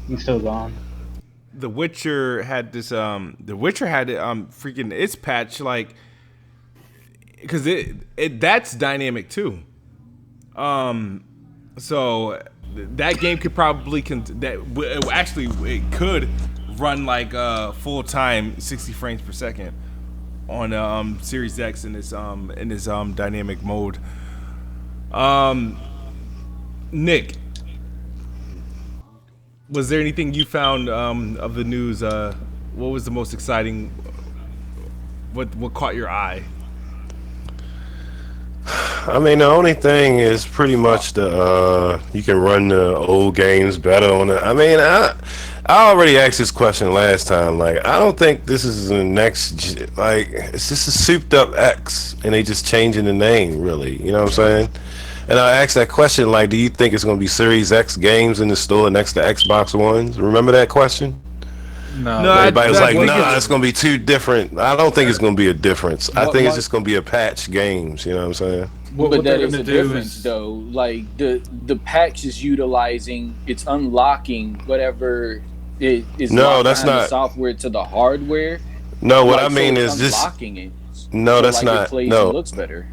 He's still gone. The Witcher had this freaking its patch, like, because that's dynamic too. So that game could probably it could run like full time 60 frames per second on Series X in this dynamic mode. Nick, was there anything you found of the news? What was the most exciting? What caught your eye? I mean, the only thing is pretty much you can run the old games better on it. I mean, I already asked this question last time. Like, I don't think this is the next. Like, it's just a souped up X, and they just changing the name, really. You know what I'm saying? And I asked that question, like, do you think it's going to be Series X games in the store next to Xbox Ones? Remember that question? No, everybody's like, think nah, it's gonna be too different. I don't think it's gonna be a difference. I think it's What- just gonna be a patch games. You know what I'm saying? What But they're that is gonna the do difference, is though. Like the patch is utilizing, it's unlocking whatever is No, locked that's behind the not- software to the hardware. No, what Like, I mean so is it's just unlocking it. no. So, That's like, not it plays no. and looks better.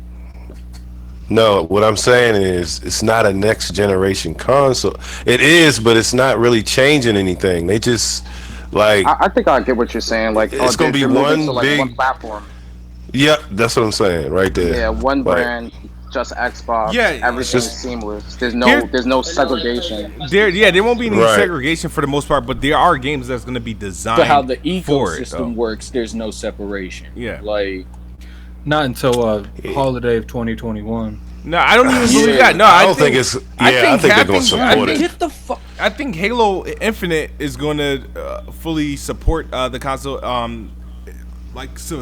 No, what I'm saying is it's not a next generation console. It is, but it's not really changing anything. They just like I think I get what you're saying. Like, It's gonna be they're moving one to, like, big- one platform. yeah, that's what I'm saying right there. Yeah, one Like, brand, just Xbox. Yeah, everything's just- seamless. There's Here- no segregation. There won't be any Right. segregation for the most part, but there are games that's going to be designed But how the for it. ecosystem works, there's no separation. Yeah. Like, not until holiday of 2021. No, I don't even believe Yeah. that. No, I don't think it's. Yeah, I think they're gonna I support think- it. get the fuck. I think Halo Infinite is going to fully support the console,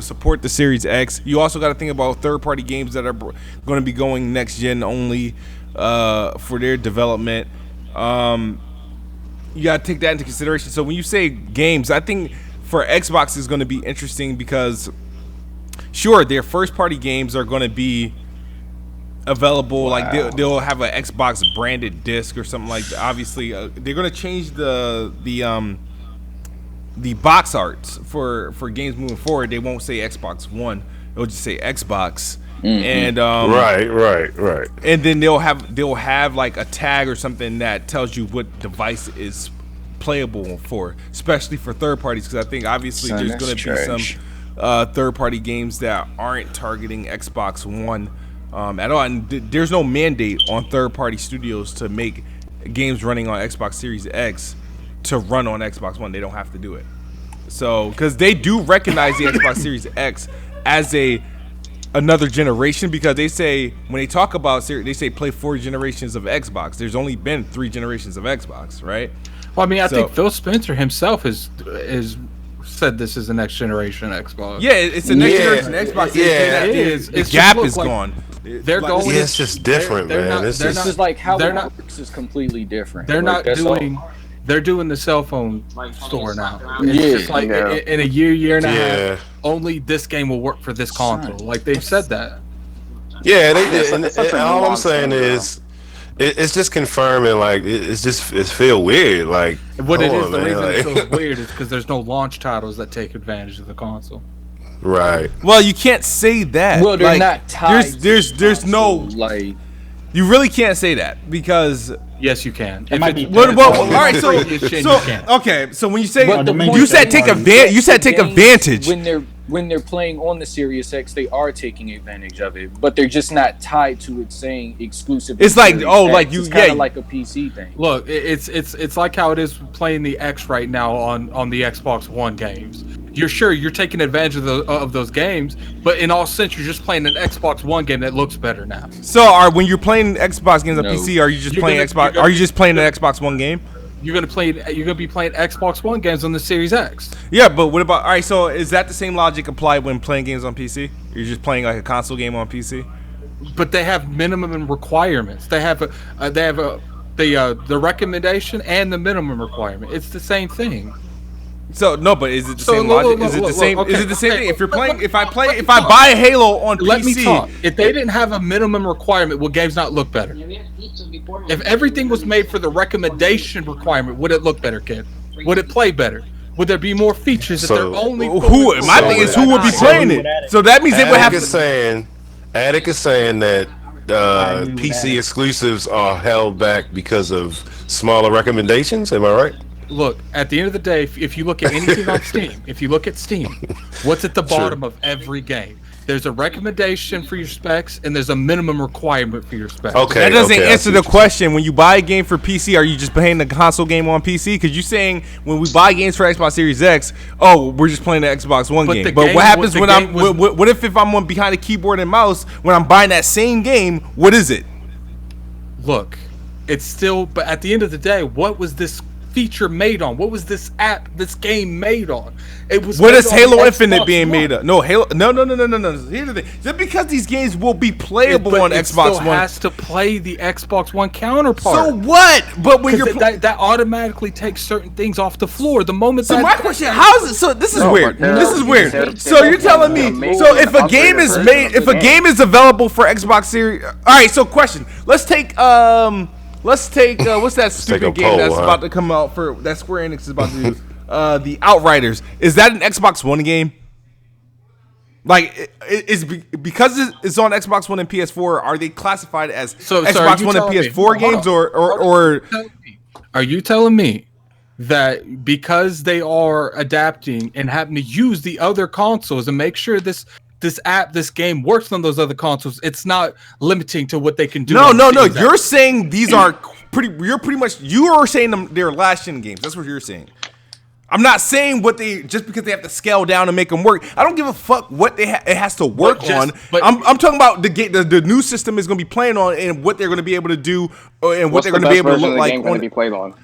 support the Series X. You also got to think about third-party games that are going to be going next gen only for their development. You got to take that into consideration. So when you say games, I think for Xbox is going to be interesting because, sure, their first-party games are going to be available. Like they'll have an Xbox branded disc or something like that. Obviously they're going to change the box arts for games moving forward. They won't say Xbox One, it'll just say Xbox. And Right. and then they'll have like a tag or something that tells you what device is playable for, especially for third parties, because I think obviously Son, there's that's going to be trash. some third party games that aren't targeting Xbox One at all, and there's no mandate on third-party studios to make games running on Xbox Series X to run on Xbox One. They don't have to do it. So, because they do recognize the Xbox Series X as another generation, because they say when they talk about they say play 4 generations of Xbox. There's only been 3 generations of Xbox, right? Well, I mean, I So- think Phil Spencer himself has said this is the next generation Xbox. Yeah, it's the next Yeah. generation Xbox. Yeah. It is. The It's gap just is look like gone. They're Like, going. Yeah, it's just different, they're man. not- It's they're just- This is like how they're it not- works is completely different. They're Like, not that's doing. all. They're doing the cell phone store now. It's Yeah, just like yeah. in a year and a Yeah. half, only this game will work for this console. Like they've said that. Yeah, they It's did. And such a all I'm nuanced saying thing, is, it's just confirming. Like it's feel weird. Like What it come is, on, the man, reason it like- feels weird is because there's no launch titles that take advantage of the console. right. Well, you can't say that. Well, they're Like, not tied. There's no. like. You really can't say that because. Yes, you can. It might be All right. So you can. okay. So when you say But the point you is said that take games- advantage, you said take games, advantage. when they're playing on the Series X, they are taking advantage of it, but they're just not tied to it saying exclusive. It's like, Series oh, X. like you- it's kind yeah. of like a PC thing. Look, it's like how it is playing the X right now on the Xbox One games. You're taking advantage of those games, but in all sense, you're just playing an Xbox One game that looks better now. So when you're playing Xbox games on No. PC, are you just You're playing gonna- Xbox? you're gonna- Are you just playing an Xbox One game? You're gonna be playing Xbox One games on the Series X. Yeah, but what about? All right. So is that the same logic applied when playing games on PC? You're just playing like a console game on PC. But they have minimum requirements. They have the recommendation and the minimum requirement. It's the same thing. So no, but is it the So, same look, logic? look, Is it the look, same? okay, Is it the same okay. thing? If you're playing, if I Let me buy Halo on Let PC, me talk. If they didn't have a minimum requirement, will games not look better? If everything was made for the recommendation requirement, would it look better, kid? Would it play better? Would there be more features if So, they're only who? My thing is who would be playing it. So that means they would have Attic is saying that I agree with PC that. exclusives are held back because of smaller recommendations. Am I right? Look, at the end of the day, if you look at anything on Steam, what's at the bottom of every game? There's a recommendation for your specs, and there's a minimum requirement for your specs. Okay. That doesn't I answer see the what you're question. When you buy a game for PC, are you just playing the console game on PC? Because you're saying when we buy games for Xbox Series X, oh, we're just playing the Xbox One But game. the But game what happens was- when the I'm? game was- What if I'm on behind a keyboard and mouse when I'm buying that same game? What is it? Look, it's still, but at the end of the day, what was this feature made on? What was this game made on? It was. What made is on Halo the Infinite Xbox being One. made of? No, Halo. No. Here's the thing. Just because these games will be playable But on it Xbox still One. has to play the Xbox One counterpart. So what? But when you're that automatically takes certain things off the floor. The moment So that my question, how is it? So this is No, weird. but This is weird. they're- So you're telling me, making so if a an game is upgraded made, version if of a the game is available for Xbox Series, all right. So question, let's take what's that stupid a game poll, that's huh? about to come out for that Square Enix is about to do, the Outriders. Is that an Xbox One game? Like, because it's on Xbox One and PS4, are they classified as Xbox One and PS4 games, or? Are you telling me that because they are adapting and having to use the other consoles and make sure this game works on those other consoles, it's not limiting to what they can do? No. You're saying these are you are saying they're last gen games. That's what you're saying. I'm not saying just because they have to scale down and make them work. I don't give a fuck what it has to work on. I'm talking about the new system is going to be playing on and what they're going to be able to do and what they're going to be able to look like going to be played on.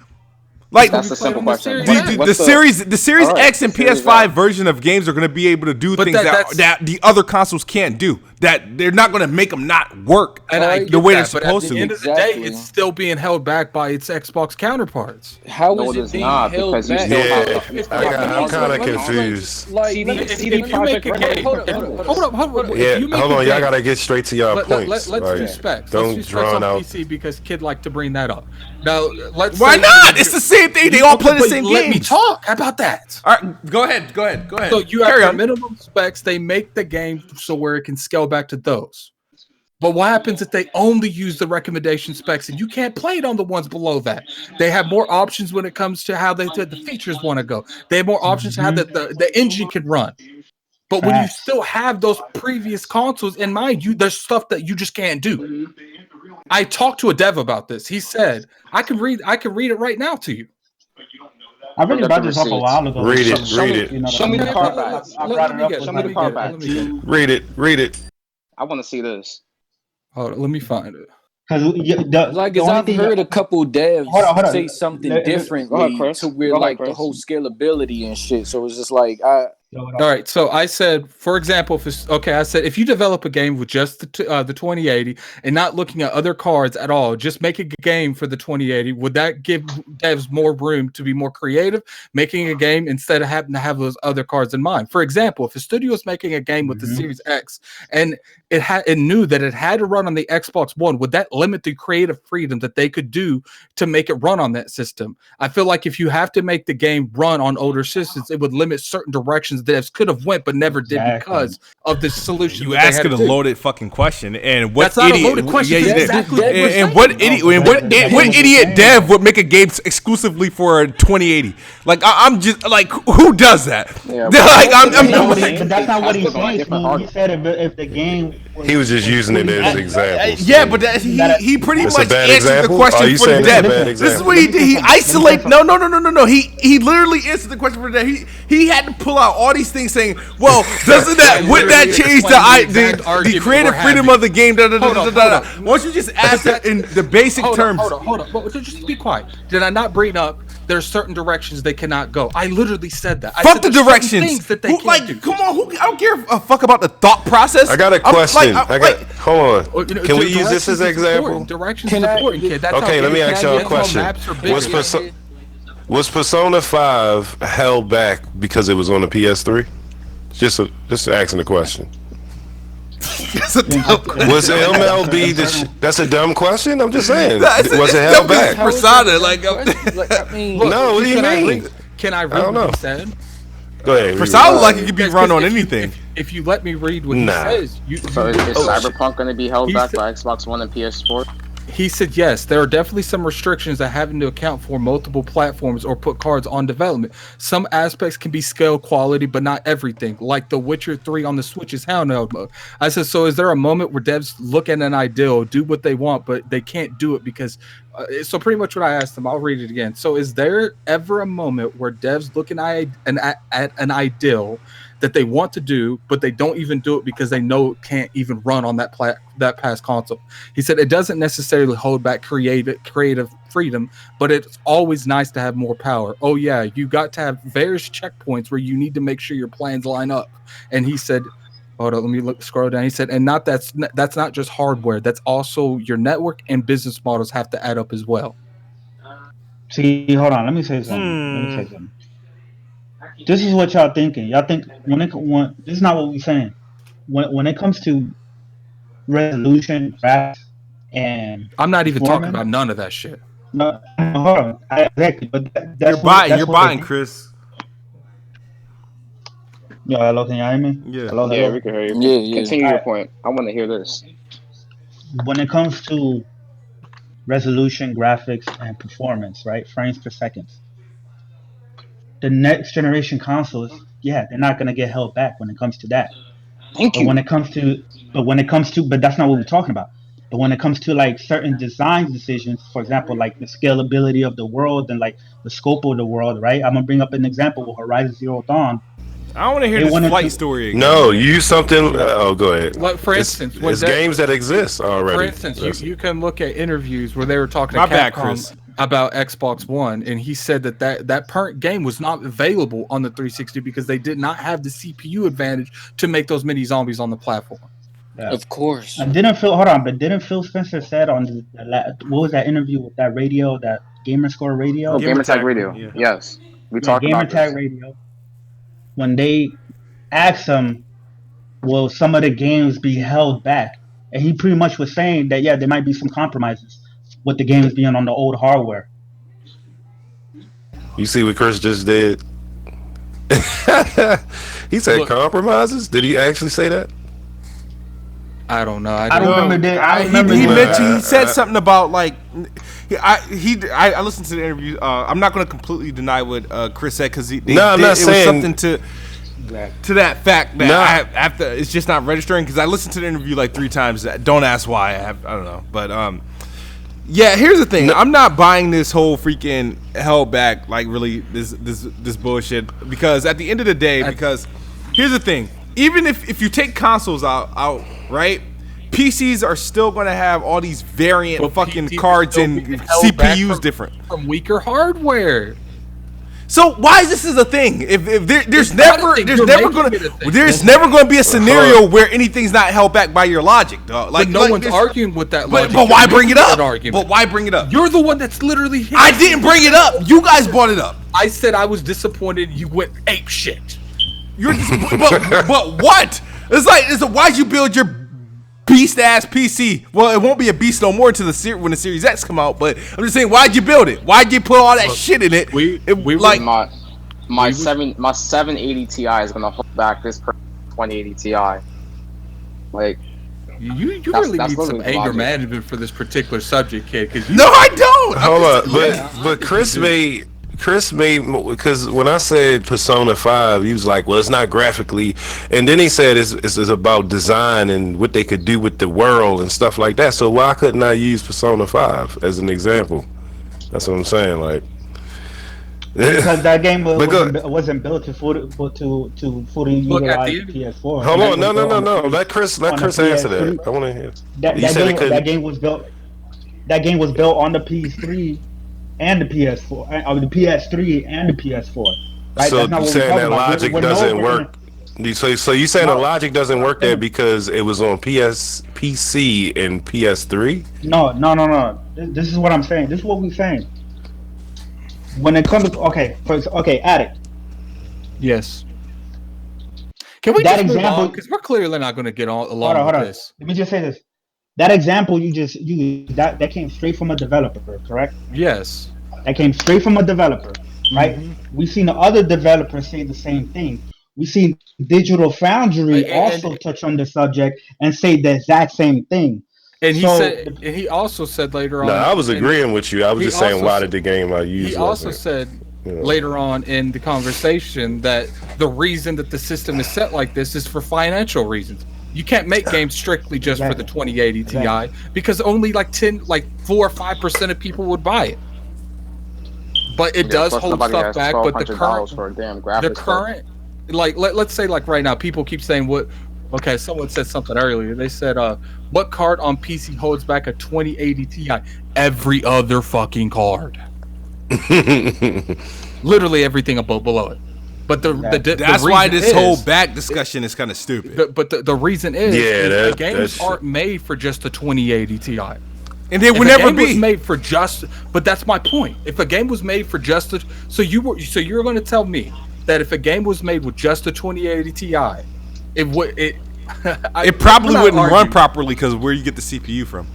Like That's the simple question. The Series All right, X and the Series PS5 X. version of games are going to be able to do things that the other consoles can't do. That they're not going to make them not work the way they're supposed to. At the end of the day, it's still being held back by its Xbox counterparts. How No, is it it is being not, held because you back? still I'm kind of confused. Like, If you make a game, hold up. Yeah, If you make hold a on. Y'all game- gotta get straight to y'all points. Let's Like, do specs. don't Let's do specs drown on out. PC because Kid like to bring that up. Now, let's Why say- not? It's the same thing. They all play the But same Let me games. talk. How about that? All right, go ahead. So you have Carry the on. minimum specs. They make the game so where it can scale back to those. But what happens if they only use the recommendation specs and you can't play it on the ones below that? They have more options when it comes to how the features want to go. They have more options to how the engine can run. But when you still have those previous consoles in mind, there's stuff that you just can't do. I talked to a dev about this. He said, I can read it right now to you. I really brought this up a while ago. Read it. Show me the card back. I brought it up. Show me the card back. Read it. I want to see this. Hold on, let me find it. Like, as I've heard a couple devs Hold on. say something Go ahead, differently Chris. to where Go ahead, like the Chris. whole scalability and shit. So it's just like All right, so I said, for example, I said if you develop a game with just the 2080 and not looking at other cards at all, just making a game for the 2080, would that give devs more room to be more creative, making a game instead of having to have those other cards in mind? For example, if a studio is making a game with the Series X and it knew that it had to run on the Xbox One, would that limit the creative freedom that they could do to make it run on that system? I feel like if you have to make the game run on older systems, it would limit certain directions devs could have went but never did because of the solution. You asking a loaded fucking question, and what That's not idiot? a loaded question. Yeah, That's exactly what and we're what saying. what idiot dev would make a game exclusively for a 2080? Like I'm just like, who does that? Yeah, Like I'm But that's not what he's saying. He said if the game. He was just using it as examples. yeah, but he pretty It's a much bad answered the example? question Are you for the saying it's a dev. bad This is example? what he did. He isolated. No. He literally answered the question for the dev. He had to pull out all these things saying, well, wouldn't that change the creative freedom of the game? Why don't you just ask it in the basic terms? Hold on. But just be quiet. Did I not bring up there's certain directions they cannot go? I literally said that. I Fuck said the there's certain directions. things that they can't do. Come on, I don't care a fuck about the thought process. I got a question. Hold on. Well, you know, Can we use this as an directions is important. example? Directions is important, kid. That's Okay, how let me ask y'all a that's how question. maps are bigger. Was Persona 5 held back because it was on the PS3? Just asking the question. That's a dumb question. Was MLB that's a dumb question? I'm just saying. That's Was it that held was back? Persona, like I mean, No, what do you mean? Can I read don't what know. he said? Go ahead. Persona like it could be Because run on if you- anything. If you let me read what Nah. he says, So is Cyberpunk going to be held He back said- by Xbox One and PS4? he said yes, there are definitely some restrictions that having to account for multiple platforms or put cards on development. Some aspects can be scale quality, but not everything, like The Witcher 3 on the Switch's handheld mode. I said, so is there a moment where devs look at an ideal, do what they want, but they can't do it because so pretty much what I asked them, I'll read it again. So is there ever a moment where devs look at an ideal that they want to do, but they don't even do it because they know it can't even run on that past console? He said it doesn't necessarily hold back creative freedom, but it's always nice to have more power. Oh yeah, you got to have various checkpoints where you need to make sure your plans line up. And he said, hold on, let me scroll down. He said, and that's not just hardware. That's also your network and business models have to add up as well. See, hold on. Let me say something. This is what y'all thinking. Y'all think this is not what we're saying. When it comes to resolution, graphics, and I'm not even talking about none of that shit. No, hold on. Exactly, but you're buying, Chris. Yo, hello, can you hear me? Yeah. Hello. We can hear you. Yeah. Continue your point. I want to hear this. When it comes to resolution, graphics, and performance, right? Frames per second. The next generation consoles, they're not gonna get held back when it comes to that. Thank you. But that's not what we're talking about. But when it comes to like certain design decisions, for example, like the scalability of the world and like the scope of the world, right? I'm gonna bring up an example with Horizon Zero Dawn. I don't want to hear this flight story again. No, use something. Oh, go ahead. Like, for instance, it's games that exist already. For instance, you can look at interviews where they were talking to Capcom about Xbox One, and he said that current game was not available on the 360 because they did not have the CPU advantage to make those mini zombies on the platform. Yeah. Of course. And didn't Phil Spencer said on what was that interview with that radio, that Gamerscore radio? Oh, Gamertag Radio. Yeah. Yes, we talked about Gamertag Radio. When they asked him, will some of the games be held back? And he pretty much was saying that, there might be some compromises with the games being on the old hardware. You see what Chris just did? He said compromises? Did he actually say that? I don't know. I don't remember that. He said something about like I listened to the interview. I'm not going to completely deny what Chris said because it was something to that fact that I have to. It's just not registering because I listened to the interview like 3 times. Don't ask why. I don't know. But here's the thing. I'm not buying this whole freaking held back like really this bullshit because at the end of the day, because here's the thing. Even if you take consoles out, right? PCs are still going to have all these variant fucking cards and CPUs different from weaker hardware. So why is this a thing? If there's never going to be a scenario where anything's not held back by your logic, dog. Like no one's arguing with that logic. But why bring it up? But why bring it up? You're the one that's literally. I didn't bring it up. You guys brought it up. I said I was disappointed. You went ape shit. But what? It's like why'd you build your beast ass PC? Well, it won't be a beast no more until when the Series X come out. But I'm just saying, why'd you build it? Why'd you put all that shit in it? My 780 Ti is gonna hold back this 2080 Ti. Like you really need some anger management for this particular subject, kid. No, I don't. Hold up, but Chris made. Because when I said Persona 5, he was like, well, it's not graphically. And then he said it's about design and what they could do with the world and stuff like that. So why couldn't I use Persona 5 as an example? That's what I'm saying. Like, because that game wasn't built to fully utilize PS4. Hold on, no. Let Chris answer that. I want to hear. That game was built on the PS3. And the PS4, or the PS3 and the PS4. Right? So you're saying that logic doesn't work? So you saying the logic doesn't work there because it was on PC and PS3? No. This is what I'm saying. This is what we're saying. When it comes to Addict. Yes. Can we just move on? Because we're clearly not going to get along with this. Let me just say this. That example you just used, that came straight from a developer, correct? Yes. That came straight from a developer, right? Mm-hmm. We've seen the other developers say the same thing. We've seen Digital Foundry also touch on the subject and say the exact same thing. And he also said later on. No, I was agreeing with you. I was just saying, why did the game I used? He also said later on in the conversation that the reason that the system is set like this is for financial reasons. You can't make games strictly just for the 2080 Ti because only like 4 or 5% of people would buy it. But it does hold stuff back. But the current, let's say like right now, people keep saying Okay, someone said something earlier. They said, what card on PC holds back a 2080 Ti? Every other fucking card. Literally everything above below it. But that's why this whole back discussion is kind of stupid. But the reason is, the games aren't made for just the 2080 Ti. And they would never be made for just. But that's my point. If a game was made for just the, so you're going to tell me that if a game was made with just the 2080 Ti, it probably wouldn't run properly because where you get the CPU from.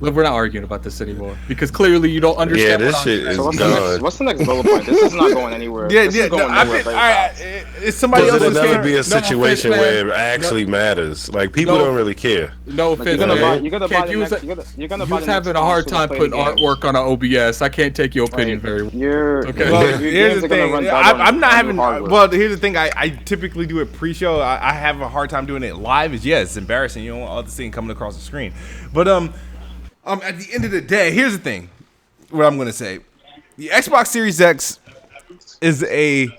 We're not arguing about this anymore because clearly you don't understand. Yeah, this shit is what's the next bullet point? This is not going anywhere. It's somebody else. It'll never be a situation where it actually matters. Like people don't really care. No offense, you're having a hard time putting artwork on an OBS. I can't take your opinion very well. Okay. Well, here's the thing. I'm not having. Well, here's the thing. I typically do it pre-show. I have a hard time doing it live. It's embarrassing. You don't want all the thing coming across the screen. But at the end of the day, here's the thing. What I'm gonna say, the Xbox Series X is a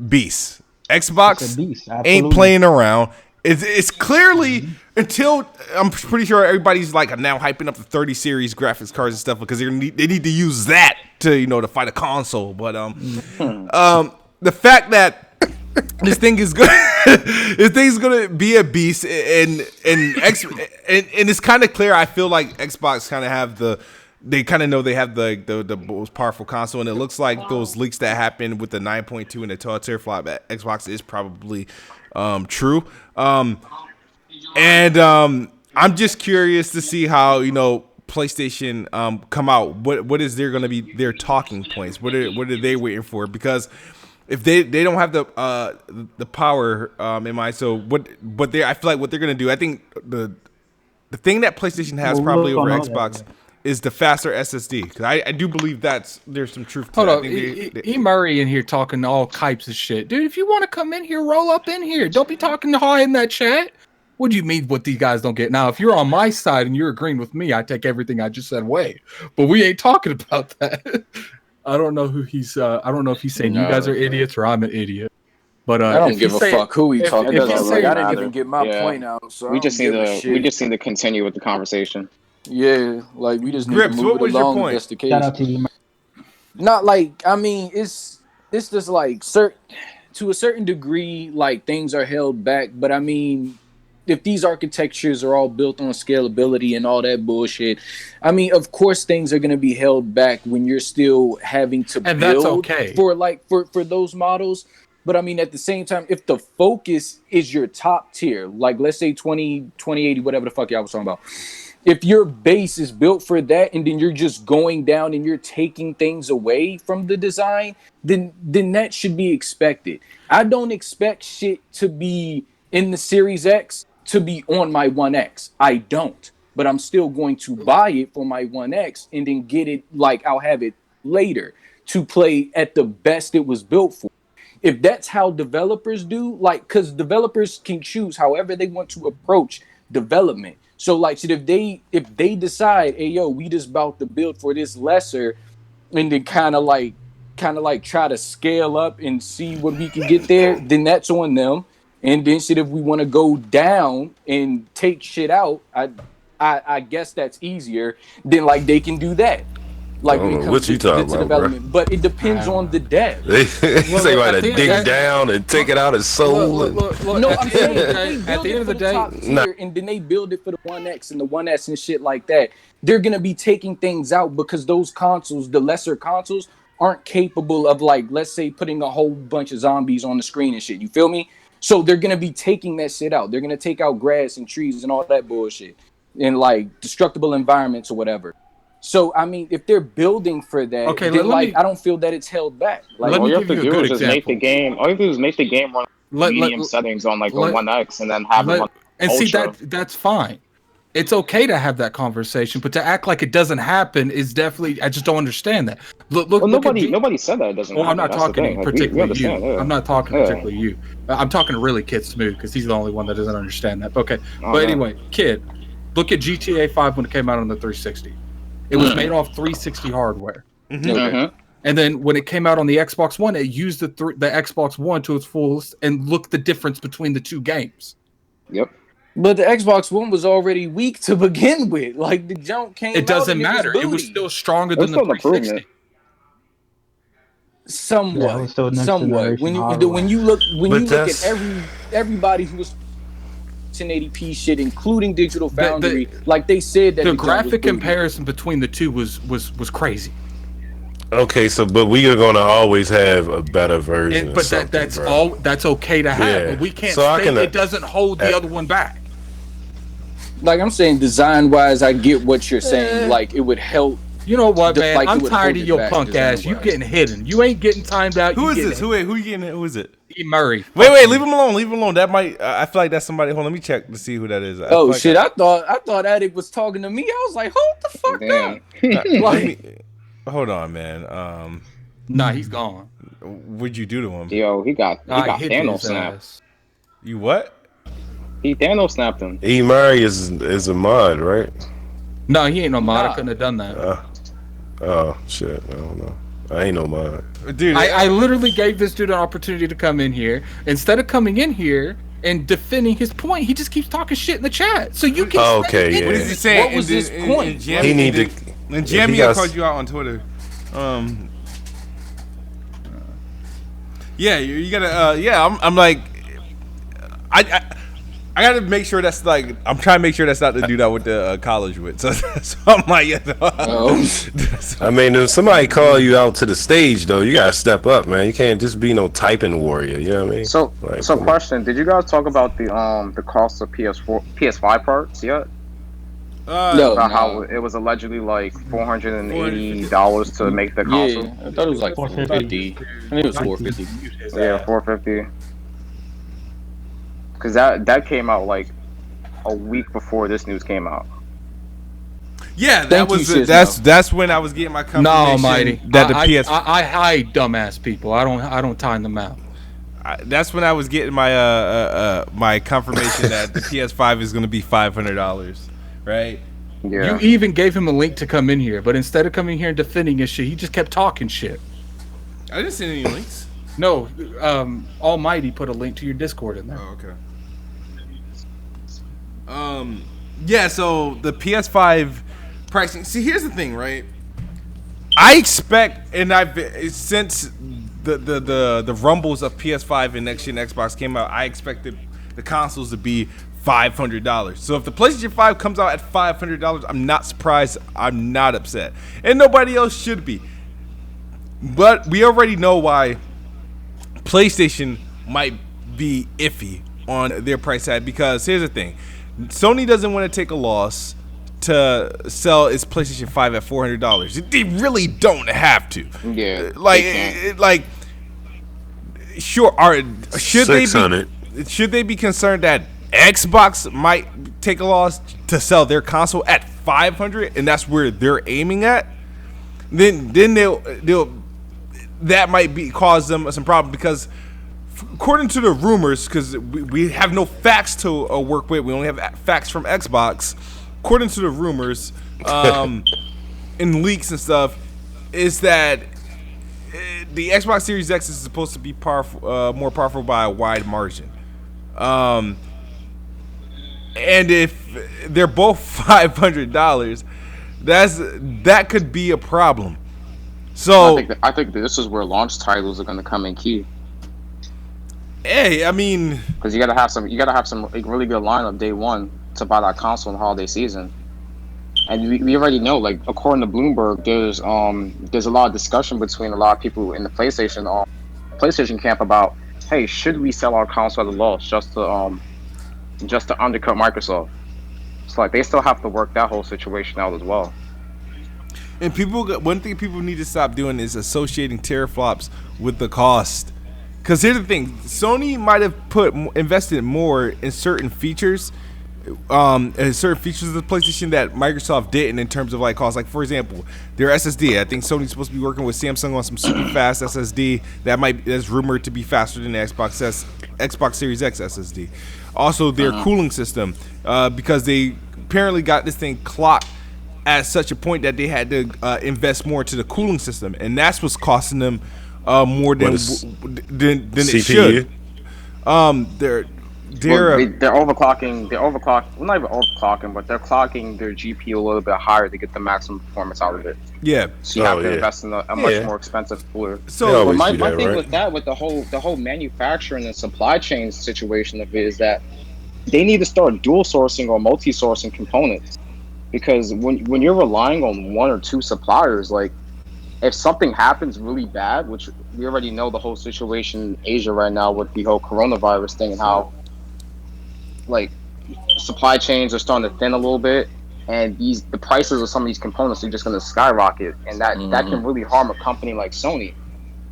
beast. Xbox ain't playing around. It's clearly until I'm pretty sure everybody's like now hyping up the 30 series graphics cards and stuff because they need to use that to to fight a console. But the fact that this thing is good. This thing's gonna be a beast, and it's kind of clear. I feel like Xbox kind of have they kind of know they have the most powerful console, and it looks like those leaks that happened with the 9.2 and the 12 teraflop at Xbox is probably true. I'm just curious to see how PlayStation come out. What is there gonna be their talking points? What are they waiting for? Because if they don't have the power in mind, so I feel like what they're gonna do. I think the thing that PlayStation has probably over Xbox is the faster SSD. Because I do believe there's some truth to Hold that. up, E. Murray in here talking all types of shit, dude. If you want to come in here, roll up in here. Don't be talking high in that chat. What do you mean? What these guys don't get? Now, if you're on my side and you're agreeing with me, I take everything I just said away. But we ain't talking about that. I don't know who he's. I don't know if he's saying you guys are idiots or I'm an idiot. But I don't give a fuck who he talking about. Like, I didn't even get my point out. So we just need to continue with the conversation. Yeah, like we just need Grips, to move it along. If that's the case. Shout out to you. Not like it's just like to a certain degree, like things are held back. But I mean, if these architectures are all built on scalability and all that bullshit, I mean, of course things are going to be held back when you're still having to build that's okay. for those models. But I mean, at the same time, if the focus is your top tier, like let's say 2080, whatever the fuck y'all was talking about, if your base is built for that and then you're just going down and you're taking things away from the design, then that should be expected. I don't expect shit to be in the Series X to be on my One X. I don't. But I'm still going to buy it for my One X and then get it, like I'll have it later to play at the best it was built for. If that's how developers do, like, because developers can choose however they want to approach development. So, like, shit, if they decide, hey, yo, we just about to build for this lesser, and then kind of like try to scale up and see what we can get there, then that's on them. And then shit, if we want to go down and take shit out, I guess that's easier. Then like they can do that. Like when it comes to development, bro? But it depends on the dev. They say like to dig down and take it out as soul. No, I'm saying at the end of the day, and then they build it for the One X and the One S and shit like that. They're gonna be taking things out because those consoles, the lesser consoles, aren't capable of, like, let's say putting a whole bunch of zombies on the screen and shit. You feel me? So they're gonna be taking that shit out. They're gonna take out grass and trees and all that bullshit and like destructible environments or whatever. So I mean, if they're building for that, then I don't feel that it's held back. Like all you have to do is just make the game. All you have to do is make the game run medium settings on like the One X, and then have it on Ultra. See that's fine. It's okay to have that conversation, but to act like it doesn't happen is definitely. I just don't understand that. Nobody said that it doesn't. Well, happen. I'm not talking particularly you. Yeah. I'm not talking particularly you. I'm talking to really Kid Smooth because he's the only one that doesn't understand that. Okay, but anyway, Kid, look at GTA 5 when it came out on the 360. It was made off 360 hardware. Mm-hmm. Okay. And then when it came out on the Xbox One, it used the Xbox One to its fullest, and look the difference between the two games. Yep. But the Xbox One was already weak to begin with. Like the jump came. It doesn't out and matter. It was booty. still stronger than That's the still an 360. Somewhat. Yeah, it was still next Somewhat. generation When you look at that's- everybody who was 1080p shit, including Digital Foundry, like they said that The jump was graphic booty. comparison between the two was crazy. Okay, so but we are gonna always have a better version. But that's okay to have. Yeah. But we can't So I say can, it doesn't hold the other one back. Like I'm saying, design wise, I get what you're saying. Like it would help. You know what, man? Like, I'm it would tired hold of it your back punk ass. You design-wise. getting hidden. You ain't getting timed out. Who you is getting this? Who you getting? Who is it? E. Murray. Wait, leave him alone. Leave him alone. That might. I feel like that's somebody. Hold on, let me check to see who that is. Oh shit! I thought Addict was talking to me. I was like, hold the fuck Damn. up. Like, hold on, man. Nah, he's gone. What'd you do to him? Yo, he got I hit Thanos his snapped. ass. You what? He Thanos snapped him. E. Murray is a mod, right? No, he ain't no mod. Nah. I couldn't have done that. Oh shit, I don't know. I ain't no mod. Dude, I literally gave this dude an opportunity to come in here. Instead of coming in here and defending his point, he just keeps talking shit in the chat. So you can. Okay, yeah. what is he saying? What was his point? He need to. And if he Jamie got- called you out on Twitter. Yeah, you gotta. Yeah, I'm like, I gotta make sure that's like, I'm trying to make sure that's not the dude I went to college with. So I'm like, I mean, if somebody call you out to the stage, though, you gotta step up, man. You can't just be no typing warrior. You know what I mean? So, Like, so come on. question: did you guys talk about the cost of PS5 parts yet? no, About how no. it was allegedly like $480 to make the console. Yeah, I thought it was like 450. I think it was 450. Yeah, $450. Because that came out like a week before this news came out. yeah, that Thank you, was sis, that's when I was getting my No, confirmation Almighty. that the PS. I hide dumbass people. I don't time them out. That's when I was getting my my confirmation that the PS5 is going to be $500, right? Yeah. You even gave him a link to come in here, but instead of coming here and defending his shit, he just kept talking shit. I didn't send any links. No, Almighty put a link to your Discord in there. Oh, okay. Yeah, so the PS5 pricing. See, here's the thing, right? I expect, and since the rumbles of PS5 and next gen Xbox came out, I expected the consoles to be $500. So if the PlayStation 5 comes out at $500, I'm not surprised. I'm not upset, and nobody else should be. But we already know why PlayStation might be iffy on their price tag, because here's the thing: Sony doesn't want to take a loss to sell its PlayStation 5 at $400. They really don't have to. Yeah. Like, sure. Should they $600. should they be concerned that Xbox might take a loss to sell their console at $500, and that's where they're aiming at? Then they'll that might cause them some problem, because according to the rumors, because we have no facts to work with, we only have facts from Xbox. According to the rumors, and leaks and stuff, is that the Xbox Series X is supposed to be more powerful by a wide margin. And if they're both $500, that could be a problem. So I think this is where launch titles are going to come in key. Hey, I mean, Because you gotta have some like, really good lineup day one to buy that console in the holiday season. And we already know, like, according to Bloomberg, there's a lot of discussion between a lot of people in the PlayStation camp about, hey, should we sell our console at a loss just to undercut Microsoft? It's like they still have to work that whole situation out as well. and one thing people need to stop doing is associating teraflops with the cost. Because here's the thing: Sony might have invested more in certain features, of the PlayStation that Microsoft didn't in terms of like cost. Like, for example, their SSD. I think Sony's supposed to be working with Samsung on some super fast SSD that's rumored to be faster than the Xbox Series X SSD. Also, their cooling system, because they apparently got this thing clocked at such a point that they had to invest more into the cooling system, and that's what's costing them more than it CPU? should. They're overclocking. Well, not even overclocking, but they're clocking their GPU a little bit higher to get the maximum performance out of it. Yeah. So you have to invest in a much more expensive cooler. So my thing with that, with the whole manufacturing and supply chain situation of it, is that they need to start dual sourcing or multi-sourcing components, because when you're relying on one or two suppliers, like if something happens really bad, which we already know the whole situation in Asia right now with the whole coronavirus thing and how like supply chains are starting to thin a little bit, and the prices of some of these components are just going to skyrocket, and that can really harm a company like Sony.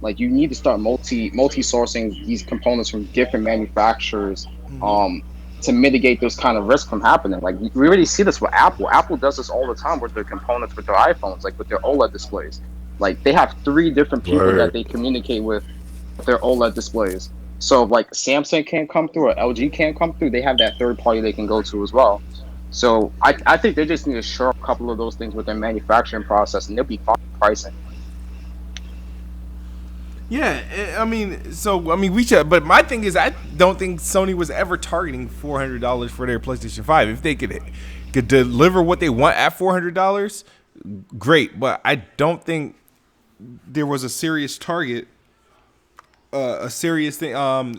Like, you need to start multi-sourcing these components from different manufacturers to mitigate those kind of risks from happening. Like, we already see this with Apple. Apple does this all the time with their components with their iPhones, like with their OLED displays. Like, they have 3 different people that they communicate with their OLED displays. So if, like, Samsung can't come through or LG can't come through, they have that third party they can go to as well. So I think they just need to shore up a couple of those things with their manufacturing process, and they'll be fine pricing. Yeah, we should. But my thing is, I don't think Sony was ever targeting $400 for their PlayStation 5. If they could deliver what they want at $400, great. But I don't think there was a serious target. A serious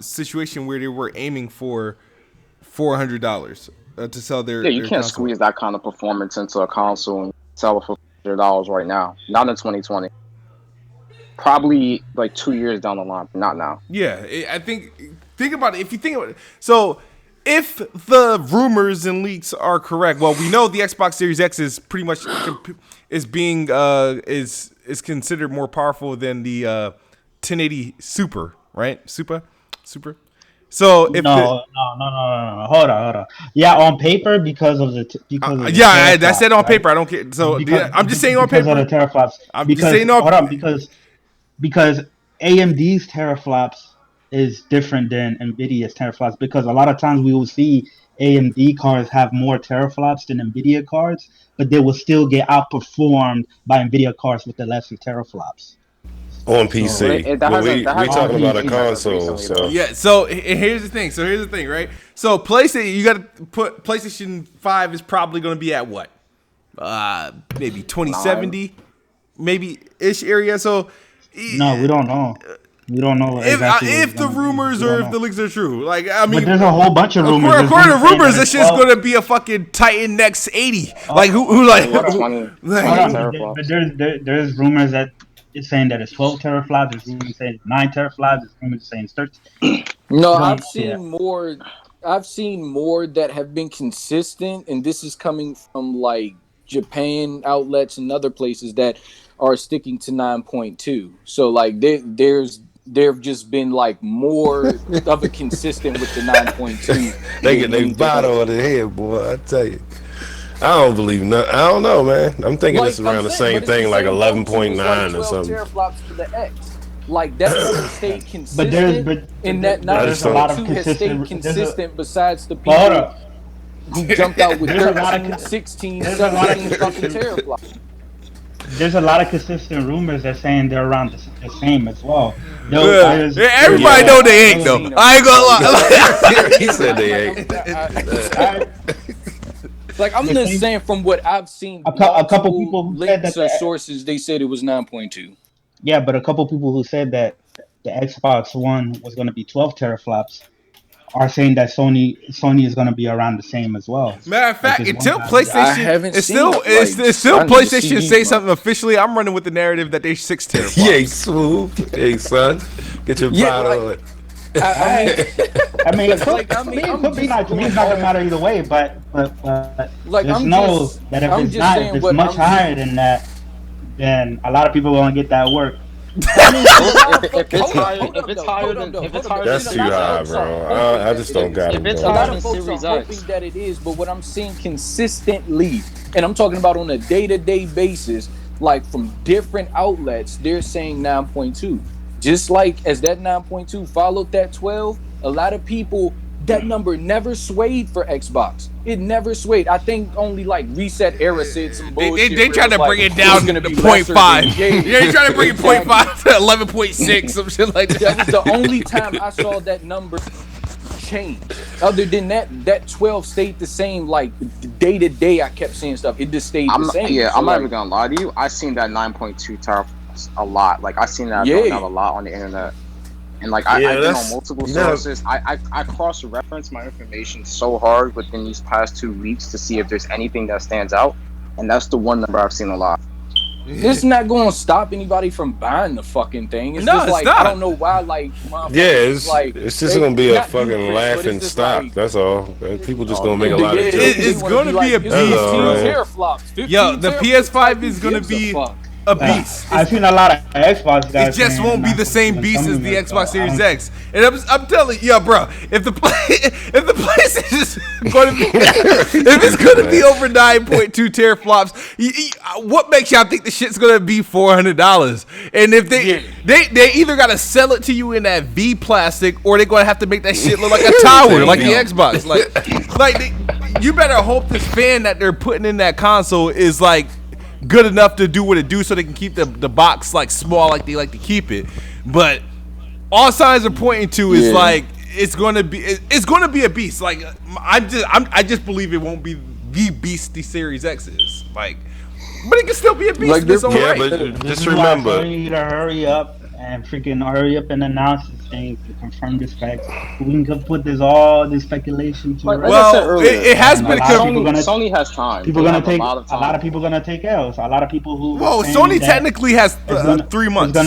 situation where they were aiming for $400 to sell their. Yeah, you their can't console. squeeze that kind of performance into a console and sell it for $400 right now. Not in 2020. Probably like 2 years down the line. Not now. Yeah, I think about it. If you think about it, so if the rumors and leaks are correct, well, we know the Xbox Series X is pretty much is considered more powerful than the 1080 Super, right? Super. So if no. Hold on. Yeah, on paper because of the that's it on paper. I don't care. So I'm just saying on paper because of the teraflops. Because AMD's teraflops is different than NVIDIA's teraflops, because a lot of times we will see AMD cards have more teraflops than NVIDIA cards, but they will still get outperformed by NVIDIA cards with the lesser teraflops. On PC. We talking about a console. So. Yeah, so here's the thing. Right? So PlayStation, you got to put PlayStation 5 is probably going to be at what? Maybe 2070, maybe ish area. So no, we don't know. We don't know if the rumors or if the leaks are true. Like, I mean, but there's a whole bunch of rumors. According to rumors, this shit's going to be a fucking Titan X 80. Like, who like? But there's rumors that it's saying that it's 12 teraflops. There's rumors saying 9 teraflops. There's rumors saying 13. No, I've seen more. I've seen more that have been consistent, and this is coming from like Japan outlets and other places that are sticking to 9.2. So like there've just been like more of a consistent with the 9.2. They get their bottle on the head, boy. I tell you. I don't believe nothing. I don't know, man. I'm thinking it's around the same thing, like 11.9 or something. Teraflops for the X. Like that's what stayed consistent. And that 9.2 has stayed consistent besides the people who jumped out with 13, 16, 17 fucking teraflops. There's a lot of consistent rumors that saying they're around the same as well. Everybody know they ain't though. I ain't gonna lie. He said they ain't. Like I'm just saying, from what I've seen, a couple people who said that sources they said it was 9.2. Yeah, but a couple people who said that the Xbox One was going to be 12 teraflops are saying that Sony is going to be around the same as well. Matter of fact, until PlayStation, it's still PlayStation say something officially. I'm running with the narrative that they 6 teraflops. Yeah, swoop. Hey, son, get your bottle on it. I mean, it could be not. To me, it's not gonna matter either way. But like, just know that if it's much higher than that, then a lot of people won't get that work. If it's higher than that's too high, bro. I just don't got it. A lot of folks are hoping that it is, but what I'm seeing consistently, and I'm talking about on a day-to-day basis, like from different outlets, they're saying 9.2. Just like as that 9.2 followed that 12, a lot of people, that number never swayed for Xbox. It never swayed. I think only like Reset Era said some bullshit. They trying to bring it down to 0.5. Yeah, they trying to bring it 0.5 to 11.6, some shit like that. That was the only time I saw that number changed. Other than that 12 stayed the same. Like day to day, I kept seeing stuff. It just stayed the same. Yeah, so I'm not even gonna lie to you. I seen that 9.2 teraflops a lot. Like I seen that going out a lot on the internet. And like I've been on multiple sources. I cross-reference my information so hard within these past 2 weeks to see if there's anything that stands out, and that's the one number I've seen a lot. This is not going to stop anybody from buying the fucking thing. It's No, just it's like not. I don't know why. Like it's just gonna be a fucking laughing stock. Like, that's all. People just gonna make a lot of jokes. It's gonna be a beast. Yo, the PS5 is gonna be a beast. I've seen a lot of Xbox guys. It just won't be the same beast as the Xbox Series X. And I'm telling you, bro, if the PlayStation is going to be, if it's going to be over 9.2 teraflops, what makes y'all think the shit's going to be $400? And if they either got to sell it to you in that V plastic, or they're going to have to make that shit look like a tower, like the Xbox. You better hope this fan that they're putting in that console is like good enough to do what it do, so they can keep the box like small, like they like to keep it. But all signs are pointing to is like it's going to be a beast. Like I just believe it won't be the beast the Series X is. Like, but it can still be a beast. Like, it's yeah, but just remember, you need to hurry up and announce this thing to confirm this fact. We can put all this speculation to rest. Well, it has been Sony has time. People gonna take a lot of people gonna take L's. A lot of people who Sony technically has 3 months.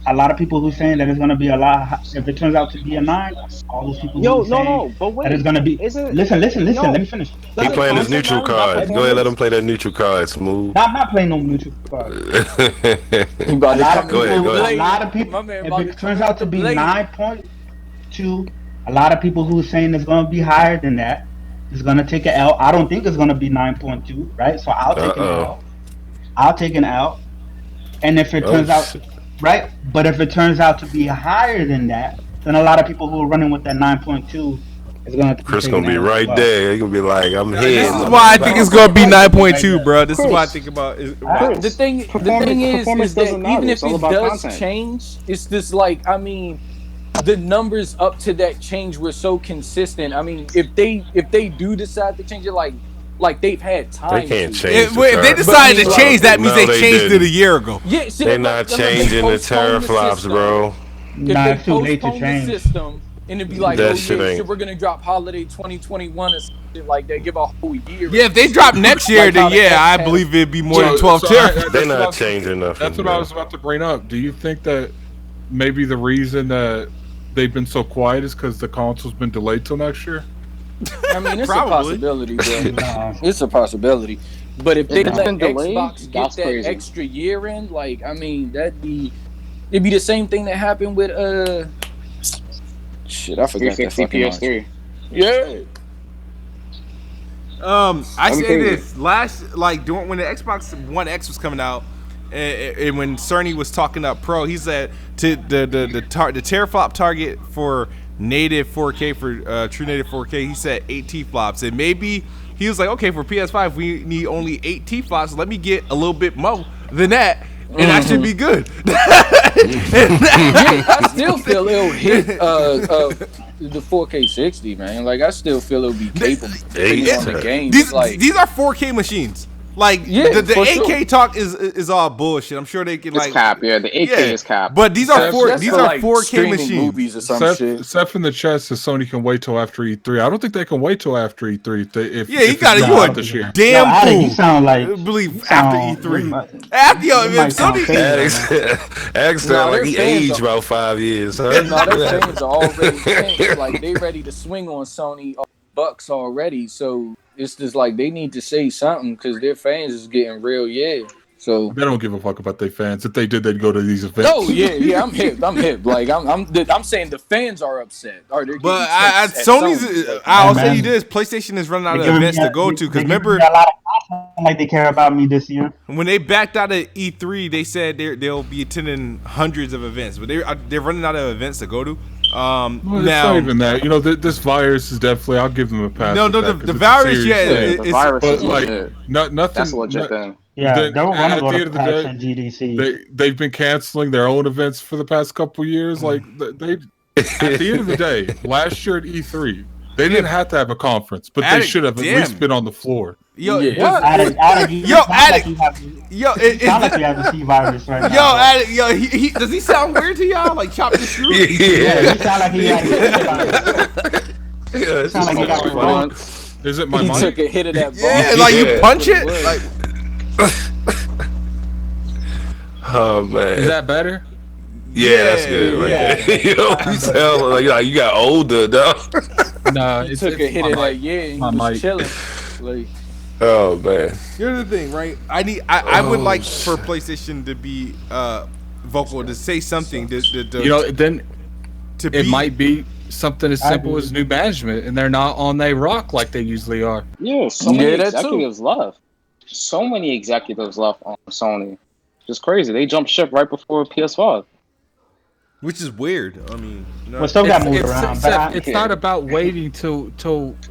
A lot of people who saying that it's gonna be a lot. If it turns out to be a 9, all those people but wait, that it's gonna be. Listen. Let me finish. He playing his neutral card. Go ahead, let him play that neutral card. Smooth. I'm not playing no neutral card. A lot of people. If it turns out to be 9.2, a lot of people who are saying it's gonna be higher than that is gonna take an L. I don't think it's gonna be 9.2, right? So I'll take an L. I'll take an L. And if it turns out, right? But if it turns out to be higher than that, then a lot of people who are running with that 9.2 is gonna. Chris gonna be right there. He gonna be like, "I'm here." This is why I think it's gonna be 9.2, bro. This is why I think about it. The thing is that even if it does change, it's just like, I mean, the numbers up to that change were so consistent. I mean, if they do decide to change it, like they've had time. They can't change. If they decided to change, that means they changed it a year ago. Yeah, they're not changing the teraflops, bro. If they postpone the system, and it'd be like, we're gonna drop holiday 2021 or something like that. Give a whole year. Yeah, if they drop next year, then I believe it'd be more than 12 teraflops. They're not changing nothing. That's what I was about to bring up. Do you think that maybe the reason that they've been so quiet is because the console's been delayed till next year? I mean, it's a possibility, bro. It's a possibility. But if they let Xbox get that crazy extra year in, like, I mean, it'd be the same thing that happened with shit, I forgot that fucking PS3. Yeah. I say this during when the Xbox One X was coming out, and when Cerny was talking up Pro, he said to the teraflop target for native 4K, for true native 4K, he said 8 T-flops, and maybe he was like, okay, for PS5 we need only 8 T-flops, let me get a little bit more than that, and that should be good. I still feel it'll hit the 4K 60, man. Like, I still feel it'll be capable depending on the game. These are 4K machines. Like, the 8K talk is all bullshit. I'm sure they can it's cap, the 8K is cap. But these are 4K machines. Movies or some shit. Seth in the chat says Sony can wait till after E3. I don't think they can wait till after E3. You got it. You a this year. damn fool. You sound like after E3. After if Sony. Alex sound like he aged about 5 years. Huh? No, their fans are already changed. Like, they ready to swing on Sony bucks already. So it's just like they need to say something because their fans is getting real, So they don't give a fuck about their fans. If they did, they'd go to these events. Oh yeah, I'm hip. Like I'm saying the fans are upset. But Sony's. I'll say you this: PlayStation is running out of events to go to because remember, like they care about me this year. When they backed out of E3, they said they'll be attending hundreds of events, but they're running out of events to go to. Well, it's not even that. You know, this virus is definitely. I'll give them a pass. No, the virus, the virus is like nothing. That's a legit thing. Yeah, they were going to go to PAX and GDC. They've been canceling their own events for the past couple years. Like At the end of the day, last year at E3, they didn't have to have a conference, but Addict, they should have at damn. least been on the floor. Yo, Yeah. Addict, you Yo, sound Addict. like you have, yo, sound like you have the C virus right yo, now. Addict, yo, he does he sound weird to y'all? Like chop the screw? Yeah, Yeah. you sound like he had the C virus. Yeah, it's Sound like you just got funny. Is it my He mic? took a hit of that ball. Yeah, like you Yeah. punch it. What it Like Oh man. Is that better? Yeah, that's good. Right there. Yo, you sound like you got older, dog. No, He it's took a hit my of that, mic. yeah, and he My was mic. chilling. Like, Oh man. here's the thing, right? I would like for PlayStation to be vocal, to say something, You know, then to it be, might be something as simple as new management, and they're not on they rock like they usually are. Yeah, so many Yeah, that too. executives left. So many executives left on Sony. Just crazy. They jumped ship right before PS5. which is weird. I mean, you know, But still got moved around. It's not about waiting till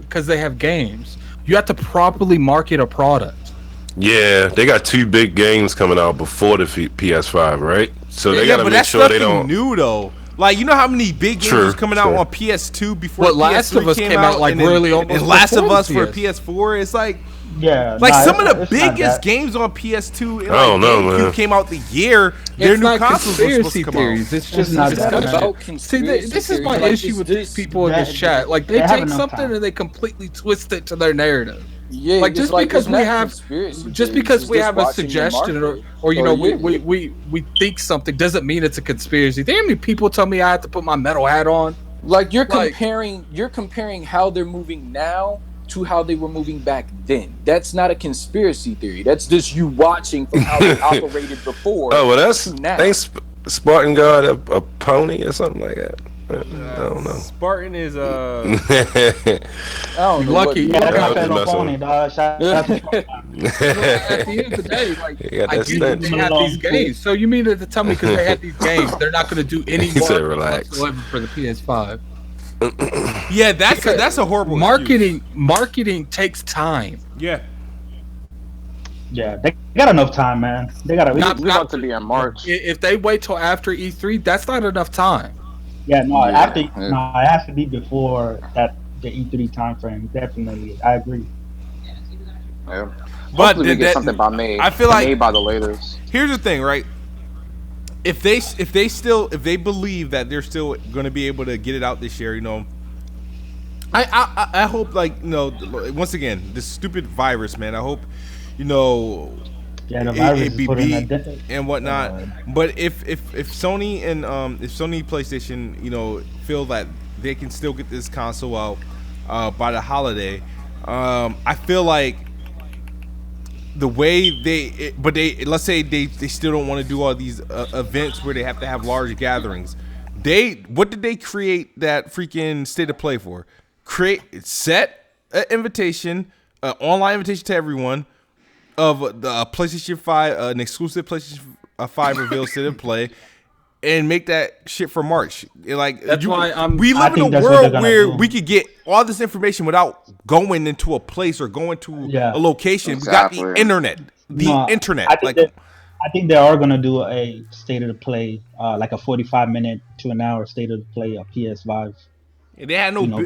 because they have games. You have to properly market a product. Yeah, they got 2 big games coming out before the PS5, right? So they yeah, gotta but make that's sure they nothing don't. new though. Like, you know how many big games True, was coming out true. on PS2 before What, Last PS3 of Us came out, like, and then- really almost and Last of before Us for PS. PS4. It's like Yeah, some of the it's not biggest that. games on PS2 and I don't know, GameCube man. came out the year their It's new not consoles were supposed conspiracy to come theories. out. It's just not it's that, not man. about. See, this is my issue with these people in this chat. Like, they have take enough something time. and they completely twist it to their narrative. yeah, Like, it's just because it's we not have, conspiracy just theories, because it's we just have a watching the suggestion market. or you know yeah. we think something doesn't mean it's a conspiracy. There are many people tell me I have to put my metal hat on. Like you're Like- comparing how they're moving now to how they were moving back then. That's not a conspiracy theory. That's just you watching from how they operated before. Oh well, that's to now. ain't Spartan God a pony or something like that. I don't know. Spartan is I don't know Lucky. what- Yeah, that's Yeah, not that no mess with phony, him. dog. Shout out to At the end of the day, like, You got I that get that stench. they have these games. So you mean to tell me because they have these games, they're not going to do any He said marketing relax. whatsoever for the PS5? yeah, that's a horrible excuse. Marketing takes time. Yeah, Yeah, they got enough time, man. They got Not- We're about to be in March. If they wait till after E3, that's not enough time. Yeah, no, Yeah, after yeah. no, it has to be before the E3 time frame. Definitely, I agree. Yeah. but Hopefully we get something by May. I feel like- May by the latest. here's the thing, right? If they believe that they're still going to be able to get it out this year, you know, I hope, like, you know, once again, this stupid virus, man. I hope, you know, Yeah, the virus it is be putting beat a and whatnot. But if Sony and if Sony PlayStation, you know, feel that they can still get this console out by the holiday, I feel like the way let's say they still don't want to do all these events where they have to have large gatherings. What did they create that freaking state of play for? Set an invitation, an online invitation to everyone of the PlayStation 5, an exclusive PlayStation 5 reveal state of play, and make that shit for March. Like, That's why we I live think in a that's what they're world gonna where do. we could get all this information without going into a place or going to Yeah. a location. We got the Exactly. internet. No, Internet. I think I think they are gonna do a state of the play, like a 45-minute to an hour state of the play of PS5. They had no. You know,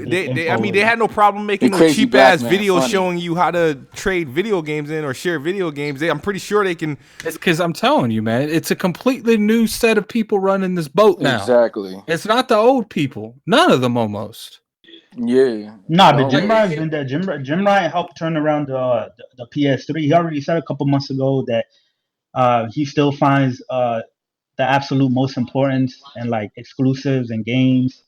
I mean, they had no problem making The no crazy cheap black ass man, videos funny. showing you how to trade video games in or share video games. I'm pretty sure they can. It's because I'm telling you, man, it's a completely new set of people running this boat now. Exactly. It's not the old people. None of them almost. Yeah. Nah, but Oh, Jim yeah. Ryan's been there. Jim Ryan helped turn around the PS3. He already said a couple months ago that he still finds the absolute most importance in like exclusives and games.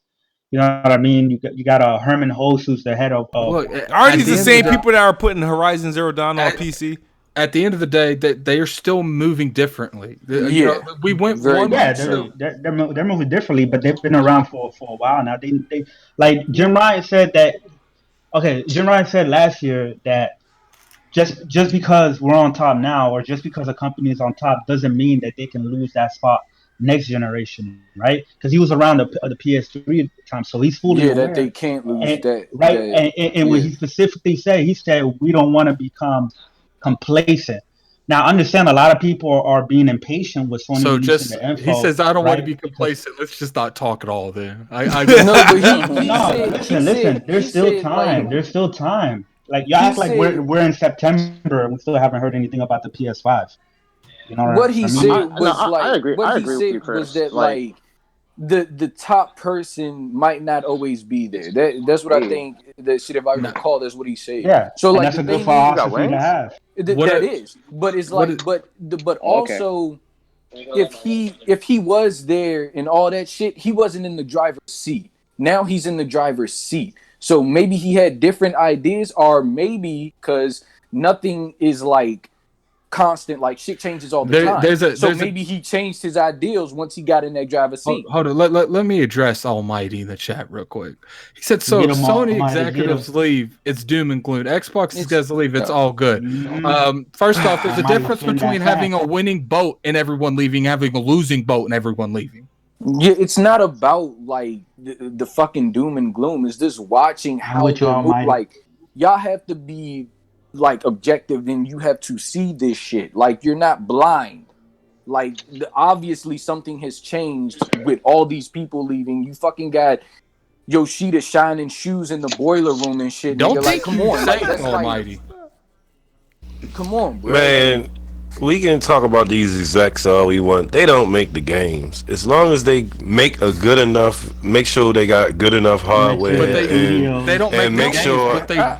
You know what I mean? You got Herman Host, who's the head of. Look, Are at these the end of same day- people that are putting Horizon Zero Dawn on At- PC? At the end of the day, that they are still moving differently. You Yeah. know, we went Very one. Yeah, much they're moving differently, but they've been around for a while now. They like Jim Ryan said that. Okay, Jim Ryan said last year that just because we're on top now, or just because a company is on top, doesn't mean that they can lose that spot next generation, right? Because he was around the PS3 time, so he's fully Yeah, aware. that they can't lose And- that. right? that- And what he specifically said, he said we don't want to become complacent. Now, I understand a lot of people are being impatient with Sony So releasing just the info. he says, I don't want to right? be complacent. Let's just not talk at all. Then No, but he No, said, listen. There's he still said, time. like, There's still time. Like y'all he act like said, we're in September and we still haven't heard anything about the PS5. You know what what he I said mean? was I like, agree. what I he agree with you, said was Chris. that like the top person might not always be there. That's what I think. That shit, if I recall, that's what he said. Yeah, So and like that's the a good thing philosophy to wings? have. that is, but it's what like, is- but Okay. also if he was there and all that shit, he wasn't in the driver's seat. Now he's in the driver's seat. So maybe he had different ideas, or maybe because nothing is like constant, like shit changes all the time. So maybe he changed his ideals once he got in that driver's seat. Hold on, let me address Almighty in the chat real quick. He said, so Get if 'em, Sony Almighty, executives get 'em. leave, it's doom and gloom. Xbox It's- guys leave, it's all good. First off, there's a Almighty difference spin that between having a fact. winning boat and everyone leaving, having a losing boat and everyone leaving. Yeah, it's not about like the fucking doom and gloom. It's just watching how with you, they move. Almighty. Like y'all have to be like objective, and you have to see this shit. Like you're not blind. Like obviously something has changed with all these people leaving. You fucking got Yoshida shining shoes in the boiler room and shit. Don't nigga. think Like, come you on, say like, that's Almighty. come on, bro. Man, we can talk about these execs all we want. They don't make the games. As long as they make a good enough, make sure they got good enough hardware, But and they don't make and the make games, sure. but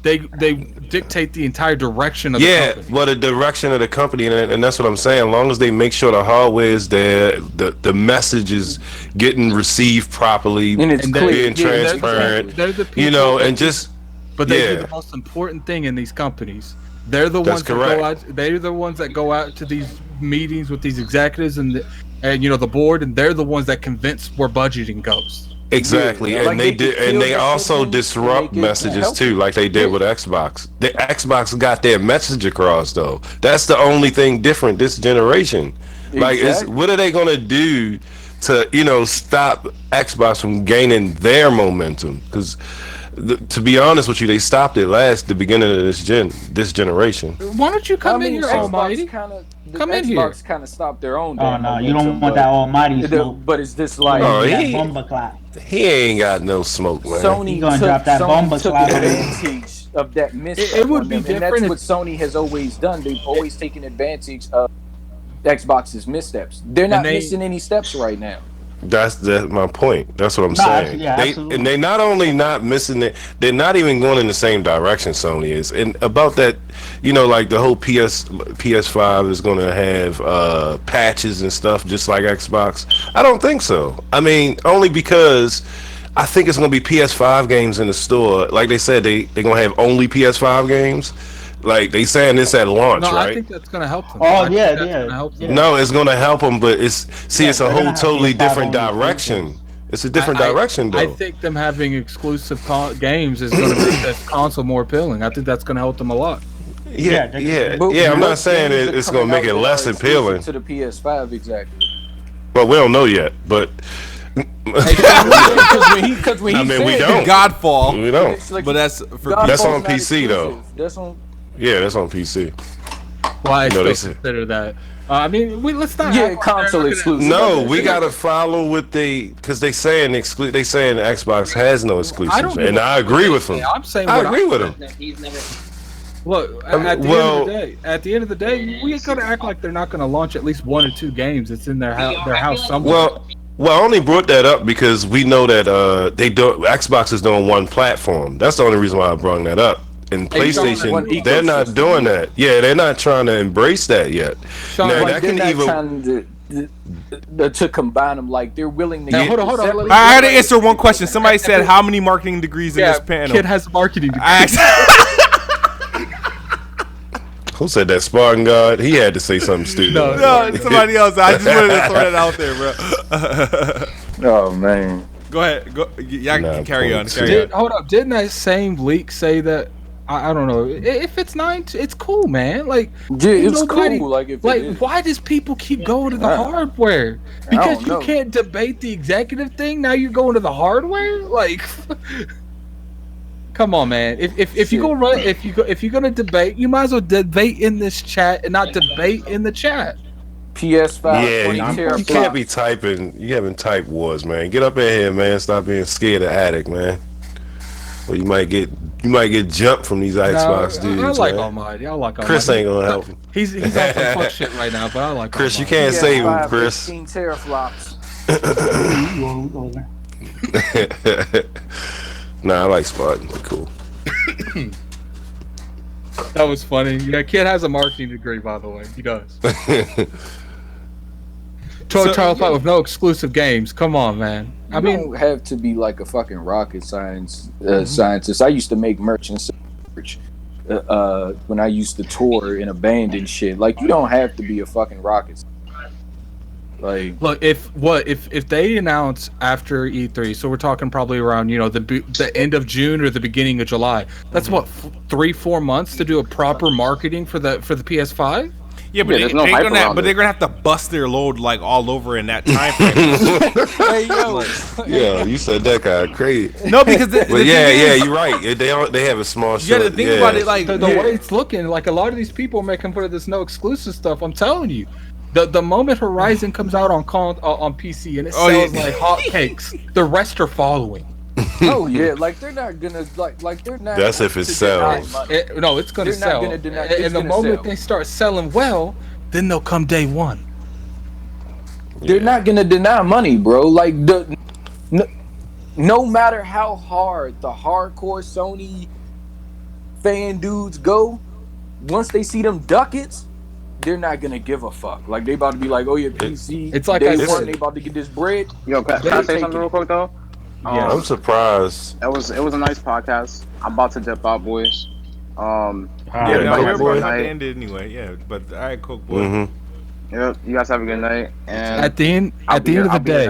they dictate the entire direction of the Yeah, company. well, the direction of the company, and that's what I'm saying. As long as they make sure the hardware is there, the message is getting received properly, And it's clear. being Yeah, transparent, they're the people you know, that and just But they do yeah. the most important thing in these companies. They're the That's ones that correct. go out. They're the ones that go out to these meetings with these executives and you know the board, and they're the ones that convince where budgeting goes. Exactly, Yeah, and like they they did, could and kill they the also system, disrupt and they could messages help too, like they did with Xbox. The Xbox got their message across, though. That's the only thing different this generation. Like, Exactly. what are they gonna do to stop Xbox from gaining their momentum? Because to be honest with you, they stopped it the beginning of this generation. Why don't you come in here, Xbox Almighty? Come in here. Xbox kind of stopped their own. Oh no, you don't want that Almighty smoke. But it's just like Oh, that bomba clap. He ain't got no smoke, man. Sony gonna drop that bomba took clap. advantage of that misstep. It would on be them, and different that's what Sony has always done. They've always taken advantage of Xbox's missteps. They're not missing any steps right now. That's my point. That's what I'm saying. Yeah, absolutely. And they not only not missing it, they're not even going in the same direction Sony is. And about that, like the whole PS5 is going to have patches and stuff just like Xbox. I don't think so. I mean, only because I think it's going to be PS5 games in the store. Like they said, they're going to have only PS5 games. Like they saying this at launch, No, right? I think that's gonna help them. Oh, yeah. Gonna help them. No, it's gonna help them, but it's a they're whole gonna have totally PS5 different only direction. It's a different direction, though. I think them having exclusive games is going to make that console more appealing. I think that's going to help them a lot. Yeah. I'm not saying it's gonna make it less appealing, to the PS5 exactly. but we don't know yet. But Because when he I mean, we said don't. Godfall, we don't. it's like but that's for Godfall's That's on not PC, though. exclusive. That's on. Yeah, that's on PC. Well, I No, they still said- consider that. I mean, let's not. Yeah, act like console they're not gonna- exclusive. No, we gotta follow with because they saying Xbox has no exclusives, and I agree with them. I'm saying I what agree with them. Look, I mean, at the end of the day, we gotta act like they're not gonna launch at least 1 or 2 games. It's in their house somewhere. Well, I only brought that up because we know that Xbox is doing one platform. That's the only reason why I brought that up. And PlayStation, they're not doing that. Yeah, they're not trying to embrace that yet. Sean, Now, Like, that they're can not even. trying to combine them. Like they're willing to. Now, get hold on. separate- I had to answer one question. Somebody said how many marketing degrees in this panel. Kid has a marketing degree. I asked, Who said that? Spartan God? He had to say something stupid. no, it's somebody else. I just wanted to throw that out there, bro. Oh man. Go ahead. Y'all Nah, can carry on. points. Carry on. Hold up, didn't that same leak say that? I don't know. If it's 9, it's cool, man. Like, Yeah, it's nobody- cool. Like if Like, it is. why does people keep going to the I- hardware? I Because don't you know. can't debate the executive thing. Now you're going to the hardware. Like, Come on, man. If you if you're gonna debate, you might as well debate in this chat and not debate in the chat. PS5. Yeah, you can't be typing. You haven't type wars, man. Get up in here, man. Stop being scared of Addict, man. Or you might get jumped from these Xbox dudes. I like man. Almighty. I like Almighty. Chris ain't gonna help him. He's on some fuck shit right now, but I like Chris. Almighty. You can't save him, Chris. 15 teraflops. Nah, I like Spartan. They're cool. That was funny. Yeah, kid has a marketing degree, by the way. He does. 12 teraflop with no exclusive games. Come on, man. I mean, don't have to be like a fucking rocket scientist. I used to make merch and search when I used to tour in a band and shit. Like, you don't have to be a fucking rocket scientist. Like, look, if they announce after E3, so we're talking probably around the end of June or the beginning of July. That's what 3-4 months to do a proper marketing for the PS5. Yeah, but they're gonna have to bust their load like all over in that time frame. Hey yo, yeah, you said that guy crazy. No, because you're right. They have a small show. Yeah, the thing about it, like the way it's looking, like a lot of these people are making fun of this no exclusive stuff. I'm telling you. The moment Horizon comes out on PC and it sells like hotcakes, the rest are following. Oh yeah, like they're not gonna like they're not. That's if it sells. No, it's gonna sell. And the moment they start selling well, then they'll come day one. They're not gonna deny money, bro. Like no matter how hard the hardcore Sony fan dudes go, once they see them ducats, they're not gonna give a fuck. Like, they about to be like, oh yeah, PC. It's like they about to get this bread. Yo, can I say something real quick though? Yeah, I'm surprised. It was a nice podcast. I'm about to dip out, boys. we're about to end it anyway. Yeah, but all right, Coke boy. Mm-hmm. Yeah, you guys have a good night. And at the end of the day,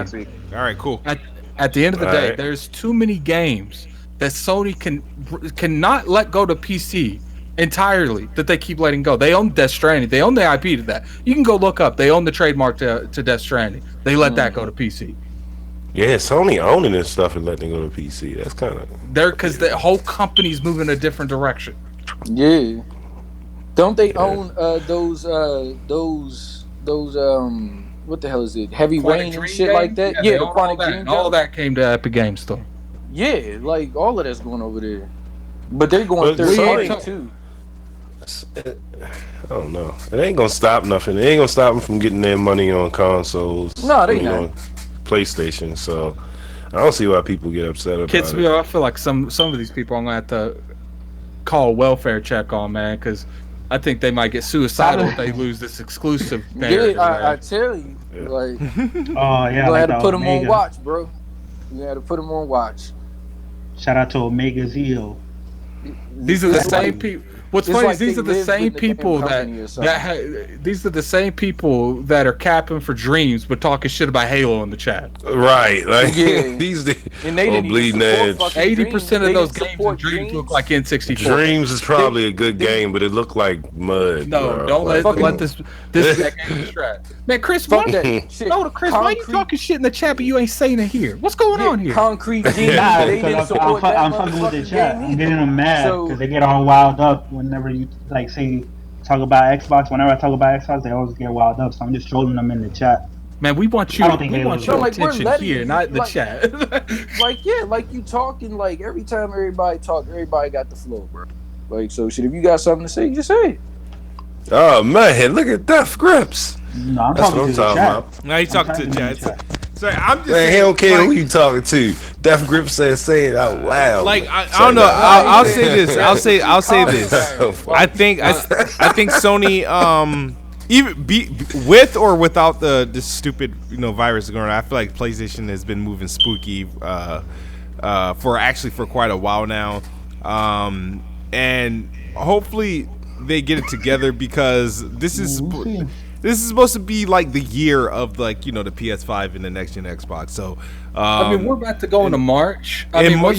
all right, cool. At the end of the day, there's too many games that Sony cannot let go to PC entirely, that they keep letting go. They own Death Stranding. They own the IP to that. You can go look up. They own the trademark to Death Stranding. They let that go to PC. Yeah, Sony owning this stuff and letting it go to PC. That's kind of because the whole company's moving a different direction. Yeah, don't they own those what the hell is it? Heavy Rain and shit like that. Yeah, the Quantic Dream. All that came to Epic Games Store. Yeah, like all of that's going over there. But they're going through Sony too. I don't know. It ain't gonna stop nothing. It ain't gonna stop them from getting their money on consoles. No, they not. On PlayStation. So I don't see why people get upset about it. I feel like some of these people I'm gonna have to call a welfare check on, man, because I think they might get suicidal if they lose this exclusive. I tell you, like, you had to put them on watch, bro. You had to put them on watch. Shout out to Omega Zeo. These are the same people. What's funny is these are the same people these are the same people that are capping for Dreams but talking shit about Halo in the chat. Right, like these and they bleeding edge. 80% of those games in Dreams look like N64. Dreams is probably a good game, but it looked like mud. No, bro. don't let this that game distract. Man, Chris, why you talking shit in the chat but you ain't saying it here? What's going on here? Concrete Genius. I'm fucking with the chat. I'm getting them mad because they get all wild up whenever you talk about Xbox. Whenever I talk about Xbox, they always get wild up. So I'm just trolling them in the chat. Man, we want your attention here, not the chat. like you talking like every time everybody talk, everybody got the flow, bro. Like, so shit, if you got something to say, just say it. Oh man, look at Death Grips. No, I'm talking to the chat. About. Now he's talking to the chat. Sorry, I'm just man, he don't care who you talking to. Death Grip says say it out loud. Like I don't know. I'll say this. I'll say this. I think Sony even with or without this stupid virus going on, I feel like PlayStation has been moving spooky for quite a while now, and hopefully they get it together because this is supposed to be like the year of the PS5 and the next gen Xbox. So I mean, we're about to go into March. When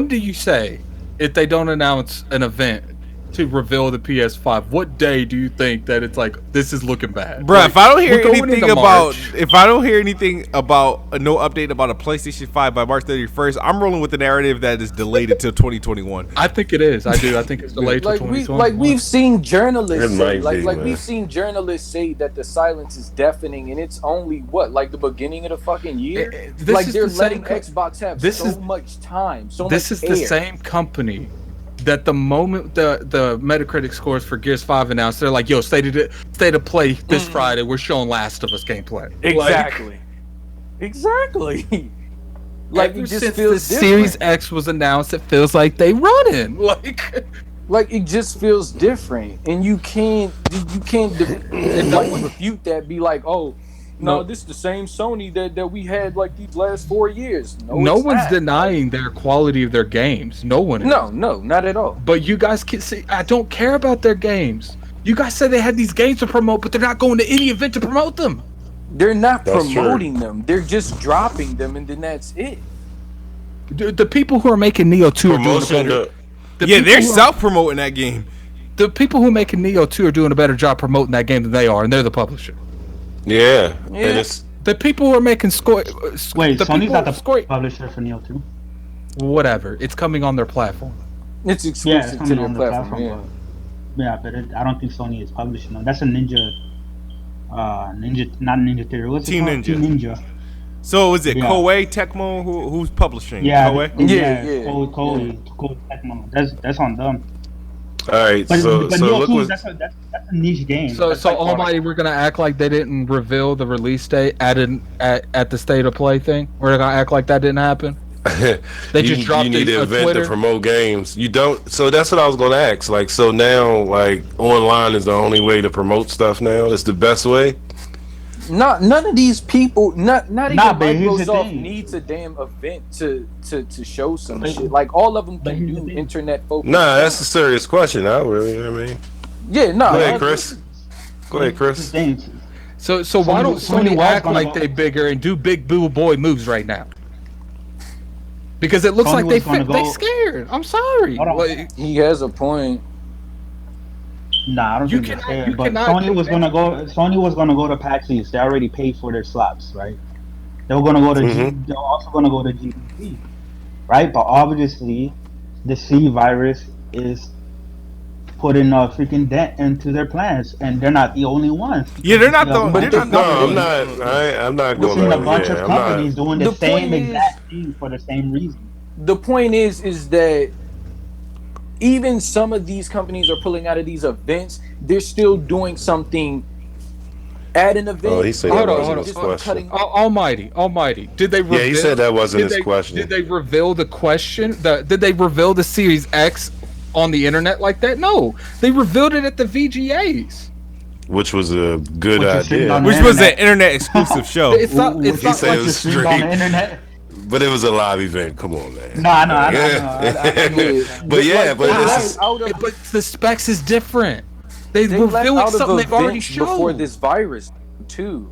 do you say if they don't announce an event to reveal the PS5, what day do you think that it's like this is looking bad? Bro, like, if I don't hear anything about no update about a PlayStation 5 by March 31st, I'm rolling with the narrative that is delayed until 2021. I think it is. I do. I think it's delayed to 2021. We've seen journalists say that the silence is deafening, and it's only the beginning of the fucking year. They're letting Xbox have so much time. This is the same company that the moment the Metacritic scores for Gears 5 announced, they're like, yo, state of play this Friday, we're showing Last of Us gameplay. Exactly. Like, ever it just since feels the different. Series X was announced, it feels like they running. Like it just feels different, and you can't refute that. Be like, oh, no, this is the same Sony that we had like these last 4 years. No one's denying their quality of their games. No one is. No, not at all. But you guys can see, I don't care about their games. You guys said they had these games to promote, but they're not going to any event to promote them. They're not promoting them. They're just dropping them, and then that's it. The people who are making Neo 2 are doing better. They're self-promoting that game. The people who are making Neo 2 are doing a better job promoting that game than they are, and they're the publisher. Yeah. And it's the people who are making score. Wait, Sony's not the publisher for Neo 2. Whatever, it's coming on their platform. It's exclusive to their platform. But I don't think Sony is publishing them. That's a Ninja, not Ninja Theory. What's Team it called? Ninja. Team Ninja. So is it Koei Tecmo who's publishing? Yeah, Koei? Koei Tecmo. That's on them. All right, but look what that's a niche game. So Almighty, we're gonna act like they didn't reveal the release date at the State of Play thing. We're gonna act like that didn't happen. They just dropped you need an event Twitter. to promote games. You don't. So that's what I was going to ask. Like, so now, like, online is the only way to promote stuff now. It's the best way. None of these people, not even Microsoft thing. needs a damn event to show some shit. Like, all of them can do internet focus. Nah, that's a serious question. I mean, yeah, no. Go ahead, Chris. So why don't Sony act like they bigger and do big boo boy moves right now? Because it looks like they scared. I'm sorry. Like, he has a point. Nah, I don't think they're scared. But Sony was gonna go to PAX East. They already paid for their slots, right? They were gonna go to they're also gonna go to GDP, right? But obviously, the C virus is putting a freaking dent into their plans, and they're not the only ones. Yeah, they're not I'm not We've seen going a bunch of companies doing the same exact thing for the same reason. The point is that even some of these companies are pulling out of these events. They're still doing something at an event. Oh, he said that wasn't his question. Almighty. Did they reveal? Yeah, he said that wasn't his question. Did they reveal the question? Did they reveal the Series X on the internet like that? No, they revealed it at the VGAs, which was a good idea. Which was an internet exclusive show. It's not like it was streamed on the internet. But it was a live event. Come on, man. No, I know. But the specs is different. They revealed something they've already shown before this virus too.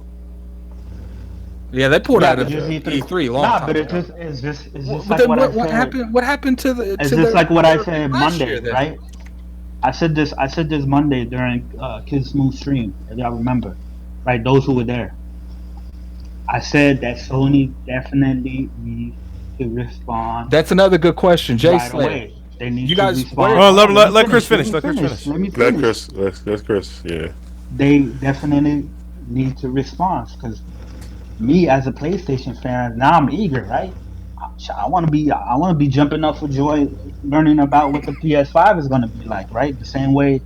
Yeah, they pulled out of E3 long time. But it's just but like what happened? What happened to the? It's just like what I said Monday, right? I said this Monday during Kids Smooth stream, if y'all remember, right? Those who were there. I said that Sony definitely needs to respond. That's another good question, Jay. Right away. They need you to guys respond. Well, let Chris finish. Let Chris. Yeah. They definitely need to respond because me as a PlayStation fan, now I'm eager, right? I want to be jumping up for joy, learning about what the PS5 is going to be like, right? The same way,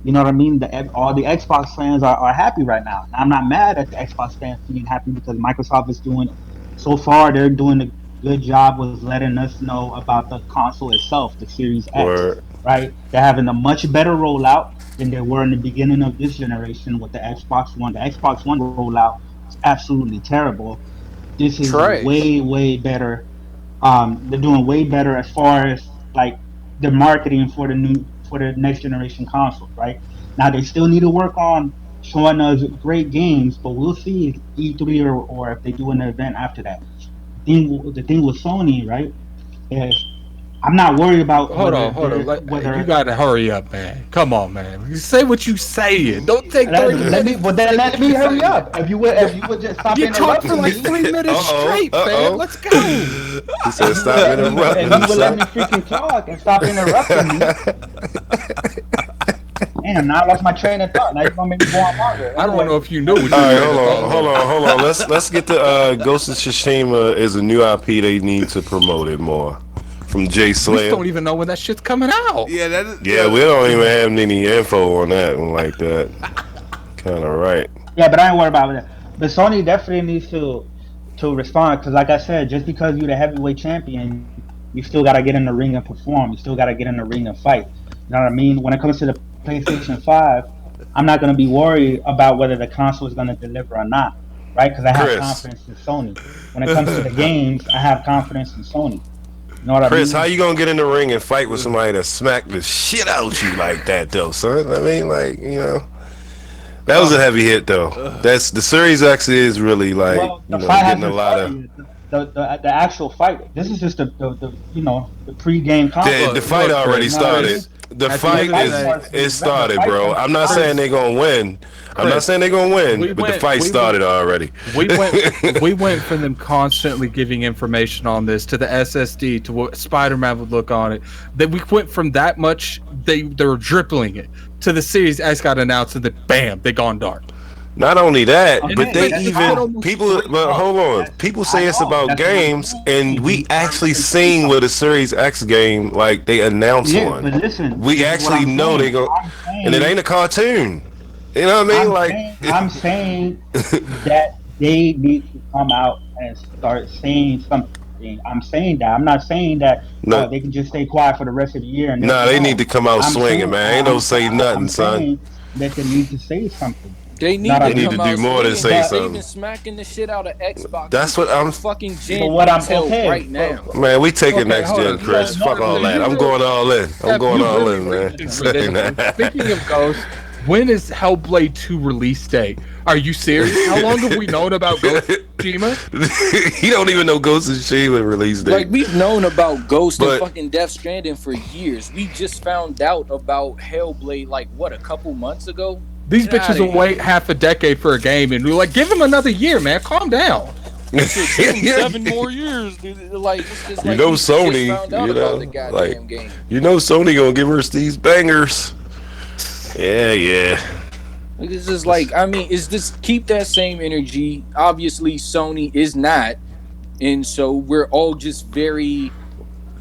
you know what I mean? All the Xbox fans are happy right now. I'm not mad at the Xbox fans being happy because Microsoft is doing, so far they're doing a good job with letting us know about the console itself, the Series X, right? They're having a much better rollout than they were in the beginning of this generation with the Xbox One. The Xbox One rollout is absolutely terrible. This is way better. They're doing way better as far as like the marketing for the next generation console, right? Now they still need to work on showing us great games, but we'll see E3 or if they do an event after that. The thing with Sony, right, is I'm not worried about. Hold on. You gotta hurry up, man. Come on, man. You say what you saying. Don't take 30 minutes. Let me hurry up. If you would just stop You talked interrupting for like me. 3 minutes straight, man. Let's go. He said, "Stop interrupting." If you would let me freaking talk and stop interrupting me. Damn, now I lost my train of thought. Now you're gonna make me go on longer. I don't know if you knew what you All right, hold on. Let's get to Ghost of Tsushima is a new IP. They need to promote it more. From Jay We Slayer. don't even know when that shit's coming out. Yeah, that is. Yeah, we don't even have any info on that one like that. Kind of right. Yeah, but I ain't worried about that. But Sony definitely needs to respond because, like I said, just because you're the heavyweight champion, you still gotta get in the ring and perform. You still gotta get in the ring and fight. You know what I mean? When it comes to the PlayStation 5, I'm not gonna be worried about whether the console is gonna deliver or not, right? Because I have confidence in Sony. When it comes to the games, I have confidence in Sony. You know what Chris, I mean? how you gonna get in the ring and fight with somebody that smacked the shit out you like that, though, son? I mean, like, you know, that was a heavy hit, though. That's the Series X is really like, getting a lot of. The actual fight. This is just the pre-game combo. The fight already started. The fight is started, bro. I'm not saying they're gonna win. I'm not saying they're gonna win, but the fight started already. We went from them constantly giving information on this to the SSD to what Spider-Man would look on it. That we went from that much they were dribbling it to the Series X got announced and then bam, they gone dark. Not only that, but they even people. But hold on, people say it's about games, and we actually seen with a Series X game like they announced one. But listen, we actually know they go, and it ain't a cartoon. You know what I mean? I'm saying that they need to come out and start saying something. I'm saying that. I'm not saying that they can just stay quiet for the rest of the year. They need to come out swinging, man. Ain't no say nothing, son. That they need to say something. They need to do more than say something. They've been smacking the shit out of Xbox. That's what I'm fucking gen right now. Man, we taking next gen, Chris. Fuck all that. I'm going all in. I'm going all in, man. Speaking of Ghost, when is Hellblade 2 release date? Are you serious? How long have we known about Ghost of Tsushima? He don't even know Ghost of Tsushima release date. Like, we've known about Ghost and fucking Death Stranding for years. We just found out about Hellblade, like, what, a couple months ago? These bitches will wait half a decade for a game, and we're like, give him another year, man. Calm down. 7 more years, dude. Like, it's just like Sony, Sony gonna give us these bangers. Yeah. It's just like, I mean, it's just keep that same energy. Obviously, Sony is not, and so we're all just very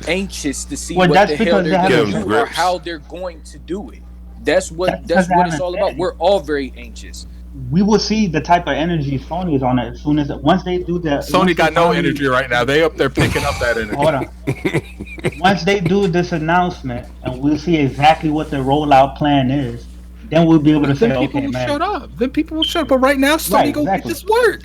anxious to see what the hell they're going to do or how they're going to do it. That's what it's all about. We're all very anxious. We will see the type of energy Sony is on it as soon as once they do that. Sony got no energy right now. They up there picking up that energy. Hold on. Once they do this announcement and we'll see exactly what the rollout plan is, then we'll be able to say, okay, man. Shut up. Then people will shut up. But right now, Sony go make this work.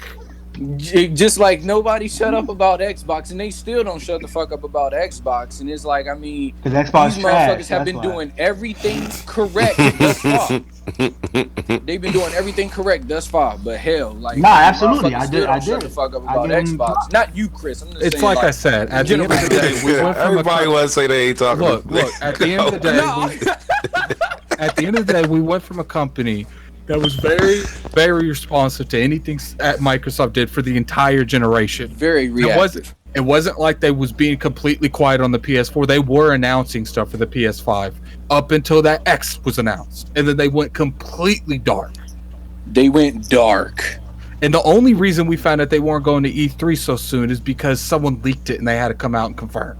Just like nobody shut up about Xbox, and they still don't shut the fuck up about Xbox. And it's like, I mean, these motherfuckers have been doing everything correct thus far. They've been doing everything correct thus far, but hell, like, absolutely, I did. Shut the fuck up about Xbox. Not you, Chris. I'm just it's saying, like I said. At the end of the day, we went from everybody wants to say they ain't talking. Look. At the end of the day, at the end of the day, we went from a company that was very, very responsive to anything that Microsoft did for the entire generation. Very reactive. It wasn't like they was being completely quiet on the PS4. They were announcing stuff for the PS5 up until that X was announced. And then they went completely dark. They went dark. And the only reason we found out they weren't going to E3 so soon is because someone leaked it and they had to come out and confirm.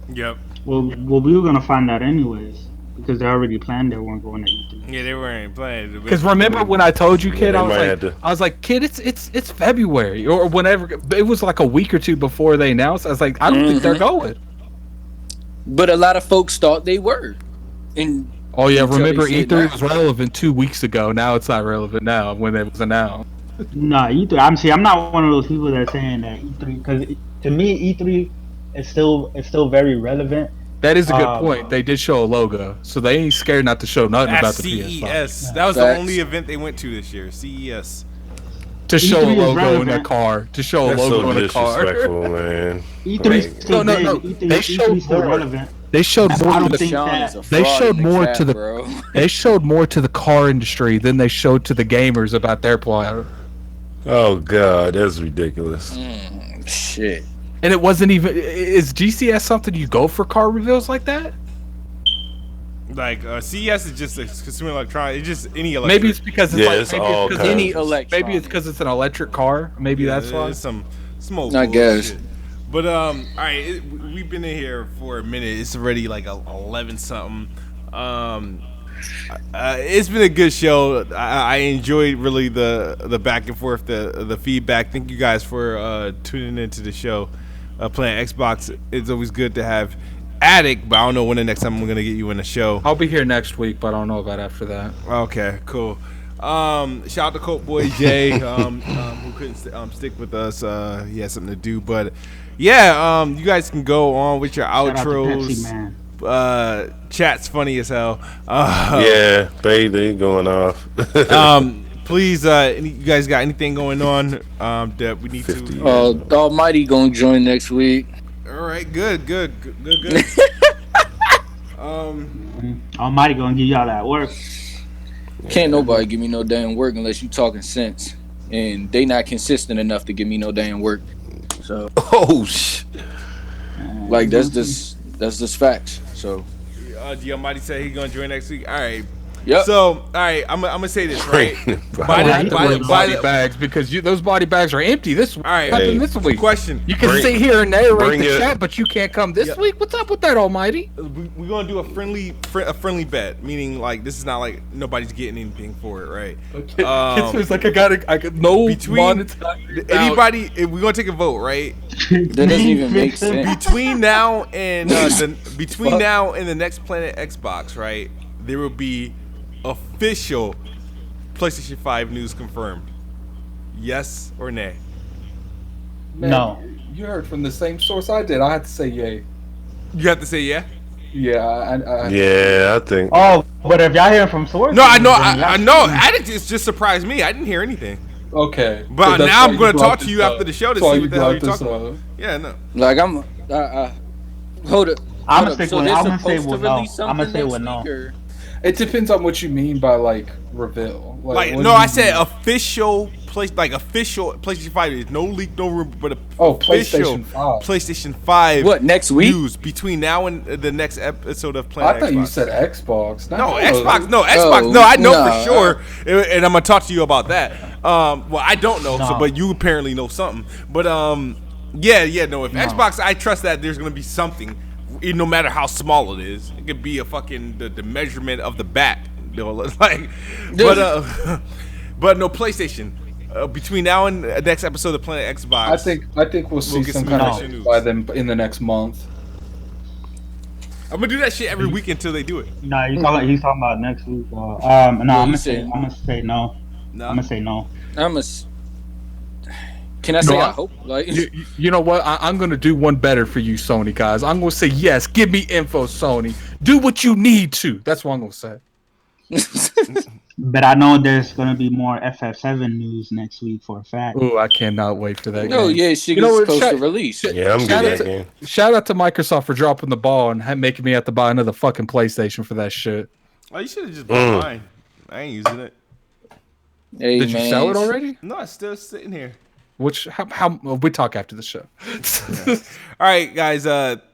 Yep. Well, we were going to find out anyways. Because they already planned they weren't going to E3. Yeah, they weren't playing. Because remember when I told you, kid, I was like, kid, it's February or whenever. It was like a week or two before they announced. I was like, I don't think they're going. But a lot of folks thought they were. And remember E3 was relevant 2 weeks ago. Now it's not relevant now when it was announced. Nah, E3. I'm not one of those people that are saying that E3 because to me E3 is still very relevant. That is a good point. They did show a logo, so they ain't scared not to show nothing about the PS5. CES. That was the only event they went to this year. CES. To show a logo in a car. To show a logo in a car. Disrespectful, man. E3 is still No. big. They showed E3 still more. relevant. They showed I more. don't think Sean that is a They fraud showed in more chat, to the. bro. They showed more to the car industry than they showed to the gamers about their product. Oh god, that's ridiculous. Shit. And it wasn't even. Is GCS something you go for car reveals like that? Like CES is just a consumer electronics. It's just any electric. Maybe it's because it's Yeah, like it's maybe all it's 'cause kinds. Any electronic. maybe it's because it's an electric car. Maybe that's why. It's some old I guess. bullshit. But all right, we've been in here for a minute. It's already like 11 something. It's been a good show. I enjoyed really the back and forth, the feedback. Thank you guys for tuning into the show. Playing Xbox, it's always good to have Addict, but I don't know when the next time I'm gonna get you in the show. I'll be here next week, but I don't know about after that. Okay, cool. Shout out to Colt Boy Jay, who couldn't stick with us. He had something to do, but yeah, you guys can go on with your Shout out to outros. Pepsi, man. Chat's funny as hell. Yeah, they going off. Please, you guys got anything going on that we need 50. to? Almighty gonna join next week. All right, good. Almighty gonna give y'all that work. Can't nobody give me no damn work unless you talking sense, and they not consistent enough to give me no damn work. So Oh shit. like that's just facts. So The Almighty said he's gonna join next week. All right. yep. So, all right, I'm gonna say this right. Body by the bags because those body bags are empty. This All right. happened Hey. this week. question. You can Bring- sit here and narrate bring the it. chat, but you can't come this Yeah. week. What's up with that, Almighty? We're gonna do a friendly bet, meaning like this is not like nobody's getting anything for it, right? It's like I got no Between monetary anybody, if we're gonna take a vote, right? That doesn't even make sense. Between now and now and the next Planet Xbox, right? There will be official PlayStation 5 news confirmed. Yes or nay? Man, No. You heard from the same source I did. I had to say yay. You have to say yeah. Yeah, I Yeah, I think. Oh, but if y'all hearing from sources, No, I know. then y'all I know. Addict just surprised me. I didn't hear anything. okay. But that's now why I'm going to brought talk to this you up. after the show to That's why see what the hell you're brought this talking about. up. Yeah, no. Like I'm hold it. I'm hold gonna up. stick with. they're I'm gonna say supposed to with no. release I'm gonna something say next with no. week, or- It depends on what you mean by like reveal. Like what no, do I you said mean? official official PlayStation 5. There's no leak, no rumor, but Oh, official PlayStation 5. PlayStation 5. What, next week? News between now and the next episode of I Planet thought Xbox. you said Xbox. No, Not- Xbox. No, Xbox. Oh, No, I know no. for sure, and I'm gonna talk to you about that. Well, I don't know, so No. but you apparently know something. But yeah, no. If Xbox, I trust that there's gonna be something, no matter how small it is. It could be a fucking the measurement of the bat, you know, like. But no PlayStation. Between now and the next episode of Planet Xbox, I think we'll see get some some kind fresh of news. by them in the next month. I'm gonna do that shit every week until they do it. Nah, he's talking about next week. No, I'm gonna he say. said- I'm gonna say no. No. I'm gonna say no. Can I say No, I hope? Like You know what? I'm gonna do one better for you, Sony guys. I'm gonna say yes. Give me info, Sony. Do what you need to. That's what I'm gonna say. But I know there's gonna be more FF7 news next week for a fact. Ooh, I cannot wait for that. no, game. yeah, she You know was what, supposed shut- to release. Yeah, I'm Shout getting out that to- game. Shout out to Microsoft for dropping the ball and making me have to buy another fucking PlayStation for that shit. Oh, you should have just bought mine. I ain't using it. Hey, Did you man, sell it already? No, it's still sitting here. Which how we talk after the show. All right, guys.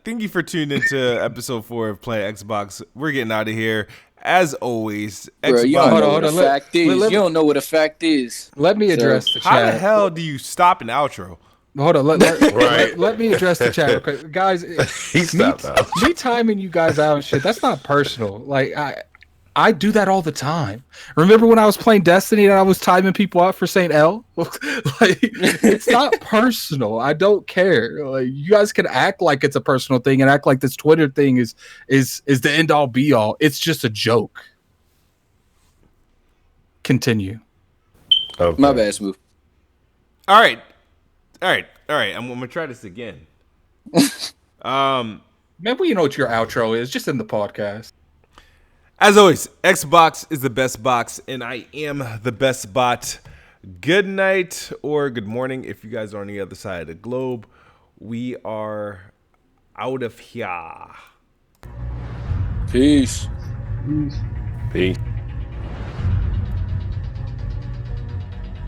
Thank you for tuning into episode 4 of Play Xbox. We're getting out of here. As always, Bro, you don't Xbox. know Hold what on, a fact is. let- You don't know what a fact is. Let me address the chat. How the hell do you stop an outro? Hold on, Right. let me address the chat real quick. Guys. He stopped out. Me timing you guys out and shit, that's not personal. Like I do that all the time. Remember when I was playing Destiny and I was timing people out for St. L? Like it's not personal. I don't care. Like you guys can act like it's a personal thing and act like this Twitter thing is the end all be all. It's just a joke. Continue. Okay. My bad, Smooth. All right. I'm gonna try this again. Man, we know what your outro is, just in the podcast. As always, Xbox is the best box, and I am the best bot. Good night or good morning if you guys are on the other side of the globe. We are out of here. Peace. Peace.